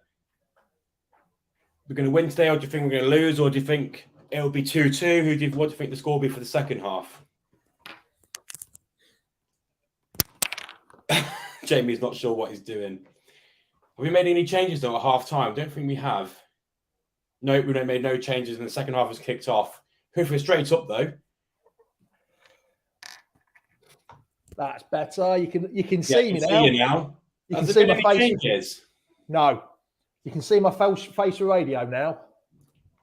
win today, or do you think we're going to lose, or do you think it'll be 2-2? What do you think the score will be for the second half? Jamie's not sure what he's doing. Have we made any changes though at half time? Don't think we have. No, we made no changes, and the second half has kicked off. Hopefully straight up though. That's better. You can see me now. See you now. You can see my face. Changes? No. You can see my face radio now.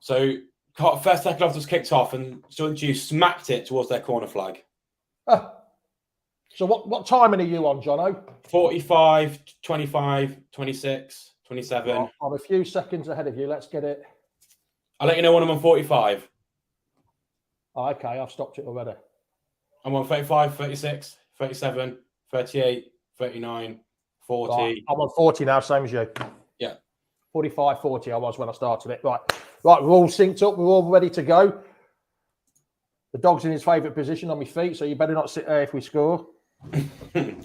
So first second half was kicked off, and you smacked it towards their corner flag. So what timing are you on, Jono? 45, 25, 26, 27. Oh, I'm a few seconds ahead of you. Let's get it. I'll let you know when I'm on 45. Oh, okay, I've stopped it already. I'm on 35, 36, 37, 38, 39, 40. Right, I'm on 40 now, same as you. Yeah. 45, 40 I was when I started it. Right, we're all synced up. We're all ready to go. The dog's in his favourite position on my feet, so you better not sit there if we score.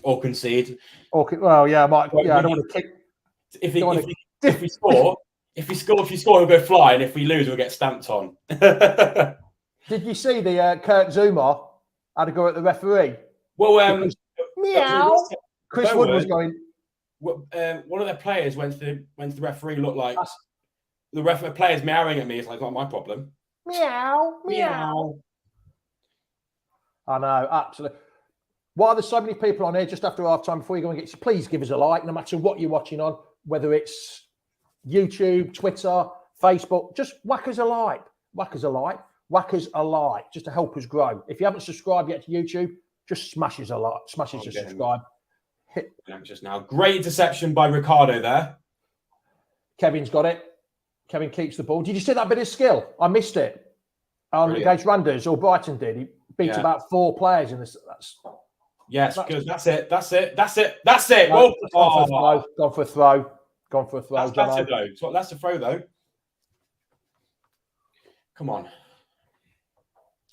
Or concede. Well, yeah, I might. Yeah, I don't want to kick. If we score, he'll go flying. If we lose, we'll get stamped on. Did you see the Kurt Zuma had to go at the referee? Well, meow. Chris Wood was going. One of their players went to the referee. Looked like the player's meowing at me. It's like not my problem. Meow, meow. I know, absolutely. Why there's so many people on here just after half time before you go and get, please give us a like, no matter what you're watching on, whether it's YouTube, Twitter, Facebook, just whack us a like. Whack us a like. Whack us a like just to help us grow. If you haven't subscribed yet to YouTube, just smash us a like, smash us to subscribe. Just now, great interception by Ricardo there. Kevin's got it. Kevin keeps the ball. Did you see that bit of skill? I missed it. Against Randers, or Brighton did. He beat about 4 players in this. Yes, good. That's it. No, gone for a throw. That's better though. It's what Leicester throw though. Come on.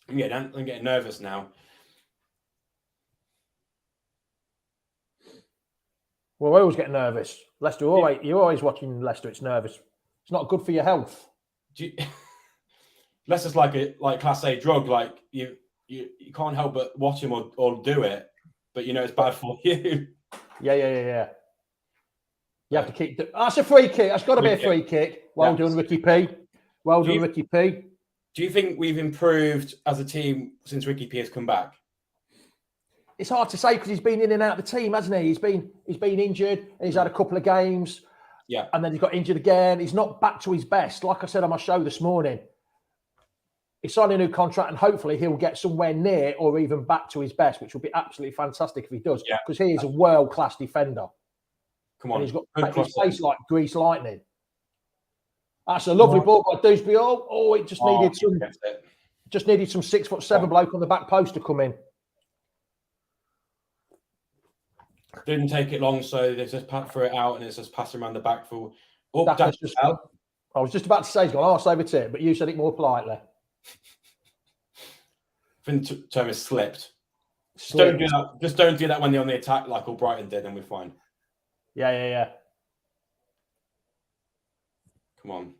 I'm getting nervous now. Well, we always get nervous. Leicester, you're always watching Leicester. It's nervous. It's not good for your health. Leicester's like Class A drug. Like you can't help but watch him or do it, but you know it's bad for you. Yeah. You have to keep. That's a free kick. That's got to be a free kick. Well done, Ricky P. Well done, Ricky P. Do you think we've improved as a team since Ricky P has come back? It's hard to say because he's been in and out of the team, hasn't he? He's been injured and he's had a couple of games. Yeah. And then he got injured again. He's not back to his best. Like I said on my show this morning, he's signed a new contract and hopefully he'll get somewhere near or even back to his best, which will be absolutely fantastic if he does. Yeah. Because he is a world-class defender. Come on. And he's got his face like grease lightning. That's a lovely ball by Dewsbury. It just needed some 6'7" bloke on the back post to come in. Didn't take it long, so they just threw it out and it's just passing around the back for. I was just about to say he's gone arse over tip, but you said it more politely. I think the term is slipped. Just don't do that. Just don't do that when they're on the attack like all Brighton did, and we're fine. Yeah. Come on.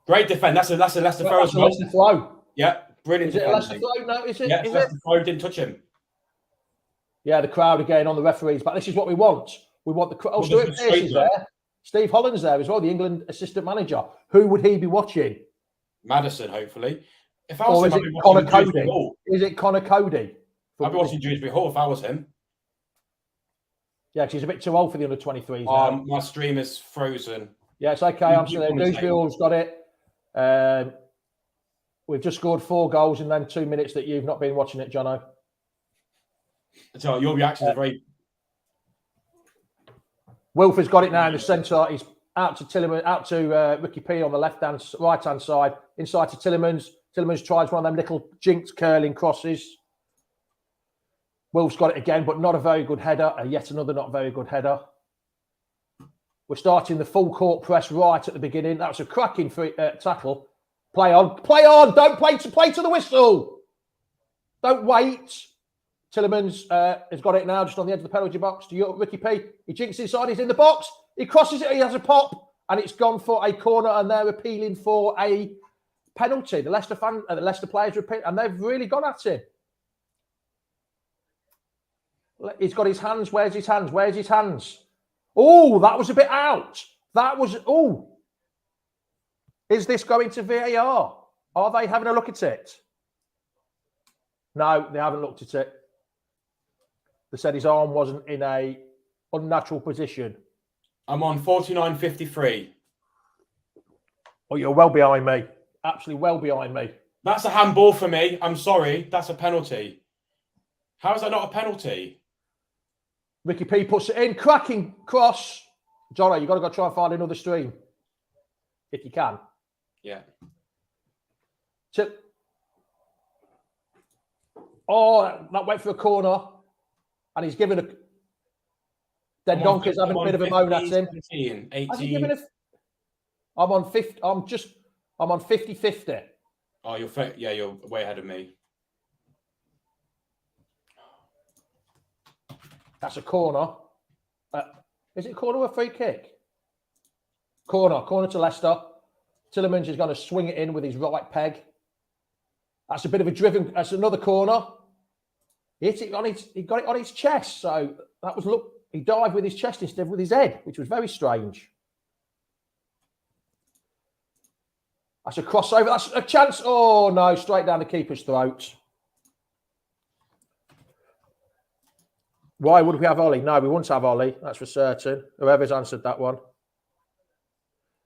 Great defend. That's a Leicester throw as well. Leicester flow. Yeah, brilliant. Is it a Leicester flow? No, is it? Yeah, Leicester flow didn't touch him. Yeah, the crowd again on the referees, but this is what we want. We want the crowd. Oh, Stuart Pearce is there. Steve Holland's there as well, the England assistant manager. Who would he be watching? Madison, hopefully. If I or was is it Connor Cody? Is it Connor Cody? I'd be watching Dewsbury Hall if I was him. Yeah, because he's a bit too old for the under-23s now. My stream is frozen. Yeah, it's okay. I'm still there. Dewsbury Hall's got it. We've just scored 4 goals in them 2 minutes that you've not been watching it, Jono. So your reactions are very. Wilf has got it now in the centre. He's out to Tillemans, out to Ricky P on the right-hand side, inside to Tillemans. Tillemans tries one of them little jinxed curling crosses. Wilf's got it again, but not a very good header. Yet another not very good header. We're starting the full court press right at the beginning. That was a cracking tackle. Play on. Don't play to the whistle. Don't wait. Tillemans has got it now, just on the edge of the penalty box to Ricky P. He jinks inside, he's in the box. He crosses it, he has a pop, and it's gone for a corner, and they're appealing for a penalty. The Leicester players are appealing, and they've really gone at him. He's got his hands. Where's his hands? Oh, that was a bit out. Is this going to VAR? Are they having a look at it? No, they haven't looked at it. They said his arm wasn't in a unnatural position. I'm on 49.53. Oh, you're well behind me. Absolutely well behind me. That's a handball for me. I'm sorry. That's a penalty. How is that not a penalty? Ricky P puts it in. Cracking cross. Jono, you've got to go try and find another stream. If you can. Yeah. That went for a corner. And he's given a... Then Donker's having a bit of a moan at him. 17, 18. Has he given a... I'm on 50-50. Oh, you're way ahead of me. That's a corner. Is it a corner or a free kick? Corner to Leicester. Tillemans is going to swing it in with his right peg. That's a bit of a driven... That's another corner. He got it on his chest. So that was he dived with his chest instead of with his head, which was very strange. That's a crossover. That's a chance. Oh no, straight down the keeper's throat. Why would we have Ollie? No, we wouldn't have Ollie. That's for certain. Whoever's answered that one.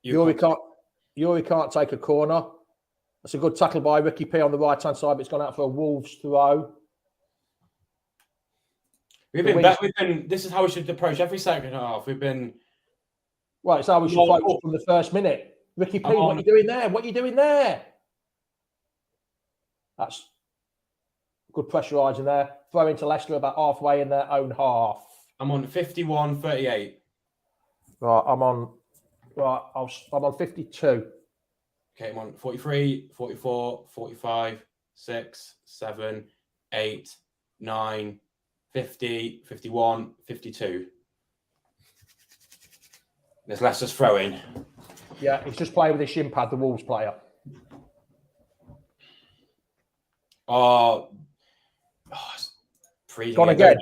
Yuri can't. Yuri can't take a corner. That's a good tackle by Ricky P on the right-hand side, but it's gone out for a Wolves throw. This is how we should approach every second half. We've been... Well, it's how we should approach from the first minute. Ricky P, what are you doing there? What are you doing there? That's good pressurising there. Throw into Leicester about halfway in their own half. I'm on 51-38. Right, I'm on 52. Okay, I'm on 43, 44, 45, 6, 7, 8, 9, 50, 51, 52. There's Leicester's throwing. Yeah, he's just playing with his shin pad, the Wolves player. Freezing. Gone again.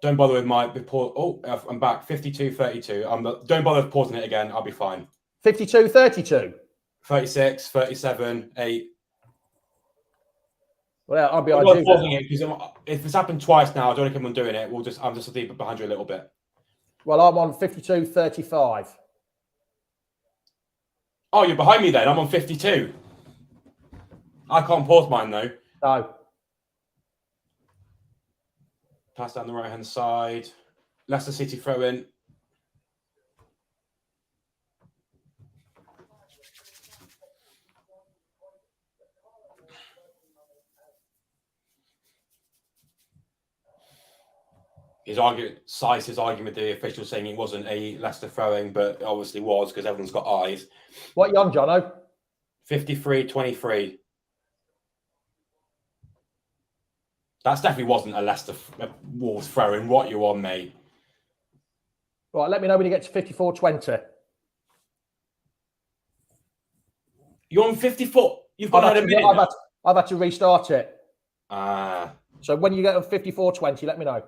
Don't bother with my report. Oh, I'm back. 52-32. Don't bother with pausing it again. I'll be fine. 52-32. 36, 37, 8. Well, I'll be I'm on pausing it because if it's happened twice now, I don't think I'm doing it. I'm just deep behind you a little bit. Well, I'm on 52-35. Oh, you're behind me then. I'm on 52. I can't pause mine though. No. Pass down the right-hand side. Leicester City throw in. Size his argument with the official saying it wasn't a Leicester throwing, but it obviously was because everyone's got eyes. What you on, Jono? 53-23. That definitely wasn't a Leicester Wolves throwing. What you on, mate? Right, let me know when you get to 54-20. You're on 54. You've got a minute. I've had to restart it. So when you get on 54-20, let me know.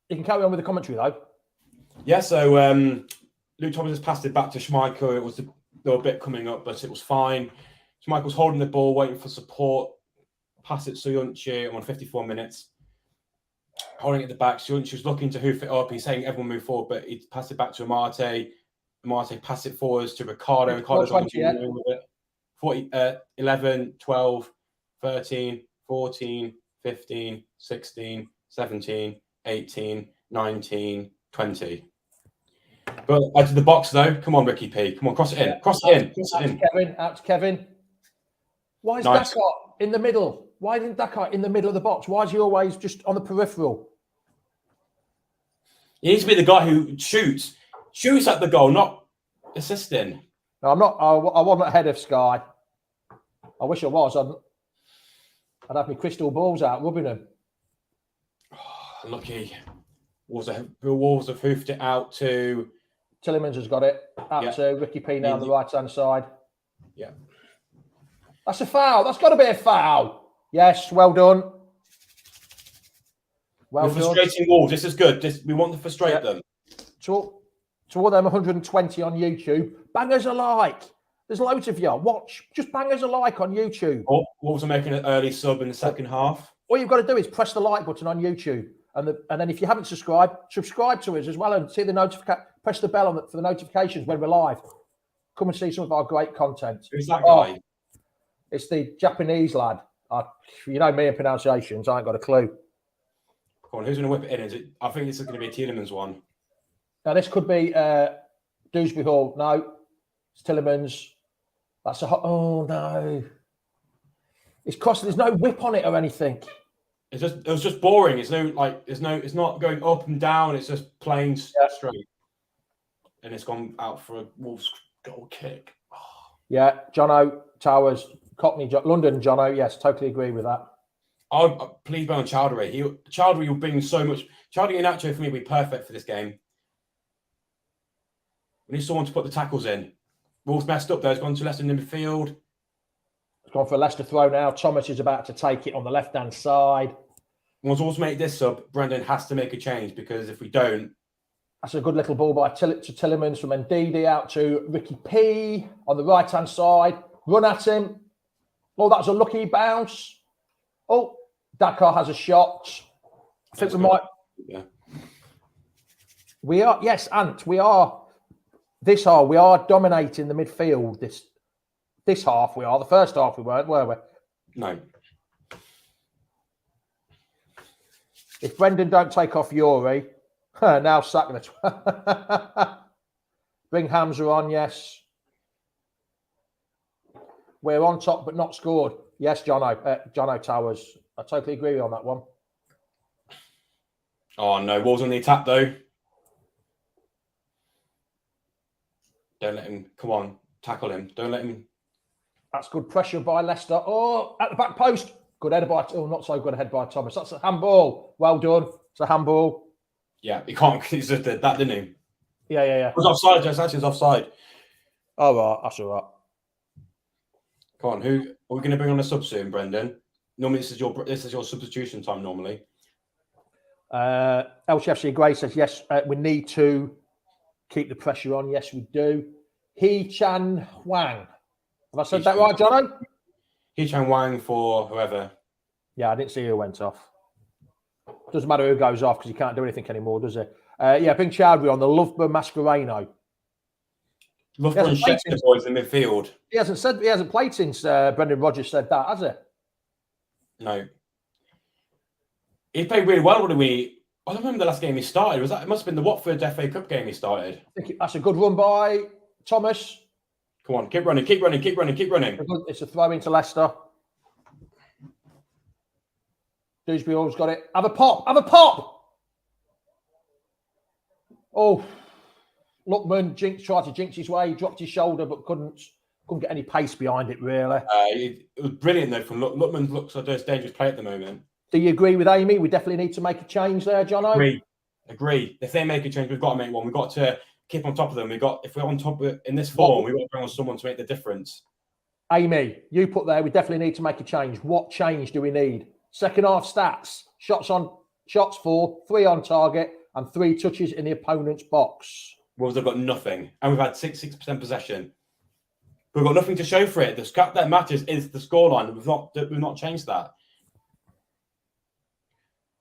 You can carry on with the commentary, though. Yeah, so Luke Thomas has passed it back to Schmeichel. It was a little bit coming up, but it was fine. Schmeichel's holding the ball, waiting for support. Pass it to Soyuncu. I'm on 54 minutes. Holding it at the back. Soyuncu's looking to hoof it up. He's saying everyone move forward, but he passed it back to Amate. Amate passed it forwards to Ricardo. Ricardo's on with it. 11, 12, 13, 14, 15, 16, 17, 18, 19, 20. But out to the box, though. Come on, Ricky P. Come on, cross it in. Cross it in. Out to Kevin. Why is Dakar in the middle? Why isn't Dakar in the middle of the box? Why is he always just on the peripheral? He needs to be the guy who shoots at the goal, not assisting. No, I'm not. I wasn't ahead of Sky. I wish I was. I'd have my crystal balls out, rubbing them. Oh, lucky. Wolves have hoofed it out to... Tillemans has got it. Out to Ricky P now on the right-hand side. Yeah. That's a foul. That's got to be a foul. Yes, well done. We're frustrating Wolves. This is good. We want to frustrate them. To all them 120 on YouTube, bang us a like. There's loads of you. Watch. Just bang us a like on YouTube. Wolves are making an early sub in the second half. All you've got to do is press the like button on YouTube. And then if you haven't subscribed, subscribe to us as well and see the notification. Press the bell for the notifications when we're live. Come and see some of our great content. Who's that guy? It's the Japanese lad. You know me and pronunciations. I ain't got a clue. Come on, who's going to whip it in? I think this is going to be a Tielemans one. Now this could be Dewsbury Hall. No, it's Tillemans. That's oh no. It's costing. There's no whip on it or anything. It was just boring. It's not going up and down. It's just plain straight. And it's gone out for a Wolves goal kick. Oh. Yeah, Jono Towers, Cockney, London, Jono. Yes, totally agree with that. Please be on Chowdhury. Chowdhury will bring so much. Chowdhury and Nacho for me will be perfect for this game. We need someone to put the tackles in. Wolves messed up there. It's gone to Leicester in the midfield. It's gone for a Leicester throw now. Thomas is about to take it on the left-hand side. Once Wolves make this sub, Brendan has to make a change because if we don't... That's a good little ball by Tillemans from Ndidi out to Ricky P on the right-hand side. Run at him. Oh, that's a lucky bounce. Oh, Dakar has a shot. I think we might... Yeah. We are, yes, Ant, we are this half, we are dominating the midfield. This half, we are. The first half, we weren't, were we? No. If Brendan don't take off Yuri, now sacking it. Bring Hamza on, yes. We're on top, but not scored. Yes, Jono Towers. I totally agree with you on that one. Oh, no. Wolves on the attack, though. Don't let him. Come on. Tackle him. Don't let him. That's good pressure by Leicester. Oh, at the back post. Good header by... Oh, not so good a head by Thomas. That's a handball. Well done. It's a handball. Yeah, he can't. He just did that, didn't he? Yeah. It was offside, Jess. Actually, it was offside. All right. That's all right. Come on. Who are we going to bring on a sub soon, Brendan? Normally, this is your substitution time, normally. LCFC Gray says, yes, we need to keep the pressure on. Yes, we do. Chan Wang. Have I said that right, Jono? Chan Wang for whoever. Yeah, I didn't see who went off. Doesn't matter who goes off because he can't do anything anymore, does he? Yeah, bring Chowdhury on the Loughborough Mascherano. Loughborough and Sheffield boys in midfield. He hasn't played since Brendan Rodgers said that, has he? No. He played really well, wouldn't we? I don't remember the last game he started. It must have been the Watford FA Cup game he started. I think that's a good run by Thomas. Come on, keep running. It's a throw into Leicester. Dewsbury always got it. Have a pop. Oh, Lookman tried to jinx his way. He dropped his shoulder, but couldn't get any pace behind it, really. It was brilliant, though, from Lookman. Looks like a dangerous player at the moment. Do you agree with Amy? We definitely need to make a change there, Jono. Agree. If they make a change, we've got to make one. We've got to keep on top of them. If we're on top of it in this form, we've got to bring on someone to make the difference. Amy, you put there, we definitely need to make a change. What change do we need? Second half stats. Shots 4, 3 on target, and 3 touches in the opponent's box. Wolves have got nothing. And we've had 6% possession. We've got nothing to show for it. The stat that matters is the scoreline. We've not changed that.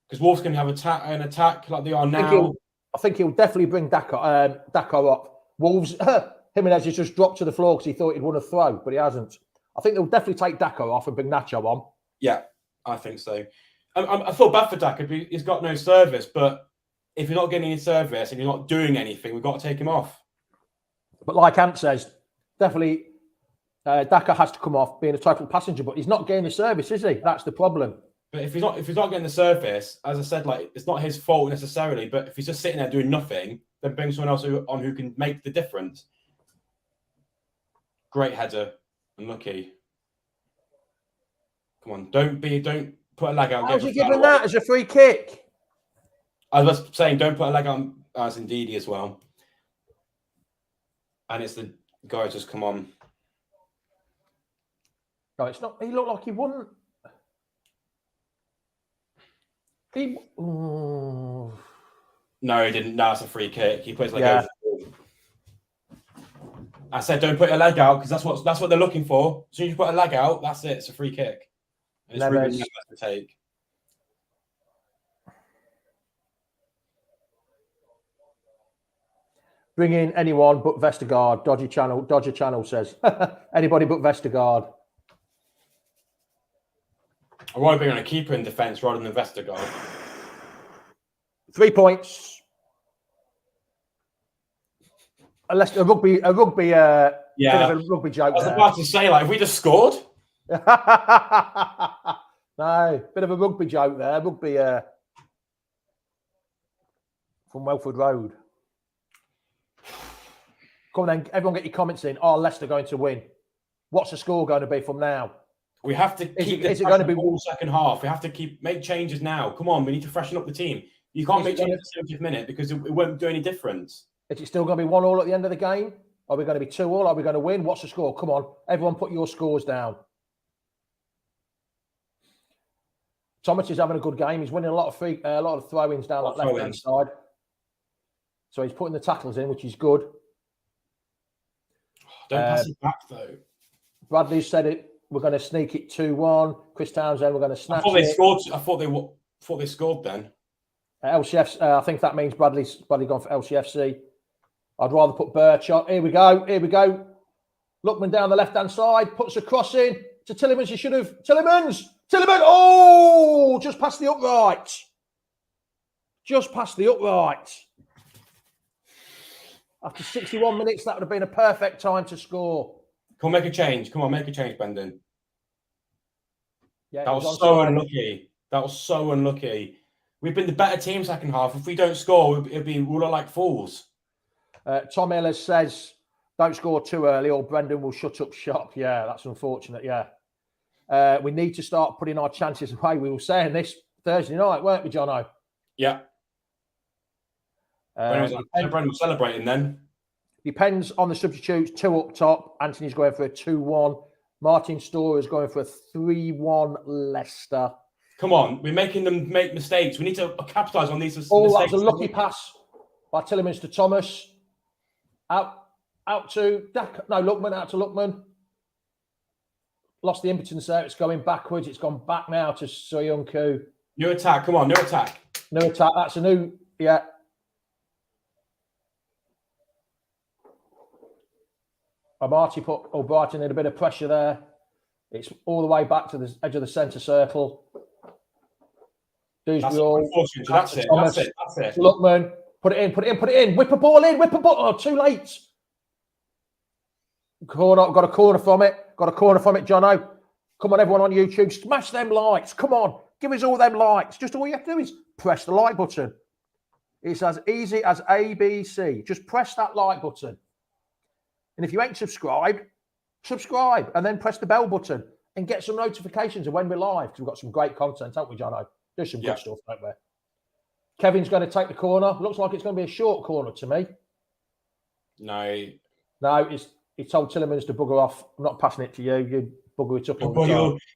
Because Wolves can have an attack like they are now. I think he'll definitely bring Daka up. Wolves, Jimenez has just dropped to the floor because he thought he'd won a throw, but he hasn't. I think they'll definitely take Daka off and bring Nacho on. Yeah, I think so. I feel bad for Daka. He's got no service, but if you're not getting any service and you're not doing anything, we've got to take him off. But like Ant says, definitely Daka has to come off being a total passenger, but he's not getting the service, is he? That's the problem. But if he's not getting the service, as I said, like it's not his fault necessarily. But if he's just sitting there doing nothing, then bring someone else on who can make the difference. Great header, unlucky. Come on, don't put a leg out. How's he giving that as a free kick? I was saying, don't put a leg out as Ndidi as well. And it's the guy just come on. No, it's not. He looked like he wouldn't. No, he didn't. No, it's a free kick. He plays like I said, don't put a leg out because that's what they're looking for. As soon as you put a leg out, that's it. It's a free kick. And it's really nice to take. Bring in anyone but Vestergaard. Dodger Channel says anybody but Vestergaard. I want to bring on a keeper in defence rather than Vestergaard. 3 points. Unless a rugby bit of a rugby joke. I was about to say, like, have we just scored? No, bit of a rugby joke there. Rugby from Welford Road. Come on then, everyone get your comments in. Are Leicester going to win? What's the score going to be from now? We have to keep is it going to be all second half? We have to make changes now. Come on, we need to freshen up the team. You can't make changes at the 70th minute because it won't do any difference. Is it still going to be 1-1 at the end of the game? Are we going to be 2-2? Are we going to win? What's the score? Come on, everyone put your scores down. Thomas is having a good game. He's winning a lot of throw-ins down that left-hand side. So he's putting the tackles in, which is good. Don't pass it back, though. Bradley said it. We're going to sneak it 2-1. Chris Townsend, we're going to snatch it. I thought they scored then. LCFC, I think that means Bradley gone for LCFC. I'd rather put Birch on. Here we go. Here we go. Lookman down the left-hand side. Puts a cross in to Tillemans. He should have. Tillemans! Oh! Just past the upright. Just past the upright. After 61 minutes, that would have been a perfect time to score. Come on, make a change. Come on, make a change, Brendan. Yeah, that was so unlucky. That was so unlucky. We've been the better team second half. If we don't score, we'll look like fools. Tom Ellis says, don't score too early or Brendan will shut up shop. Yeah, that's unfortunate, yeah. We need to start putting our chances away. We were saying this Thursday night, weren't we, Jono? Yeah. Brendan was celebrating then. Depends on the substitutes. 2 up top. Anthony's going for a 2-1. Martin Storer's going for a 3-1 Leicester. Come on, we're making them make mistakes. We need to capitalise on these mistakes. Oh, that was a lucky pass by Tillemans to Thomas. Out to Lookman, out to Lookman. Lost the impotence there. It's going backwards. It's gone back now to Soyuncu. New attack. Come on, new attack. New attack. That's a new, yeah. Marty put Brighton in a bit of pressure there. It's all the way back to the edge of the centre circle. Dewsbury, that's it. Lookman, put it in. Whip a ball in. Oh, too late. Corner, got a corner from it, Jono. Come on, everyone on YouTube, smash them likes. Come on, give us all them likes. Just all you have to do is press the like button. It's as easy as ABC. Just press that like button. And if you ain't subscribed, subscribe and then press the bell button and get some notifications of when we're live because we've got some great content, haven't we, Jono? There's some good stuff, don't we? Kevin's going to take the corner. Looks like it's going to be a short corner to me. No, he told Tillemans to bugger off. I'm not passing it to you. You bugger it up.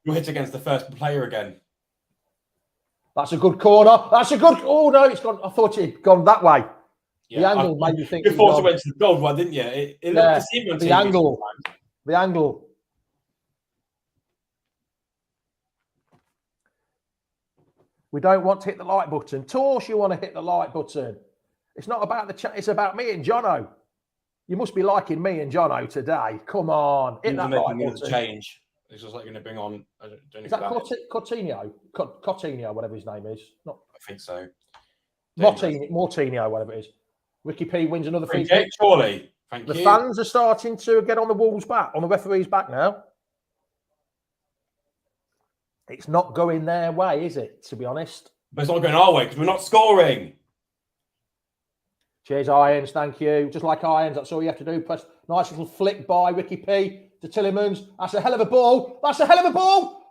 You'll hit against the first player again. That's a good corner. Oh, no, it's gone. I thought it had gone that way. Yeah, the angle made you think. You thought it went to the gold one, didn't you? It looked deceiving on TV angle. sometimes. The angle. We don't want to hit the like button. Of course you want to hit the like button. It's not about the chat. It's about me and Jono. You must be liking me and Jono today. Come on. Hit that like button. Change. It's just like going to bring on. Is that Coutinho? Coutinho, whatever his name is. I think so. Mortinho, whatever it is. Ricky P wins another free kick. Surely. Thank you. The fans are starting to get on the Wolves' back, on the referee's back now. It's not going their way, is it, to be honest? But it's not going our way because we're not scoring. Cheers, Irons. Thank you. Just like Irons, that's all you have to do. Press nice little flick by Ricky P to Tillemans. That's a hell of a ball.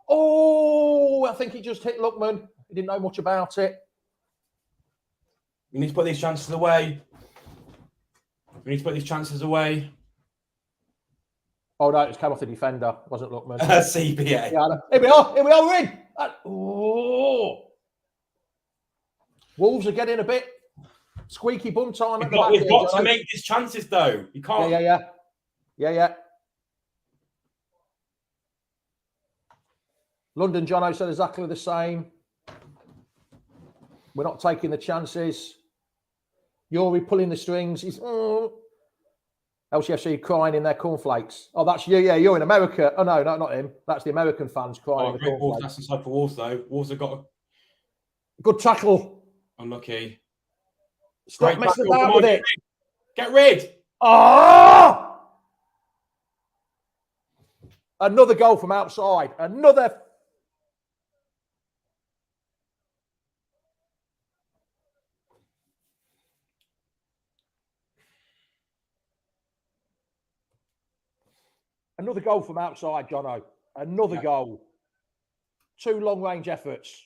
Oh, I think he just hit Lookman. He didn't know much about it. We need to put these chances away. Oh, no, it just came off the defender. It wasn't Lookman. CBA. Yeah, here we are, we're in. Wolves are getting a bit squeaky bum time. We've got to make these chances, though. You can't. Yeah. London Jono said exactly the same. We're not taking the chances. Yuri pulling the strings. He's LCFC crying in their cornflakes. Oh, that's you. Yeah, you're in America. Oh, no, not him. That's the American fans crying in the cornflakes. That's inside for Wolves, though. Wolves have got a good tackle. Unlucky. Stop messing about with it. Get rid. Oh! Another goal from outside. Another goal from outside, Jono. Another goal. 2 long-range efforts.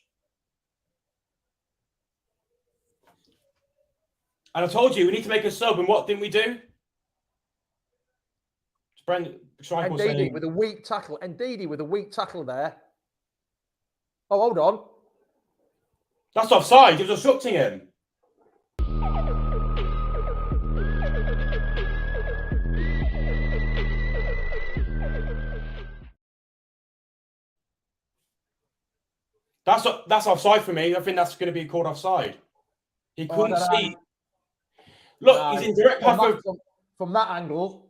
And I told you, we need to make a sub. And what didn't we do? Ndidi with a weak tackle. Ndidi with a weak tackle there. Oh, hold on. That's offside. He was obstructing him. That's offside for me. I think that's going to be called offside. He couldn't see. Look, No, he's in direct path of... from that angle.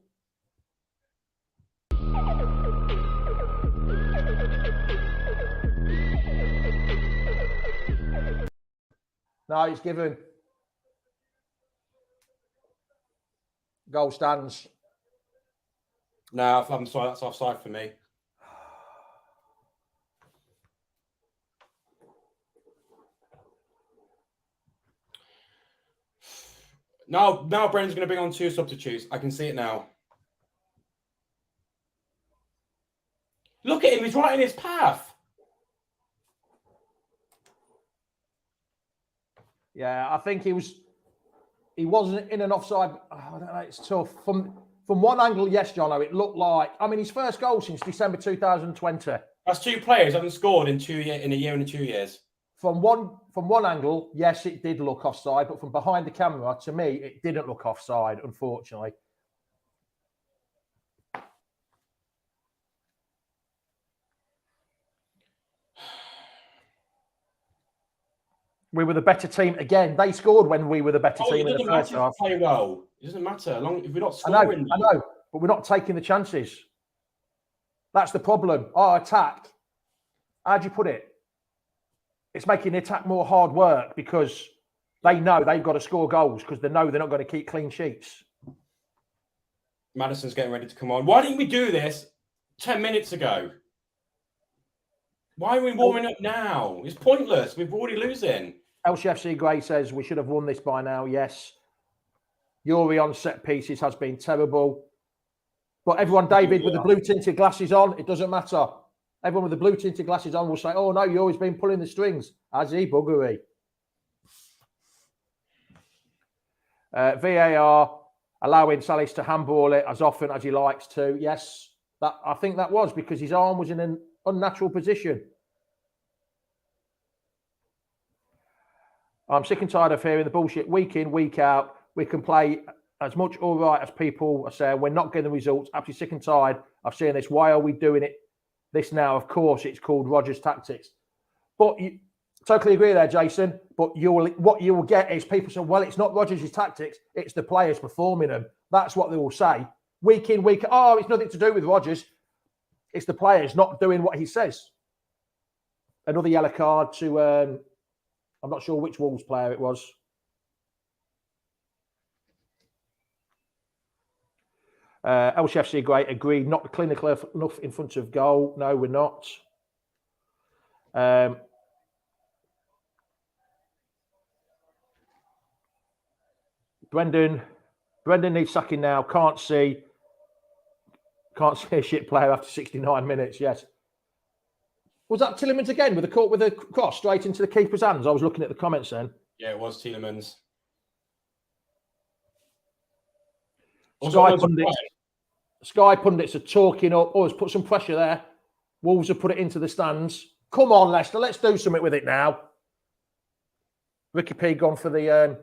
No, it's given. Goal stands. No, I'm sorry, that's offside for me. Now Brendan's going to bring on 2 substitutes. I can see it now. Look at him. He's right in his path. Yeah, I think he wasn't in an offside. Oh, I don't know, it's tough. From one angle, yes, Jono, it looked like, I mean, his first goal since December 2020. That's 2 players haven't scored in a year and 2 years. From one angle, yes, it did look offside, but from behind the camera, to me, it didn't look offside, unfortunately. We were the better team. Again, they scored when we were the better team in the first half. Play well. It doesn't matter. If we're not scoring. I know, but we're not taking the chances. That's the problem. Our attack, how do you put it? It's making the attack more hard work because they know they've got to score goals because they know they're not going to keep clean sheets. Madison's getting ready to come on. Why didn't we do this 10 minutes ago? Why are we warming up now? It's pointless. We're already losing. LCFC Gray says we should have won this by now. Yes. Yuri on set pieces has been terrible. But everyone, David, with the blue tinted glasses on, it doesn't matter. Everyone with the blue tinted glasses on will say, oh, no, Yuri's been pulling the strings. Has he? Buggery. VAR allowing Salis to handball it as often as he likes to. Yes, I think that was because his arm was in an unnatural position. I'm sick and tired of hearing the bullshit week in, week out. We can play as much all right as people are saying. We're not getting the results. Absolutely sick and tired of seeing this. Why are we doing this now? Of course, it's called Rodgers tactics. But you totally agree there, Jason. But what you will get is people saying, well, it's not Rodgers' tactics. It's the players performing them. That's what they will say. Week in, week out. Oh, it's nothing to do with Rodgers. It's the players not doing what he says. Another yellow card to, I'm not sure which Wolves player it was. LCFC Great agreed, not clinical enough in front of goal. No, we're not. Brendan needs sacking now. Can't see a shit player after 69 minutes. Yes. Was that Tielemans again with a cross straight into the keeper's hands? I was looking at the comments then. Yeah, it was Tielemans. Sky pundits are talking up. Oh, let's put some pressure there. Wolves have put it into the stands. Come on, Leicester. Let's do something with it now. Ricky P gone for the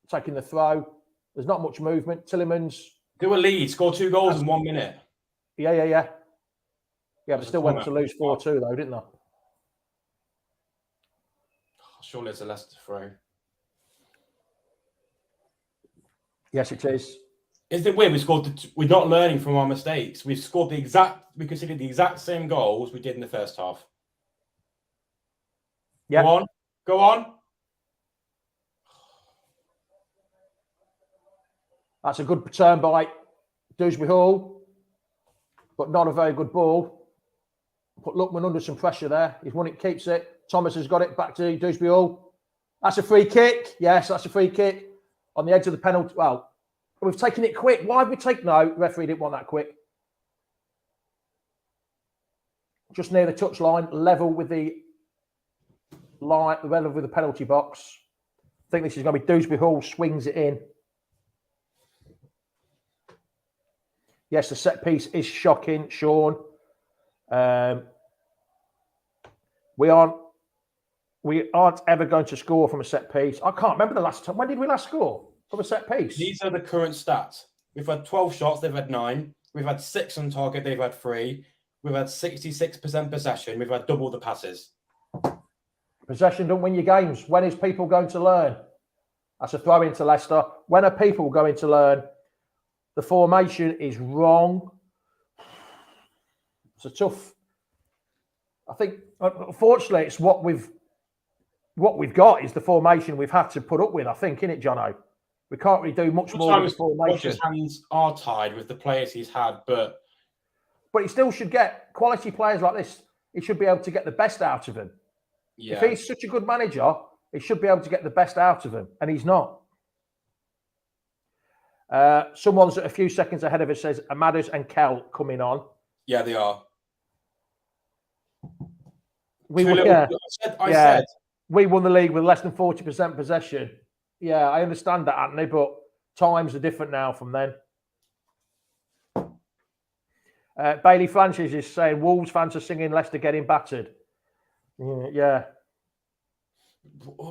taking the throw. There's not much movement. Tielemans. Do a lead. Score 2 goals in 1 minute. Yeah. Yeah, but still went to lose 4-2 though, didn't they? Surely it's a Leicester throw. Yes, it is. Isn't it weird? We're not learning from our mistakes. We considered the exact same goals we did in the first half. Yeah. Go on. That's a good turn by Dewsbury Hall, but not a very good ball. Put Lookman under some pressure there. He's won it, keeps it. Thomas has got it back to Dewsbury Hall. That's a free kick. Yes, that's a free kick on the edge of the penalty. Well, we've taken it quick. Why have we taken? No, referee didn't want that quick. Just near the touchline, level with the line, level with the penalty box. I think this is going to be Dewsbury Hall swings it in. Yes, the set piece is shocking, Sean. We aren't ever going to score from a set piece. I can't remember the last time. When did we last score from a set piece? These are the current stats. We've had 12 shots, they've had 9. We've had 6 on target, they've had 3. We've had 66% possession. We've had double the passes. Possession don't win you games. When is people going to learn? That's a throw into Leicester. When are people going to learn the formation is wrong? It's a tough. I think, unfortunately, it's what we've got is the formation we've had to put up with. I think, innit, Jono? We can't really do much more with the formation. Rodgers' hands are tied with the players he's had, but he still should get quality players like this. He should be able to get the best out of them. yeah, If he's such a good manager, he should be able to get the best out of him, and he's not. Someone's a few seconds ahead of us says Amadas and Kell coming on. yeah, they are. I said we won the league with less than 40% possession. Yeah, I understand that, Anthony, but times are different now from then. Bailey Francis is saying Wolves fans are singing Leicester getting battered. Yeah.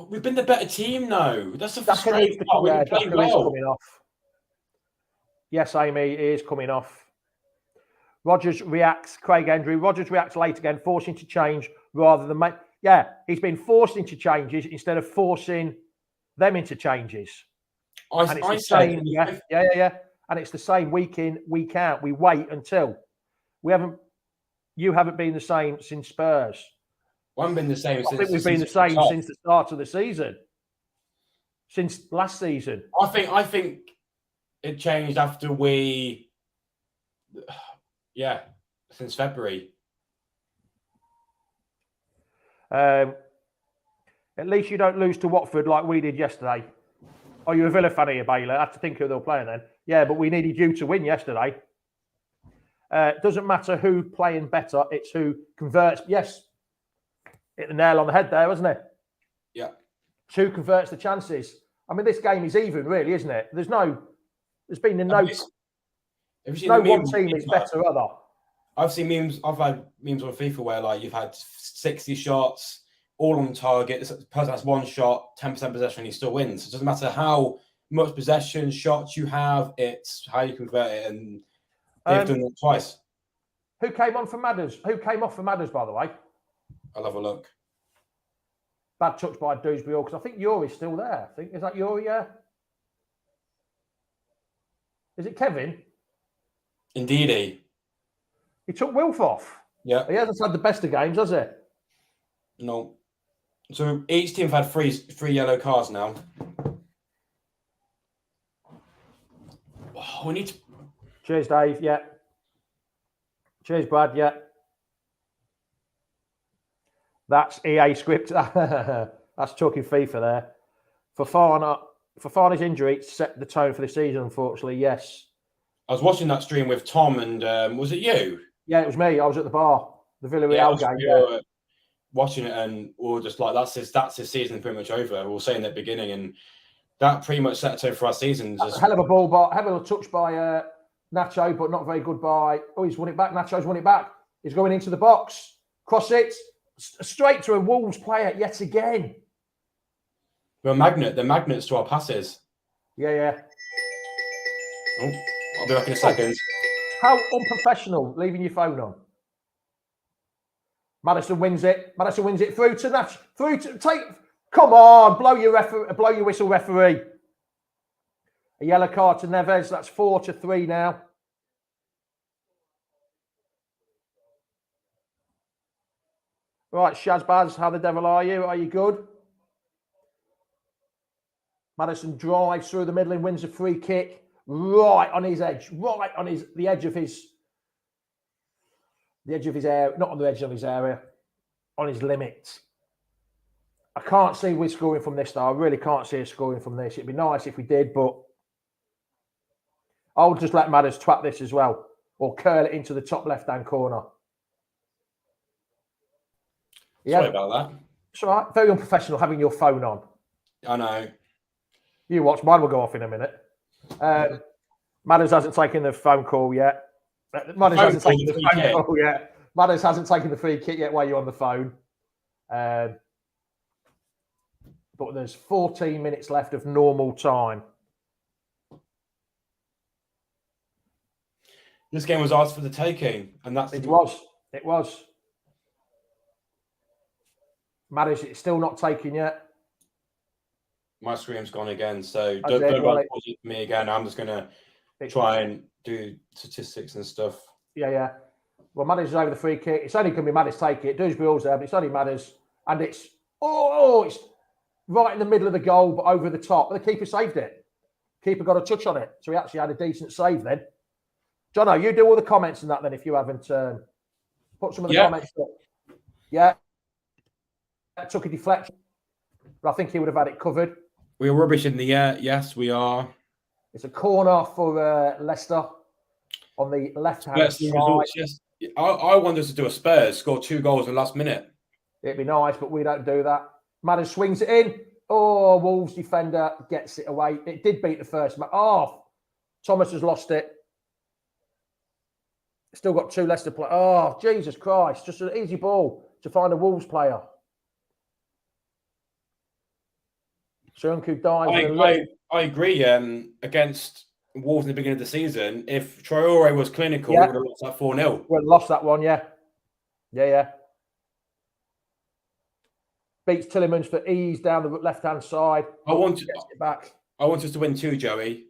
We've been the better team now. That's the frustrating part. We're playing well. Coming off. Yes, Amy, it is coming off. Rodgers reacts, Craig Hendry. Rodgers reacts late again, forcing to change rather than make. Yeah, he's been forced into changes instead of forcing them into changes. And it's the same week in, week out. We wait until you haven't been the same since Spurs. We haven't been the same since. I think we've been the same since the start of the season. Since last season. I think it changed after since February. At least you don't lose to Watford like we did yesterday. Are you a Villa fan here, Bailey? I have to think who they're playing then. Yeah, but we needed you to win yesterday. Doesn't matter who playing better, it's who converts. Yes, hit the nail on the head there, wasn't it? Yeah. It's who converts the chances. I mean, this game is even, really, isn't it? There's one team is better other. I've seen memes. I've had memes on FIFA where like you've had 60 shots, all on target. This person has one shot, 10% possession, and he still wins. It doesn't matter how much possession, shots you have. It's how you convert it, and they've done it twice. Who came on for Madders? Who came off for Madders, by the way? I'll have a look. Bad touch by Dewsbury, because I think Yuri's still there. Is that Yuri? Yeah. Is it Kevin? Indeed. He took Wilf off. Yeah. He hasn't had the best of games, has he? No. So each team have had three yellow cards now. Oh, we need to. Cheers, Dave. Yeah. Cheers, Brad. Yeah. That's EA script. That's talking FIFA there. Fofana's injury set the tone for the season, unfortunately. Yes. I was watching that stream with Tom, and was it you? Yeah, it was me. I was at the bar, the Villarreal game. Yeah. Watching it, and we were just like, that's his season pretty much over. We were saying at the beginning, and that pretty much set the tone for our season. Just... Hell of a ball, but hell of a touch by Nacho, but not very good by. Oh, he's won it back. Nacho's won it back. He's going into the box. Cross it straight to a Wolves player yet again. They're magnets to our passes. Yeah. Oh, I'll be back in a second. How unprofessional, leaving your phone on. Maddison wins it through to Nash. Come on, blow your whistle, referee. A yellow card to Neves. That's 4-3 now. Right, Shazbaz, how the devil are you? Are you good? Maddison drives through the middle and wins a free kick right on his edge, the edge of his area, not on the edge of his area, on his limit. I can't see we're scoring from this, though. I really can't see us scoring from this. It'd be nice if we did, but I'll just let Madders twat this as well, or curl it into the top left-hand corner. Sorry about that. It's all right. Very unprofessional having your phone on. I know. You watch. Mine will go off in a minute. Madders hasn't taken the phone call yet. Madders hasn't taken the phone call yet. Madders hasn't taken the free kick yet while you're on the phone. But there's 14 minutes left of normal time. This game was ours for the taking, and that's It was. Madders, it's still not taken yet. My screen's gone again, so Okay, don't well, pause it for me again. I'm just going to try and do statistics and stuff. Yeah. Well, Madders is over the free kick. It's only going to be Madders take it. Dewsbury Hall's there, but it's only Madders. And it's right in the middle of the goal, but over the top. But the keeper saved it. Keeper got a touch on it. So he actually had a decent save then. Jono, you do all the comments and that then if you haven't. Put some of the comments up. Yeah. That took a deflection. But I think he would have had it covered. We're rubbish in the air. Yes, we are. It's a corner for Leicester on the left-hand side. Yes. I want us to do a Spurs, score 2 goals in the last minute. It'd be nice, but we don't do that. Madden swings it in. Oh, Wolves defender gets it away. It did beat the first man. Oh, Thomas has lost it. Still got 2 Leicester players. Oh, Jesus Christ. Just an easy ball to find a Wolves player. Shunku dives. I agree. Against Wolves in the beginning of the season, if Traore was clinical, we would have lost that 4-0. Well, lost that one, yeah. Beats Tillemans for ease down the left-hand side. I want it back. I want us to win too, Joey,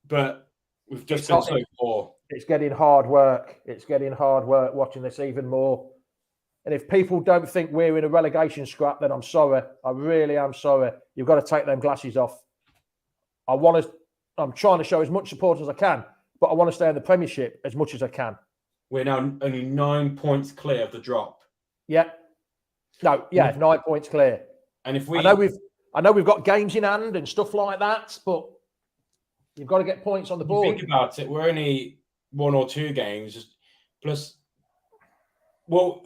but we've just been so poor. It's getting hard work. It's getting hard work watching this even more. And if people don't think we're in a relegation scrap, then I'm sorry. I really am sorry. You've got to take them glasses off. I'm trying to show as much support as I can, but I want to stay in the Premiership as much as I can. We're now only 9 points clear of the drop. Yeah. 9 points clear. And if we, I know we've got games in hand and stuff like that, but you've got to get points on the board. Think about it. We're only 1 or 2 games plus. Well,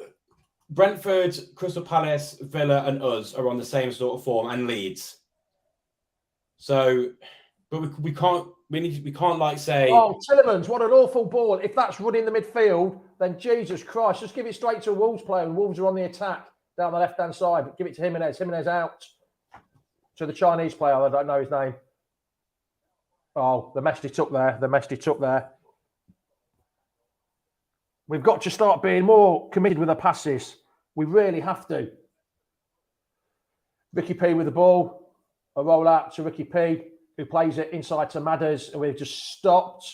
Brentford, Crystal Palace, Villa, and us are on the same sort of form, and Leeds. So, but we can't. We can't like say. Oh, Tillemans, what an awful ball! If that's running the midfield, then Jesus Christ, just give it straight to a Wolves player, and Wolves are on the attack down the left-hand side. Give it to Jimenez. Jimenez out to the Chinese player. I don't know his name. Oh, they messed it up there. We've got to start being more committed with the passes. We really have to. Ricky P with the ball. A roll out to Ricky P, who plays it inside to Madders, and we've just stopped.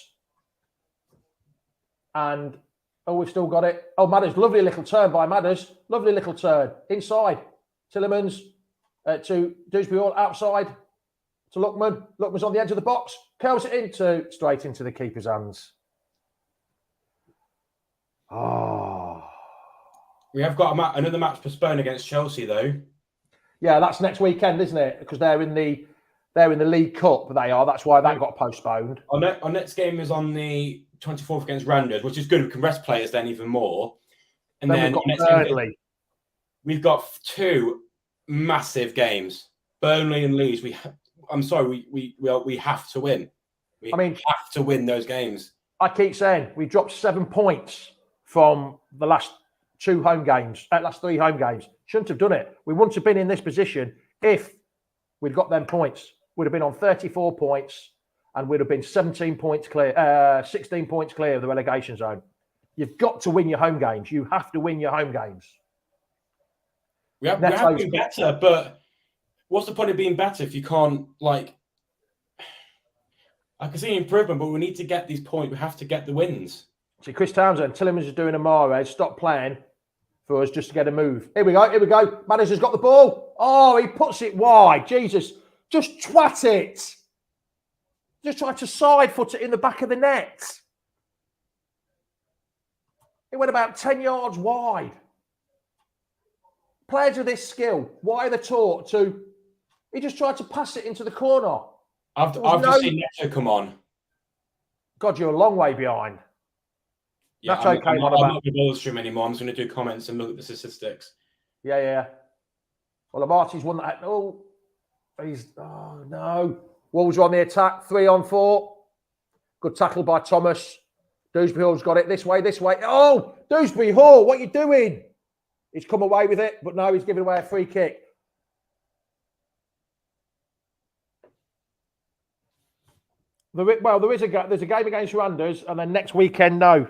And, we've still got it. Oh, Madders, lovely little turn by Madders. Lovely little turn. Inside. Tillemans to Dewsbury Hall, outside to Luckman. Luckman's on the edge of the box. Curls it straight into the keeper's hands. Oh. We have got another match postponed against Chelsea, though. Yeah, that's next weekend, isn't it? Because they're in the League Cup. They are. That's why that got postponed. Our next game is on the 24th against Randers, which is good. We can rest players then even more. And then we've got Burnley. We've got 2 massive games. Burnley and Leeds. We have to win. We have to win those games. I keep saying we dropped 7 points from the last 3 home games. Shouldn't have done it. We wouldn't have been in this position if we'd got them points. We'd have been on 34 points and we'd have been 16 points clear of the relegation zone. You've got to win your home games. You have to win your home games. We have been better, but what's the point of being better if you can't, I can see improvement, but we need to get these points. We have to get the wins. See, Chris Townsend, Tillemans is doing a Mahrez. Stop playing for us just to get a move. Here we go. Madders has got the ball. Oh, he puts it wide. Jesus. Just twat it. Just try to side foot it in the back of the net. It went about 10 yards wide. Players of this skill, why are they taught to... He just tried to pass it into the corner. I've just seen Neto come on. God, you're a long way behind. Yeah, that's okay. I'm not going to ball stream anymore. I'm just going to do comments and look at the statistics. Yeah. Well, Amarty's won that. Oh, no. Wolves are on the attack. 3 on 4. Good tackle by Thomas. Dewsbury Hall's got it this way. Oh, Dewsbury Hall, what are you doing? He's come away with it, but no, he's giving away a free kick. There's a game against Randers, and then next weekend, no.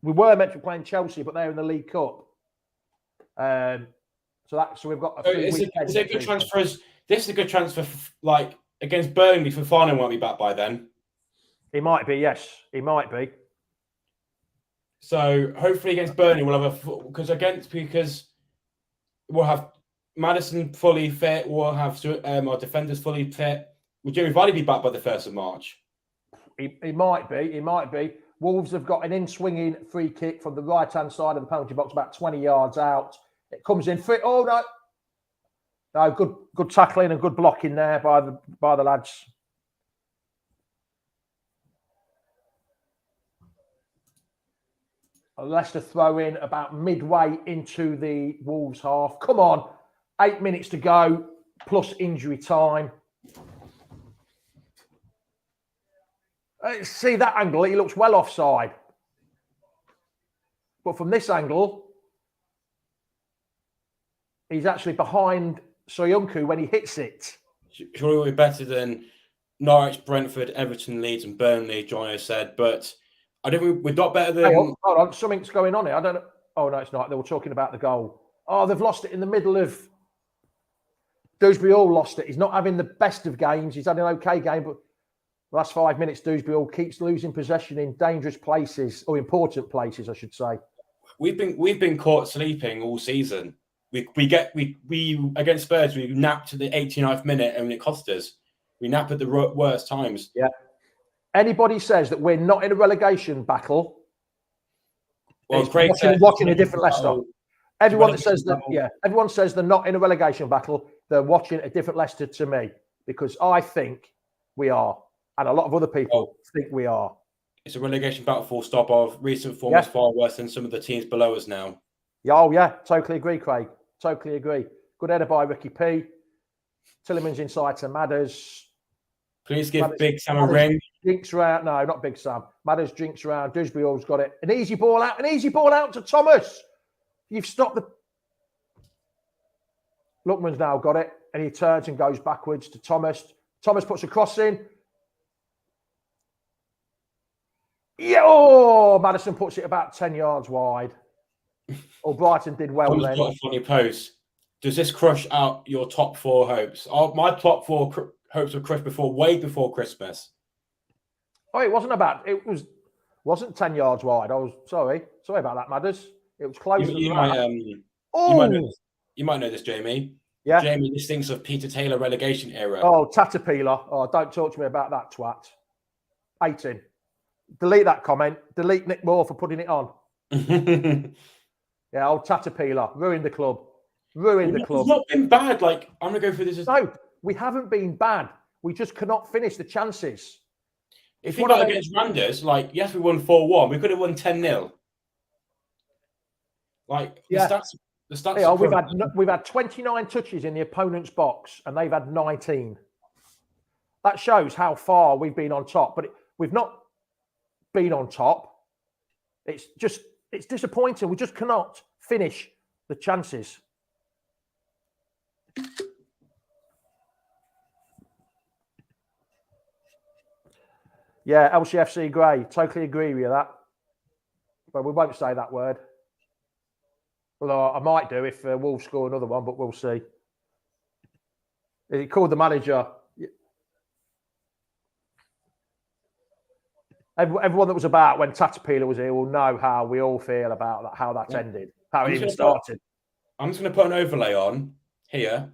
We were meant to be playing Chelsea, but they're in the League Cup. So we've got a free weekend. Is it a good chance for us this is a good chance for like against Burnley. Fofana won't be back by then. He might be, yes. He might be. So hopefully against Burnley we'll have because we'll have Maddison fully fit. We'll have our defenders fully fit. Will Jamie Vardy be back by the 1st of March? He might be. He might be. Wolves have got an in-swinging free kick from the right-hand side of the penalty box, about 20 yards out. It comes in free. Oh no! No, good tackling and good blocking there by the lads. Leicester throw in about midway into the Wolves half. Come on, 8 minutes to go plus injury time. See that angle? He looks well offside. But from this angle, he's actually behind Soyuncu when he hits it. Surely it'll be better than Norwich, Brentford, Everton, Leeds, and Burnley, Jono said. But I think we're not better than. Hey, hold on, something's going on here. I don't know. Oh no, it's not. They were talking about the goal. Oh, they've lost it in the middle of. Dewsbury Hall lost it. He's not having the best of games. He's had an okay game, but the last 5 minutes, Dewsbury Hall keeps losing possession in dangerous places, or important places, I should say. We've been caught sleeping all season. We against Spurs, we napped at the 89th minute and it cost us. We nap at the worst times. Yeah. Anybody says that we're not in a relegation battle, well, Craig watching a different Leicester. Everyone that says that, everyone says they're not in a relegation battle. They're watching a different Leicester to me, because I think we are, and a lot of other people think we are. It's a relegation battle, full stop. Of recent form is far worse than some of the teams below us now. Oh yeah, totally agree, Craig. Totally agree. Good header by Ricky P. Tillerman's inside to Madders. Please give Big Sam a ring. Jinx around. No, not Big Sam. Madders jinks around. Dewsbury Hall's got it. An easy ball out to Thomas. You've stopped the. Lookman's now got it, and he turns and goes backwards to Thomas. Thomas puts a cross in. Yeah, oh, Maddison puts it about 10 yards wide. Oh, Brighton did well Thomas then. got a funny post. Does this crush out your top 4 hopes? My top 4 hopes were crushed way before Christmas. Oh, it wasn't 10 yards wide. I was sorry about that, Madders. It was closer than that. You might know this, Jamie. Yeah. Jamie, this thinks of Peter Taylor relegation era. Oh, Caterpillar. Oh, don't talk to me about that twat. 18. Delete that comment. Delete Nick Moore for putting it on. Yeah, old Caterpillar. Ruined the club. It's not been bad. Like, I'm going to go through this. No, we haven't been bad. We just cannot finish the chances. If you got against Randers, like, yes, we won 4-1. We could have won 10-0. Like, the stats yeah, we've had 29 touches in the opponent's box, and they've had 19. That shows how far we've been on top. But we've not been on top. It's disappointing. We just cannot finish the chances. Yeah, LCFC Grey. Totally agree with that. But we won't say that word. Although I might do if Wolves score another one, but we'll see. He called the manager. Everyone that was about when Caterpillar was here will know how we all feel about that, how that's ended, how it even started. I'm just going to put an overlay on here.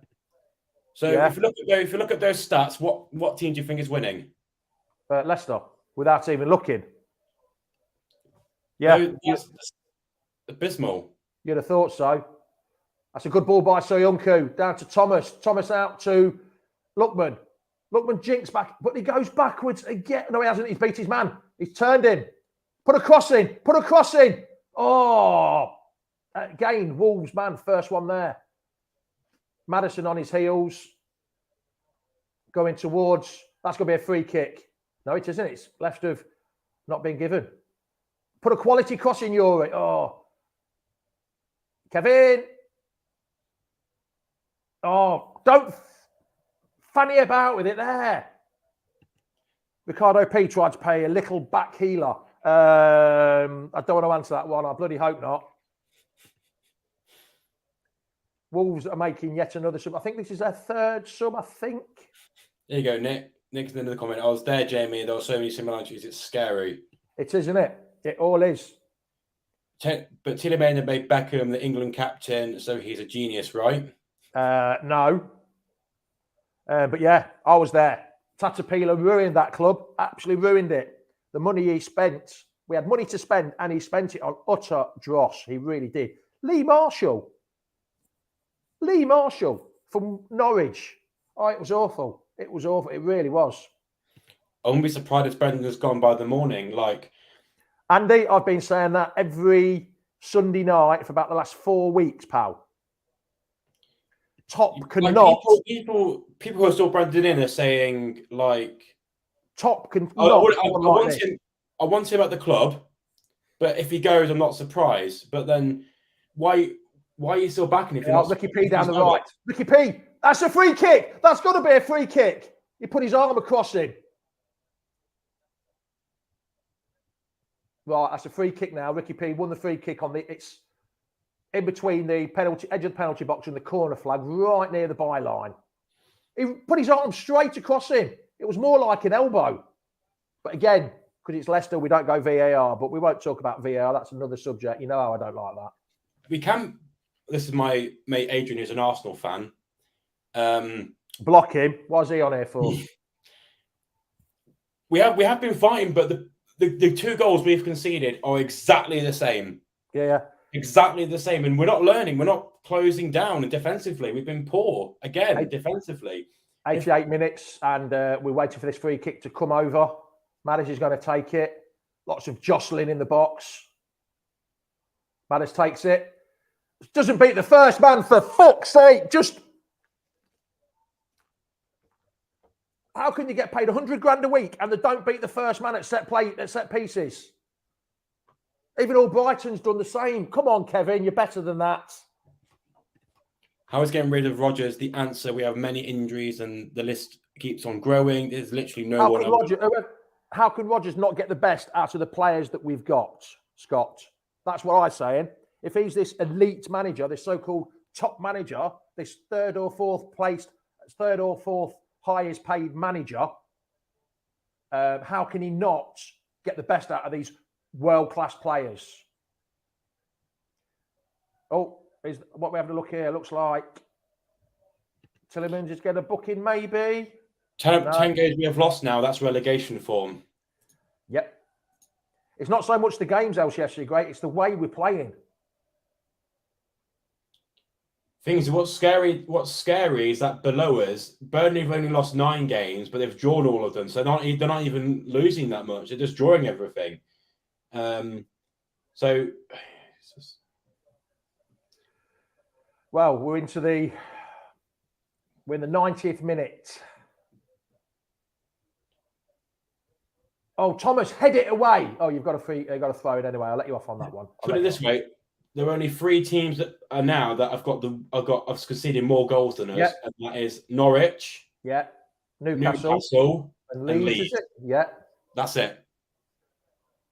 So if you look at those stats, what team do you think is winning? Leicester, without even looking. Yeah, that's abysmal. You'd have thought so. That's a good ball by Soyuncu. Down to Thomas. Thomas out to Lookman. Lookman jinks back, but he goes backwards again. No, he hasn't. He's beat his man. He's turned him. Put a cross in. Oh, again, Wolves, man. First one there. Maddison on his heels. Going towards. That's going to be a free kick. No, it isn't. It's left of not being given. Put a quality cross in, Yuri. Oh. Kevin. Oh, don't fanny about with it there. Ricardo P tried to pay a little back healer. I don't want to answer that one. I bloody hope not. Wolves are making yet another sub. I think this is their third sub, I think. There you go, Nick. Nick's in the comment. I was there, Jamie. There were so many similarities. It's scary. It is, isn't it? It all is. But Tielemans made Beckham the England captain, so he's a genius, right? No. But yeah, I was there. Tatapila ruined that club. Absolutely ruined it. The money he spent. We had money to spend, and he spent it on utter dross. He really did. Lee Marshall from Norwich. Oh, it was awful. It was awful. It really was. I wouldn't be surprised if Brendan has gone by the morning. Like, Andy, I've been saying that every Sunday night for about the last 4 weeks, pal. Top cannot. Like people who are still Brendan in are saying, like, Top cannot. I want him at the club, but if he goes, I'm not surprised. But then why are you still backing him? Ricky P down the right. Ricky P, that's a free kick. That's got to be a free kick. He put his arm across him. Right, that's a free kick now. Ricky P won the free kick on it's in between the edge of the penalty box and the corner flag, right near the byline. He put his arm straight across him. It was more like an elbow. But again, because it's Leicester, we don't go VAR, but we won't talk about VAR. That's another subject. You know how I don't like that. We can. This is my mate Adrian, who's an Arsenal fan. Block him. What's he on here for? We have been fighting, but the 2 goals we've conceded are exactly the same. Yeah. Exactly the same. And we're not learning. We're not closing down. And defensively, we've been poor again, defensively. 88 minutes, and we're waiting for this free kick to come over. Maddis is going to take it. Lots of jostling in the box. Maddis takes it. Doesn't beat the first man, for fuck's sake. Just... How can you get paid 100 grand a week and they don't beat the first man at set pieces? Even Albrighton's done the same. Come on, Kevin, you're better than that. How is getting rid of Rodgers the answer? We have many injuries and the list keeps on growing. There's literally no one. How can Rodgers not get the best out of the players that we've got, Scott? That's what I'm saying. If he's this elite manager, this so-called top manager, this third or fourth highest paid manager, how can he not get the best out of these world-class players? Oh, is what we have to look here. Looks like Tielemans is getting a booking, maybe. 10 games we have lost now. That's relegation form. Yep. It's not so much the games, LCFC, great. It's the way we're playing. What's scary is that below us, Burnley have only lost 9 games, but they've drawn all of them. So they're not even losing that much. They're just drawing everything. Well, we're in the 90th minute. Oh, Thomas, head it away. Oh, you've got to throw it anyway. I'll let you off on that one. Put it this way. There are only 3 teams that are now that I've conceded more goals than us, yep. And that is Norwich, Newcastle and Leeds. Is it? Yeah, that's it.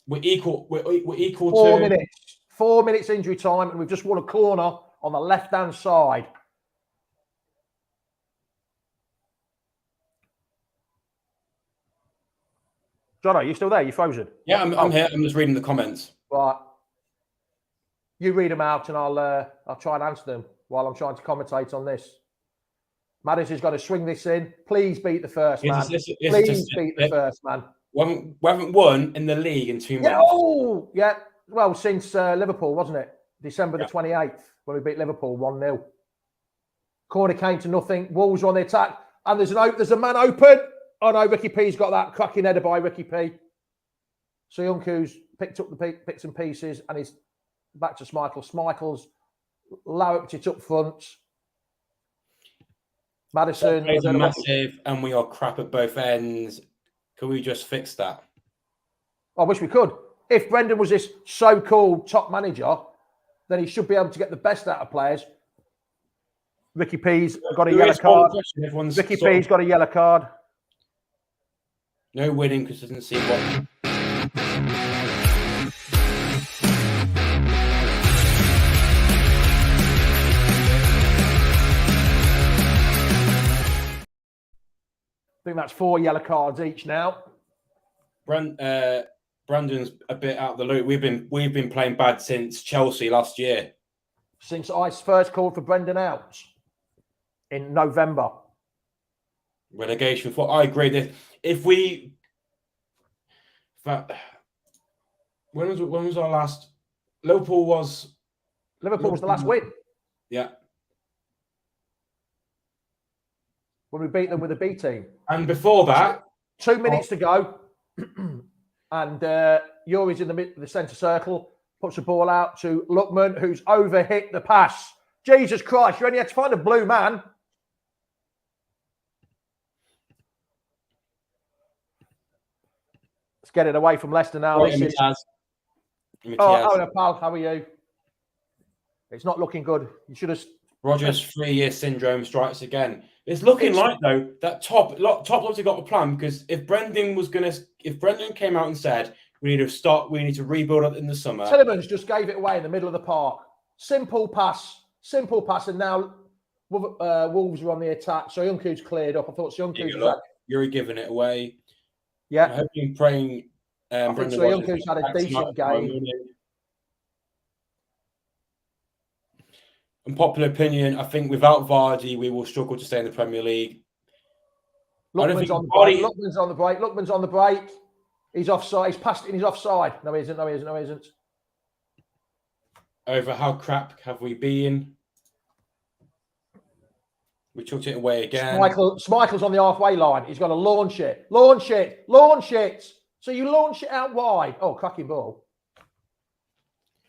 We're equal. We're equal 4 to minutes. 4 minutes injury time, and we've just won a corner on the left-hand side. Jono, are you still there? You frozen? Yeah, I'm here. I'm just reading the comments. Right. You read them out and I'll try and answer them while I'm trying to commentate on this. Maddis is going to swing this in. Please beat the first man. Please beat the first man. We haven't won in the league in 2 months. Oh, yeah. Well, since Liverpool, wasn't it? December the 28th, when we beat Liverpool 1-0. Corner came to nothing. Wolves were on the attack. And there's a man open. Oh, no, Ricky P's got that cracking header by Ricky P. Soyuncu's picked up the bits and pieces and he's back to Schmeichel. Schmeichel's larruped it up front. Maddison is massive, and we are crap at both ends. Can we just fix that? I wish we could. If Brendan was this so-called top manager, then he should be able to get the best out of players. Ricky P's got a yellow card. Ricky P's got a yellow card. No winning because doesn't see what. think that's 4 yellow cards each now. Brandon's a bit out of the loop. We've been playing bad since Chelsea last year. Since I first called for Brendan out in November. Relegation for I agree that if we when was our last Liverpool was the last win. Yeah. When we beat them with a B team. And before that 2 minutes to go. And Yuri's in the centre circle, puts the ball out to Lookman, who's overhit the pass. Jesus Christ, you only had to find a blue man. Let's get it away from Leicester now. Right, this is... Oh, pal, how are you? It's not looking good. You should have... Rodgers' 3-year syndrome strikes again. It's looking like though that top obviously got a plan, because if Brendan came out and said we need to rebuild up in the summer. Tillemans just gave it away in the middle of the park. Simple pass, and now Wolves are on the attack. Soyuncu's cleared up. I thought Soyuncu's Yuri giving it away. Yeah, I'm hoping, praying. I think Soyuncu's had a decent game. Unpopular opinion, I think without Vardy, we will struggle to stay in the Premier League. Lookman's on the break. He's offside. He's passed it and he's offside. No, he isn't. Over how crap have we been? We chucked it away again. Schmeichel's on the halfway line. He's got to launch it. Launch it. So you launch it out wide. Oh, cracking ball.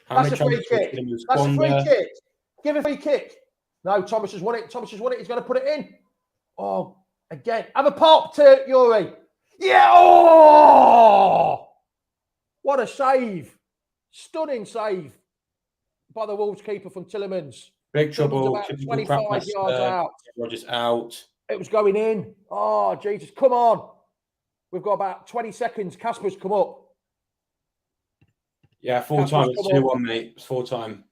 That's a free kick. Give a free kick. No, Thomas has won it. He's going to put it in. Oh, again. Have a pop to Yuri. Yeah. Oh! What a save. Stunning save by the Wolves keeper from Tillemans. Big trouble. About 25 yards out. Rodgers out. It was going in. Oh, Jesus. Come on. We've got about 20 seconds. Casper's come up. Yeah, full time. It's 2-1, mate. It's full time.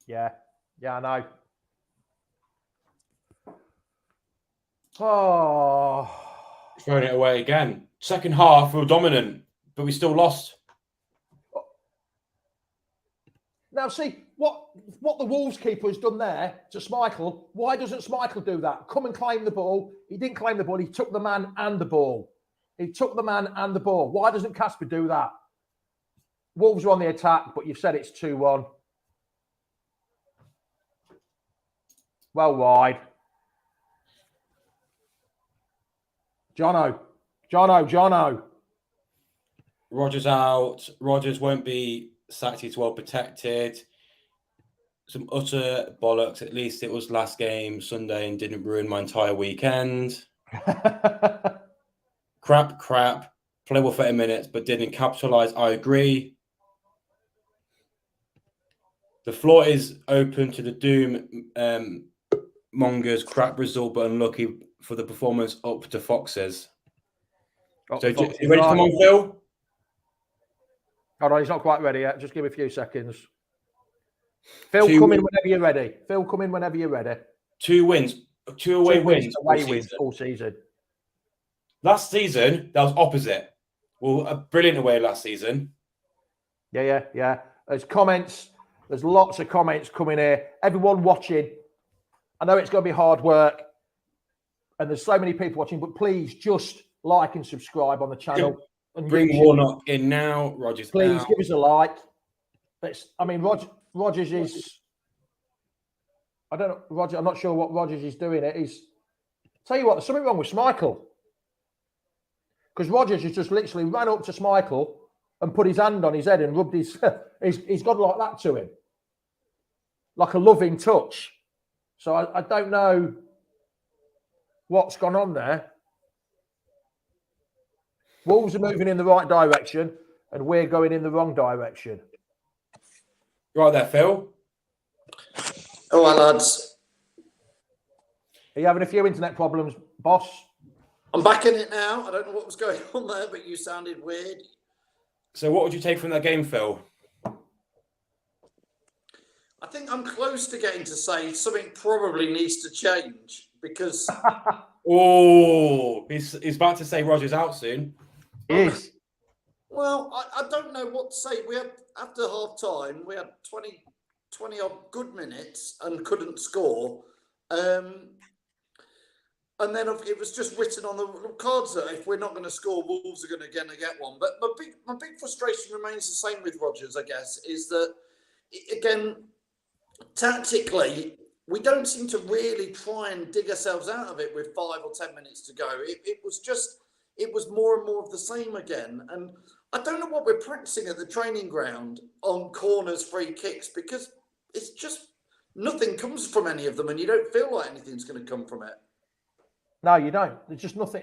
Yeah, I know. Oh. Throwing it away again. Second half, we were dominant, but we still lost. Now, see, what the Wolves keeper has done there to Schmeichel, why doesn't Schmeichel do that? Come and claim the ball. He didn't claim the ball. He took the man and the ball. Why doesn't Casper do that? Wolves are on the attack, but you've said it's 2-1. Well wide. Jono. Rodgers out. Rodgers won't be sacked. He's well protected. Some utter bollocks. At least it was last game Sunday and didn't ruin my entire weekend. Crap. Play well for 8 minutes, but didn't capitalise. I agree. The floor is open to the doom. Monger's crap result, but unlucky for the performance up to Fox's. You ready to come on, Phil? Hold on, he's not quite ready yet. Just give me a few seconds. Phil, come in whenever you're ready. 2 wins. 2 away wins. Away wins all season. Last season, that was opposite. Well, a brilliant away last season. Yeah. There's comments. There's lots of comments coming here. Everyone watching. I know it's going to be hard work. And there's so many people watching, but please just like and subscribe on the channel. And bring Warnock in now. Rodgers please out. Give us a like. Rodgers is... I don't know, Roger. I'm not sure what Rodgers is doing. Tell you what, there's something wrong with Schmeichel. Because Rodgers has just literally ran up to Schmeichel and put his hand on his head and rubbed his... he's got like that to him. Like a loving touch. So I don't know what's gone on there. Wolves are moving in the right direction and we're going in the wrong direction. Right there, Phil. All right, lads. Are you having a few internet problems, boss? I'm back in it now. I don't know what was going on there, but you sounded weird. So what would you take from that game, Phil? I think I'm close to getting to say something probably needs to change because Oh, he's about to say Rodgers out soon. He is. Well, I don't know what to say. We had, after half time, we had 20 odd good minutes and couldn't score. And then it was just written on the cards that if we're not going to score, Wolves are going to get one. But my big frustration remains the same with Rodgers, I guess, is that, again, tactically, we don't seem to really try and dig ourselves out of it with 5 or 10 minutes to go. It was more and more of the same again. And I don't know what we're practicing at the training ground on corners, free kicks, because it's just nothing comes from any of them, and you don't feel like anything's going to come from it. No, you don't. There's just nothing.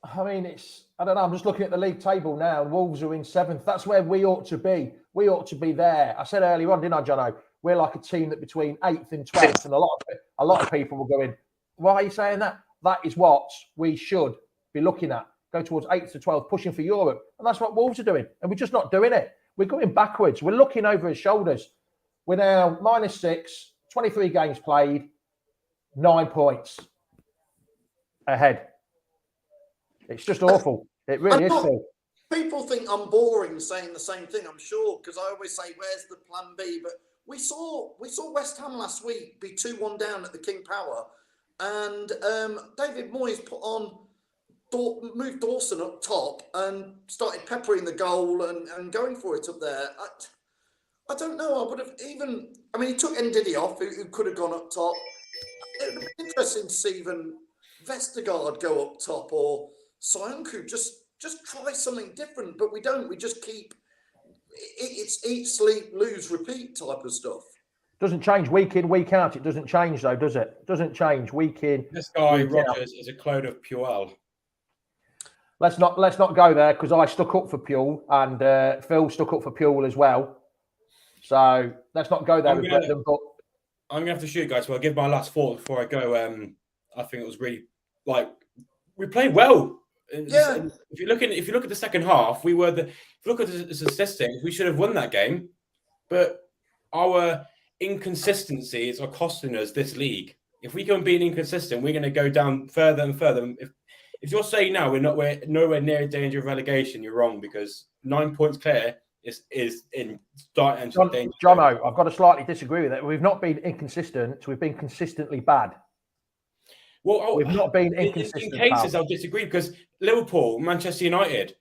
I don't know. I'm just looking at the league table now. Wolves are in 7th. That's where we ought to be. We ought to be there. I said earlier on, didn't I, Jono? We're like a team that between 8th and 12th, and a lot of people were going, why are you saying that? That is what we should be looking at. Go towards 8th to 12th, pushing for Europe. And that's what Wolves are doing. And we're just not doing it. We're going backwards. We're looking over his shoulders. We're now -6, 23 games played, 9 points ahead. It's just awful. It really is. People think I'm boring saying the same thing, I'm sure, because I always say, where's the plan B? But we saw West Ham last week be 2-1 down at the King Power, and David Moyes moved Dawson up top and started peppering the goal and going for it up there. I don't know. I would have he took Ndidi off, who could have gone up top. It would be interesting to see even Vestergaard go up top, or Soyuncu. Just try something different, but we don't. We just keep it's eat, sleep, lose, repeat type of stuff. Doesn't change week in, week out. It doesn't change though, does it? Doesn't change week in. This guy Rodgers is a clone of Puel. Let's not go there, because I stuck up for Puel and Phil stuck up for Puel as well. So let's not go there with Brendan. But I'm gonna have to shoot, guys. So I'll give my last thought before I go. I think it was really we played well. Yeah. If you look at the second half, if you look at the statistics, we should have won that game. But our inconsistencies are costing us this league. If we go and be inconsistent, we're going to go down further and further. If you're saying now we're nowhere near danger of relegation, you're wrong, because 9 points clear is in start and danger. Jono, I've got to slightly disagree with it. We've not been inconsistent. We've been consistently bad. Well, we've not been inconsistent. In cases, I'll disagree, because Liverpool, Manchester United,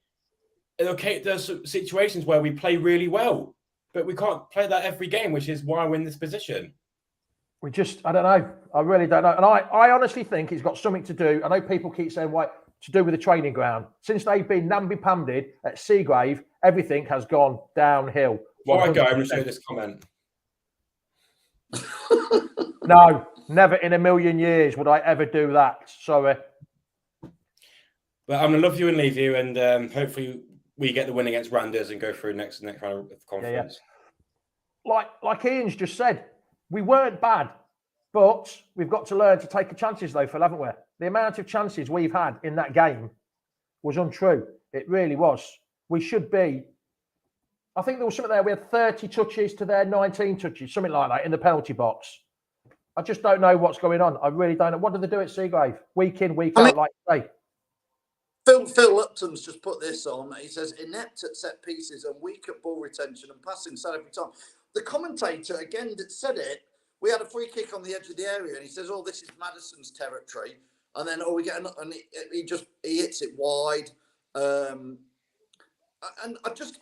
okay, there's situations where we play really well, but we can't play that every game, which is why we're in this position. I don't know. I really don't know. And I honestly think it's got something to do. I know people keep saying, why, to do with the training ground. Since they've been namby-pambied at Seagrave, everything has gone downhill. Before I go, I'm going to show this comment. No, never in a million years would I ever do that. Sorry. But I'm going to love you and leave you, and hopefully we get the win against Randers and go through next round of the conference. Yeah. Like Ian's just said, we weren't bad, but we've got to learn to take the chances, though, Phil, haven't we? The amount of chances we've had in that game was untrue. It really was. We should be. I think there was something there. We had 30 touches to their 19 touches, something like that, in the penalty box. I just don't know what's going on. I really don't know. What do they do at Seagrave? Week in, week out, like you say. Phil Lupton's just put this on. He says, inept at set pieces and weak at ball retention and passing sad every time. The commentator, again, that said it, we had a free kick on the edge of the area, and he says, this is Maddison's territory. And then, we get another, and he hits it wide. And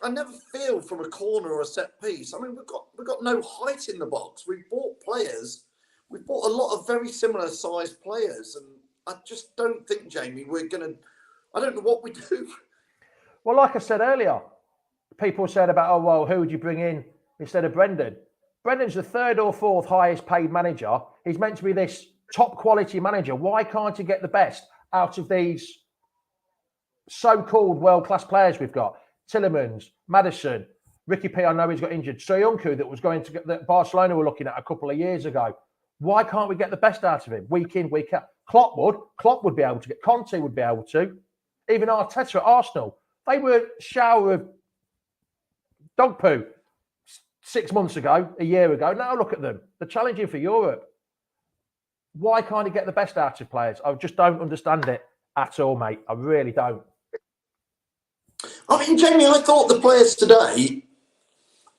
I never feel from a corner or a set piece. I mean, we've got no height in the box. We've bought players. We've bought a lot of very similar sized players. And I just don't think, Jamie, I don't know what we do. Well, like I said earlier, people said about, who would you bring in instead of Brendan? Brendan's the 3rd or 4th highest paid manager. He's meant to be this top quality manager. Why can't he get the best out of these so-called world-class players we've got? Tillemans, Maddison, Ricky P, I know he's got injured. Soyuncu that Barcelona were looking at a couple of years ago. Why can't we get the best out of him week in, week out? Klopp would be able to get. Conte would be able to. Even Arteta at Arsenal. They were a shower of dog poo 6 months ago, a year ago. Now look at them. They're challenging for Europe. why can't he get the best out of players? I just don't understand it at all, mate. I really don't. I mean, Jamie, I thought the players today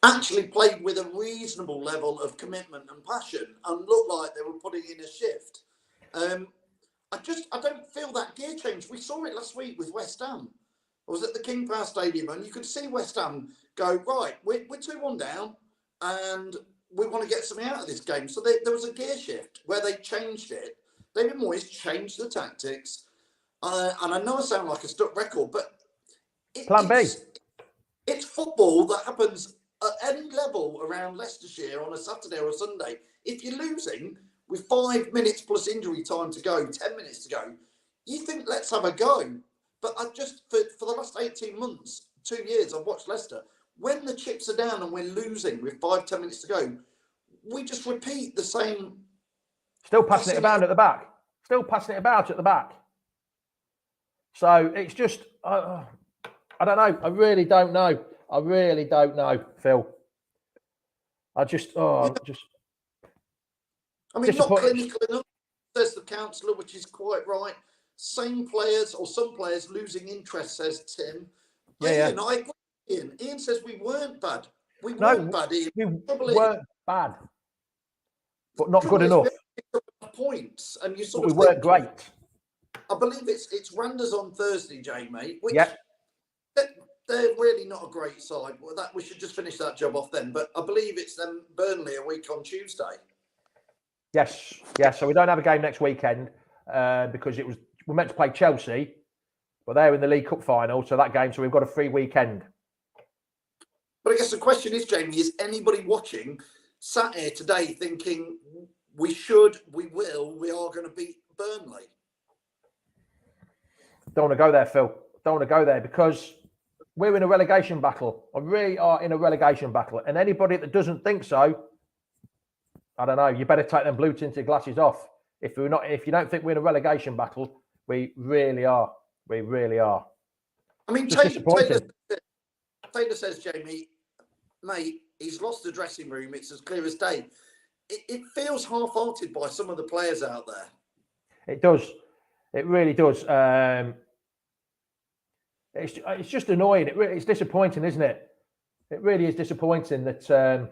actually played with a reasonable level of commitment and passion and looked like they were putting in a shift. I don't feel that gear change. We saw it last week with West Ham. I was at the King Power Stadium and you could see West Ham go, right, we're 2-1 down and we want to get something out of this game. So there was a gear shift where they changed it. David Moyes changed the tactics. And I know I sound like a stuck record, but Plan B. It's football that happens at any level around Leicestershire on a Saturday or a Sunday. If you're losing with 5 minutes plus injury time to go, 10 minutes to go, you think, let's have a go. But I just, for the last 18 months, 2 years, I've watched Leicester. When the chips are down and we're losing with 5-10 minutes to go, we just repeat the same. Still passing it about at the back. Still passing it about at the back. So it's just, I don't know. I really don't know. I really don't know, Phil. I mean, not clinical enough, says the councillor, which is quite right. Same players or some players losing interest, says Tim. Ian, I agree. Ian says we weren't bad. We weren't bad, Ian. We weren't bad, but not good enough. Points, and you sort but of we weren't great. I believe it's Randers on Thursday, Jamie. Which they're really not a great side. Well, that we should just finish that job off then. But I believe it's them Burnley a week on Tuesday. Yes. So we don't have a game next weekend because we're meant to play Chelsea, but they're in the League Cup final, so we've got a free weekend. But I guess the question is, Jamie, is anybody watching sat here today thinking we should, we will, we are going to beat Burnley? Don't want to go there, Phil. Don't want to go there because we're in a relegation battle. We really are in a relegation battle. And anybody that doesn't think so, I don't know, you better take them blue tinted glasses off. If you don't think we're in a relegation battle, we really are. We really are. I mean, Taylor says, Jamie, mate, he's lost the dressing room. It's as clear as day. It feels half-hearted by some of the players out there. It does. It really does. It's just annoying. It's disappointing, isn't it? It really is disappointing that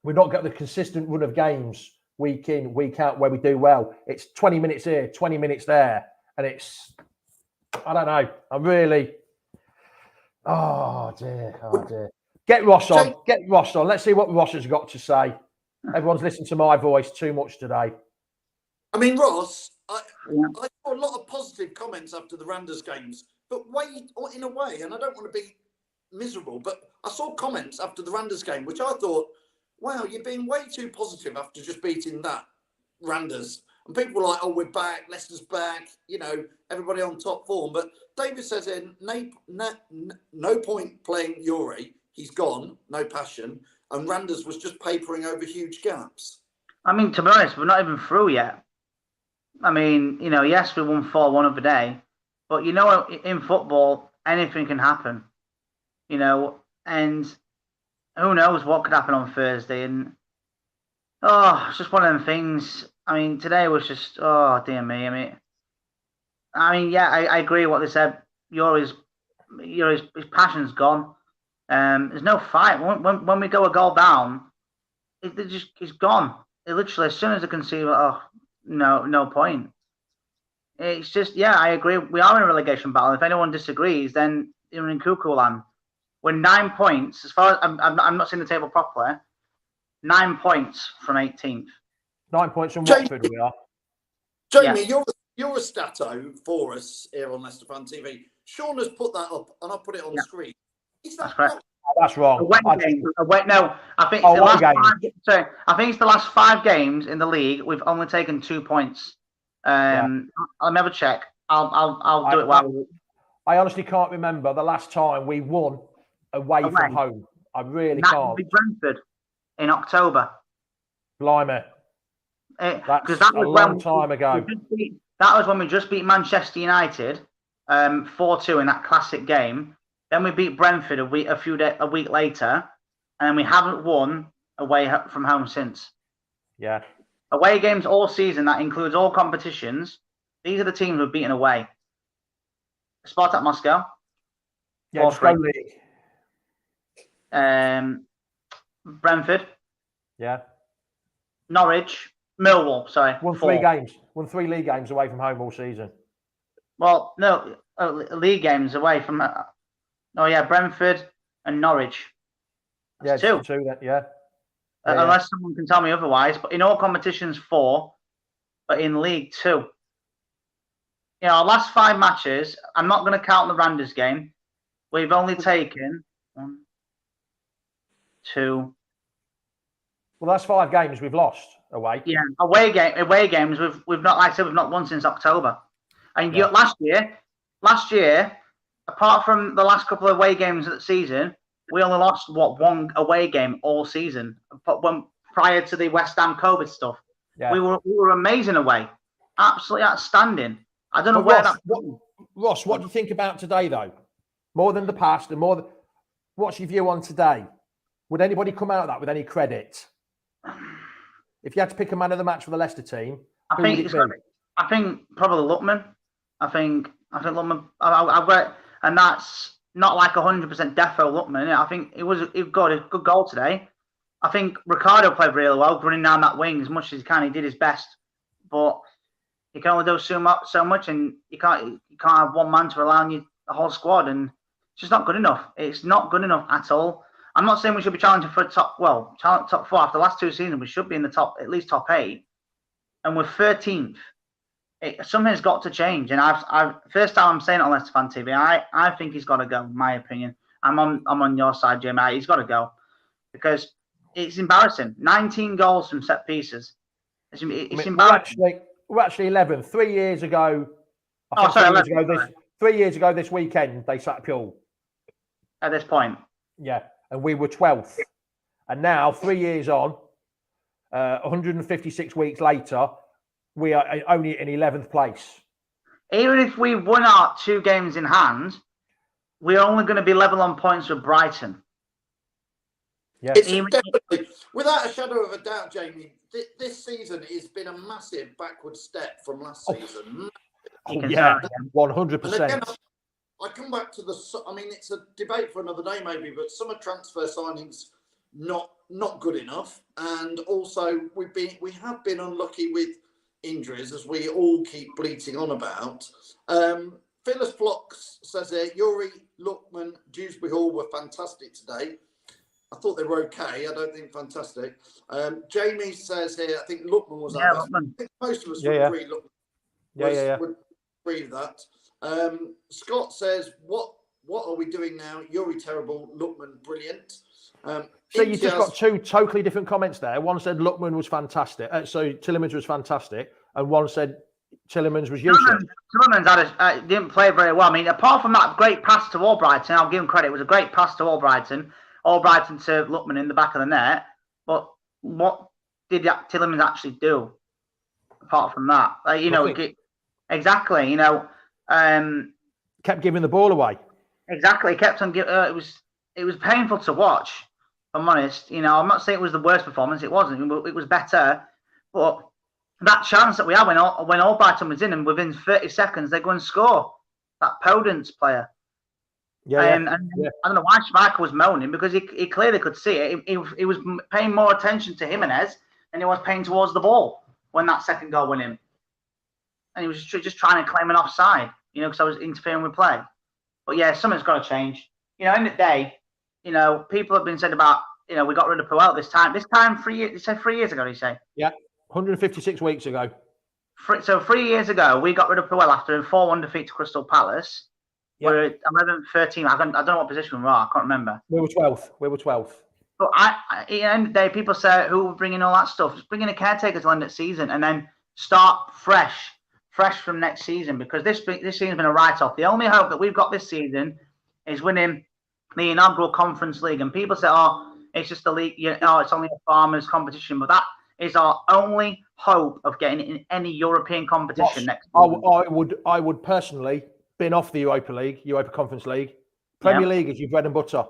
we've not got the consistent run of games week in, week out where we do well. It's 20 minutes here, 20 minutes there. And it's, I don't know. I'm really, oh dear. Get Ross on. Let's see what Ross has got to say. Everyone's listened to my voice too much today. I mean, Ross, I saw a lot of positive comments after the Randers games, but in a way, and I don't want to be miserable, but I saw comments after the Randers game, which I thought, wow, you're being way too positive after just beating that Randers. And people were like, oh, we're back, Leicester's back, everybody on top form. But David says no point playing Yuri. He's gone, no passion. And Randers was just papering over huge gaps. I mean, to be honest, we're not even through yet. I mean, yes, we won 4-1 of the day. But, in football, anything can happen. And who knows what could happen on Thursday. And, it's just one of them things. I mean, today was just, oh, dear me. I agree with what they said. His passion's gone. There's no fight. When we go a goal down, it's gone. It literally, as soon as they can see, no point. It's just, I agree. We are in a relegation battle. If anyone disagrees, then you're in cuckoo land. We're 9 points. As far as I'm not seeing the table properly. 9 points from 18th. 9 points from Watford, we are. Jamie, you're a stato for us here on Leicester Fan TV. Sean has put that up, and I put it on the screen. That's correct. That's wrong. I think it's the last 5 games in the league. We've only taken 2 points. I'll never check. I'll do it well. I honestly can't remember the last time we won away from home. I really can't. That Brentford in October. Blimey. Because that was a long time ago. That was when we just beat Manchester United 4-2 in that classic game. Then we beat Brentford a week later, and we haven't won away from home since. Yeah. Away games all season, that includes all competitions. These are the teams we've beaten away. Spartak Moscow. Yeah, just go league. Brentford. Yeah. Norwich. Millwall, sorry. Won 3 games. Won 3 league games away from home all season. Well, no, league games away from... Brentford and Norwich. That's yeah, 2. 2 then, yeah. Unless someone can tell me otherwise. But in all competitions, 4. But in League 2. Our last 5 matches, I'm not going to count the Randers game. We've only taken 1, 2. Well, that's 5 games we've lost away. Yeah, away games. We've not, like I said, we've not won since October. And last year, apart from the last couple of away games of the season, we only lost 1 away game all season. But prior to the West Ham COVID stuff, we were amazing away, absolutely outstanding. I don't know where Ross, what do you think about today, though? More than the past, and what's your view on today? Would anybody come out of that with any credit? If you had to pick a man of the match for the Leicester team, who would it be? I think probably Lookman. I think Lookman. I've got, and that's not like 100% defo Lookman. I think it was a good goal today. I think Ricardo played really well, running down that wing as much as he can. He did his best, but you can only do so much, and you can't have one man to rely on the whole squad, and it's just not good enough. It's not good enough at all. I'm not saying we should be challenging for top 4 after the last 2 seasons. We should be in the at least top 8, and we're 13th. Something's got to change, and I've first time I'm saying it on Leicester Fan TV. I think he's got to go. In my opinion, I'm on your side, Jim. He's got to go because it's embarrassing. 19 goals from set pieces. It's embarrassing. We're actually 11th. 3 years ago. 3 years ago this weekend they sacked Pule. At this point. Yeah, and we were 12th, and now 3 years on, 156 weeks later, we are only in 11th place. Even if we won our 2 games in hand, we're only going to be level on points with Brighton. Yeah, it's definitely, without a shadow of a doubt, Jamie. This season has been a massive backward step from last season. 100%. I come back to it's a debate for another day maybe, but summer transfer signings not good enough, and also we have been unlucky with injuries, as we all keep bleating on about. Phyllis Flocks says here, Yuri, Lookman, Dewsbury Hall were fantastic today. I thought they were okay. I don't think fantastic. Jamie says here, I think Lookman was our best. I think most of us would agree. Would agree with that. Scott says, "What are we doing now? Yuri terrible, Lookman brilliant." So you just got 2 totally different comments there. One said Lookman was fantastic. So Tillemans was fantastic, and one said Tillemans was useless. Tillemans didn't play very well. I mean, apart from that great pass to Albrighton, I'll give him credit. It was a great pass to Albrighton to Lookman in the back of the net. But what did Tillemans actually do apart from that? Exactly. Kept giving the ball away. Exactly. Kept on giving. It was painful to watch. If I'm honest. I'm not saying it was the worst performance. It wasn't. It was better. But that chance that we had when Albrighton was in, and within 30 seconds they go and score. That Podence player. And I don't know why Schmeichel was moaning, because he clearly could see it. He was paying more attention to Jimenez than he was paying towards the ball when that second goal went in. And he was just trying to claim an offside, because I was interfering with play. But yeah, something's got to change. End of the day, people have been said about, we got rid of Puel this time 3 years. He said 3 years ago, did he say? Yeah, 156 weeks ago. So 3 years ago, we got rid of Puel after a 4-1 defeat to Crystal Palace. Yep. We're 11th, 13th. I don't know what position we were. I can't remember. We were 12th. But at the end of the day, people say, who were bringing all that stuff? Just bring in a caretaker to end the season and then start fresh from next season, because this season's been a write-off. The only hope that we've got this season is winning the inaugural Conference League. And people say, it's just the league, it's only a farmers competition. But that is our only hope of getting in any European competition next season. I would personally bin off the Europa Conference League. Premier League is your bread and butter.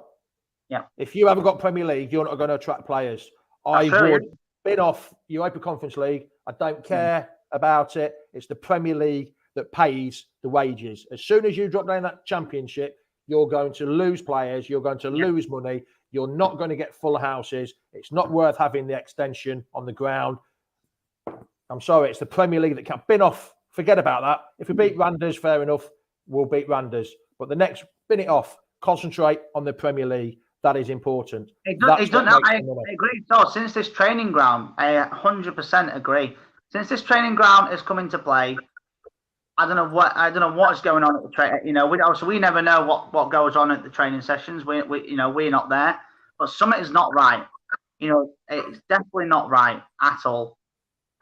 Yeah. If you haven't got Premier League, you're not going to attract players. I would bin off Europa Conference League. I don't care about it. It's the Premier League that pays the wages. As soon as you drop down that Championship, you're going to lose players. You're going to lose money. You're not going to get full houses. It's not worth having the extension on the ground. I'm sorry, it's the Premier League that can't bin off. Forget about that. If we beat Randers, fair enough, we'll beat Randers. But the next, bin it off. Concentrate on the Premier League. That is important. I agree. So since this training ground, I 100% agree. Since this training ground has come into play, I don't know what is going on at the train. You know, we never know what goes on at the training sessions. We're not there, but something is not right. You know, it's definitely not right at all.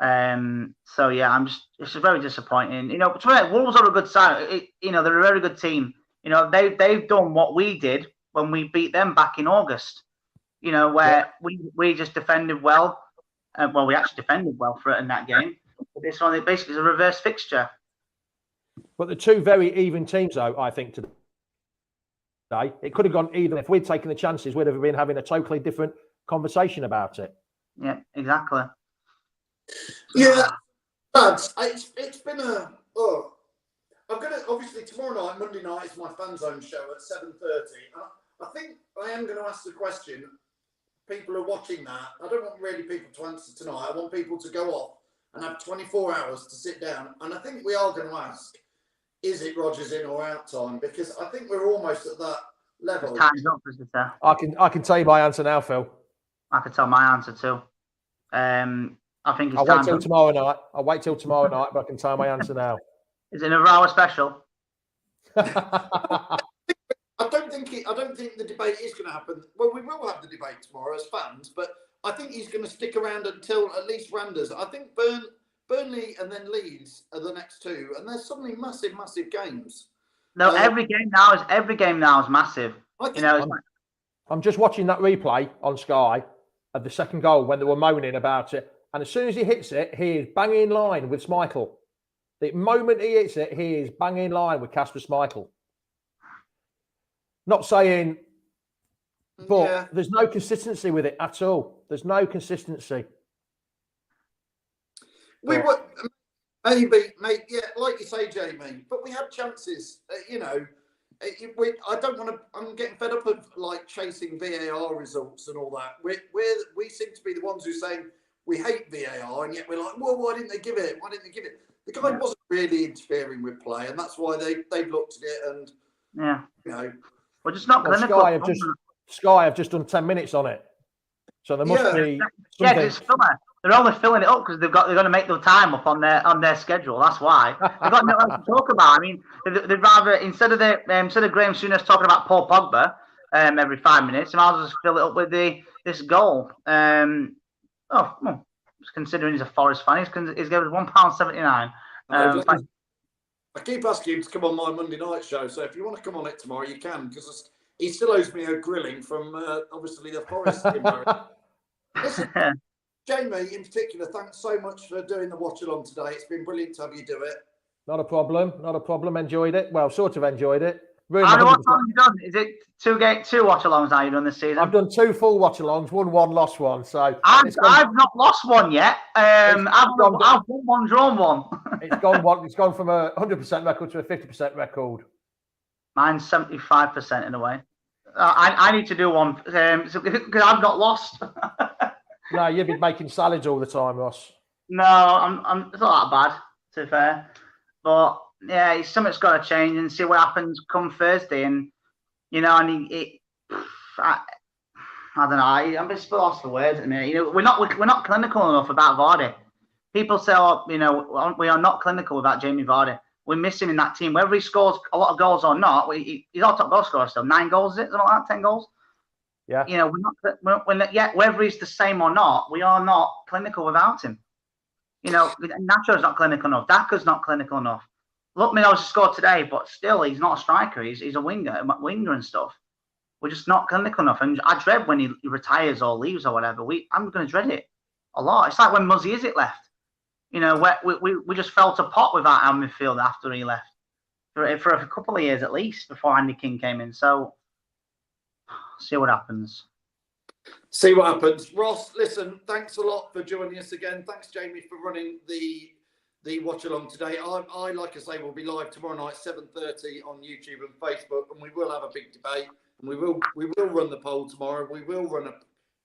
So yeah, it's just very disappointing. You know, Wolves are a good side. They're a very good team. You know, they've done what we did when we beat them back in August. You know, where we just defended well. We actually defended well for it in that game. But this one, it basically is a reverse fixture. But the two very even teams, though, I think today, it could have gone either. If we'd taken the chances, we'd have been having a totally different conversation about it. Yeah, exactly. Yeah, lads, it's been a. Oh, I'm gonna obviously tomorrow night, Monday night, is my fan zone show at 7:30. I think I am going to ask the question. People are watching that. I don't want really people to answer tonight. I want people to go off and have 24 hours to sit down. And I think we are going to ask, is it Rodgers in or out time? Because I think we're almost at that level. Time's up, isn't it? I can tell you my answer now, Phil. I can tell my answer too. I think it's I'll wait till tomorrow night. But I can tell my answer now. Is it another hour special? I don't think the debate is going to happen. Well, we will have the debate tomorrow as fans, but I think he's going to stick around until at least Randers. I think Burnley and then Leeds are the next two, and there's suddenly massive games. No, every game now is massive. I'm just watching that replay on Sky of the second goal when they were moaning about it, and as soon as he hits it, he is bang in line with Schmeichel. The moment he hits it, he is bang in line with Kasper Schmeichel. Not saying, but there's no consistency with it at all. There's no consistency. We were maybe, like you say, Jamie. But we had chances. I don't want to. I'm getting fed up of like chasing VAR results and all that. We seem to be the ones who are saying we hate VAR, and yet we're like, well, why didn't they give it? Why didn't they give it? The guy wasn't really interfering with play, and that's why they've looked at it and we're just not clinical. Sky have just done 10 minutes on it, so there must be. Yeah, it's filler. They're only filling it up because they're going to make the time up on their schedule. That's why they've got nothing to talk about. I mean, they'd rather instead of Graham Souness talking about Paul Pogba every 5 minutes, they might as well just fill it up with this goal. Considering he's a Forest fan, he's given £1.79. I keep asking him to come on my Monday night show, so if you want to come on it tomorrow, you can, because he still owes me a grilling from obviously the Forest. Listen, Jamie, in particular, thanks so much for doing the watch along today. It's been brilliant to have you do it. Not a problem. Enjoyed it. Well, sort of enjoyed it. How many watch alongs have you done? Is it two watch alongs now you've done this season? I've done 2 full watch alongs, won one, lost one. So I've not lost one yet. I've won one, drawn one. It's gone from a 100% record to a 50% record. Mine's 75% in a way. I need to do one because I've not lost. No, you've been making salads all the time, Ross. No, I'm. It's not that bad, to be fair. But yeah, something's got to change and see what happens come Thursday. And I don't know. I'm just lost for words at the minute. We're not clinical enough about Vardy. People say, we are not clinical without Jamie Vardy. We're missing in that team. Whether he scores a lot of goals or not, he's our top goal scorer still. 9 goals, is it? Something like that, 10 goals. Yeah. We're not, whether he's the same or not, we are not clinical without him. Nacho's not clinical enough. Daka's not clinical enough. Lookman knows to score today, but still, he's not a striker. He's a winger and stuff. We're just not clinical enough. And I dread when he retires or leaves or whatever. I'm going to dread it a lot. It's like when Muzzy Izzet left. We just fell to pot without our midfield after he left for a couple of years at least before Andy King came in. So, see what happens. See what happens. Ross, listen, thanks a lot for joining us again. Thanks, Jamie, for running the watch along today. I like I say, will be live tomorrow night, 7:30 on YouTube and Facebook, and we will have a big debate. And we will run the poll tomorrow. We will run a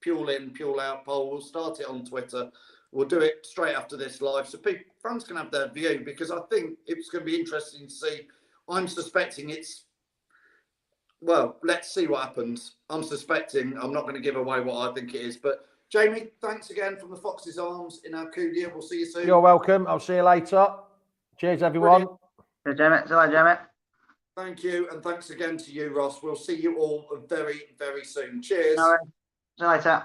Pule in, Pule out poll. We'll start it on Twitter. We'll do it straight after this live, so fans can have their view, because I think it's going to be interesting to see. I'm suspecting it's, well, let's see what happens. I'm suspecting, I'm not going to give away what I think it is, but Jamie, thanks again from the Fox's Arms in Alcudia. We'll see you soon. You're welcome. I'll see you later. Cheers, everyone. Cheers, Jamie. See you later, Jamie. Thank you, and thanks again to you, Ross. We'll see you all very, very soon. Cheers. All right. See you later.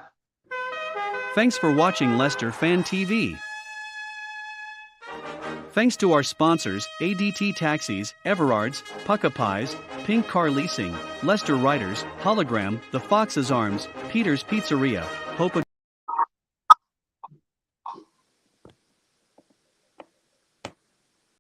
Thanks for watching Leicester Fan TV. Thanks to our sponsors, ADT Taxis, Everards, Pucka Pies, Pink Car Leasing, Leicester Writers, Hologram, The Fox's Arms, Peter's Pizzeria, Hope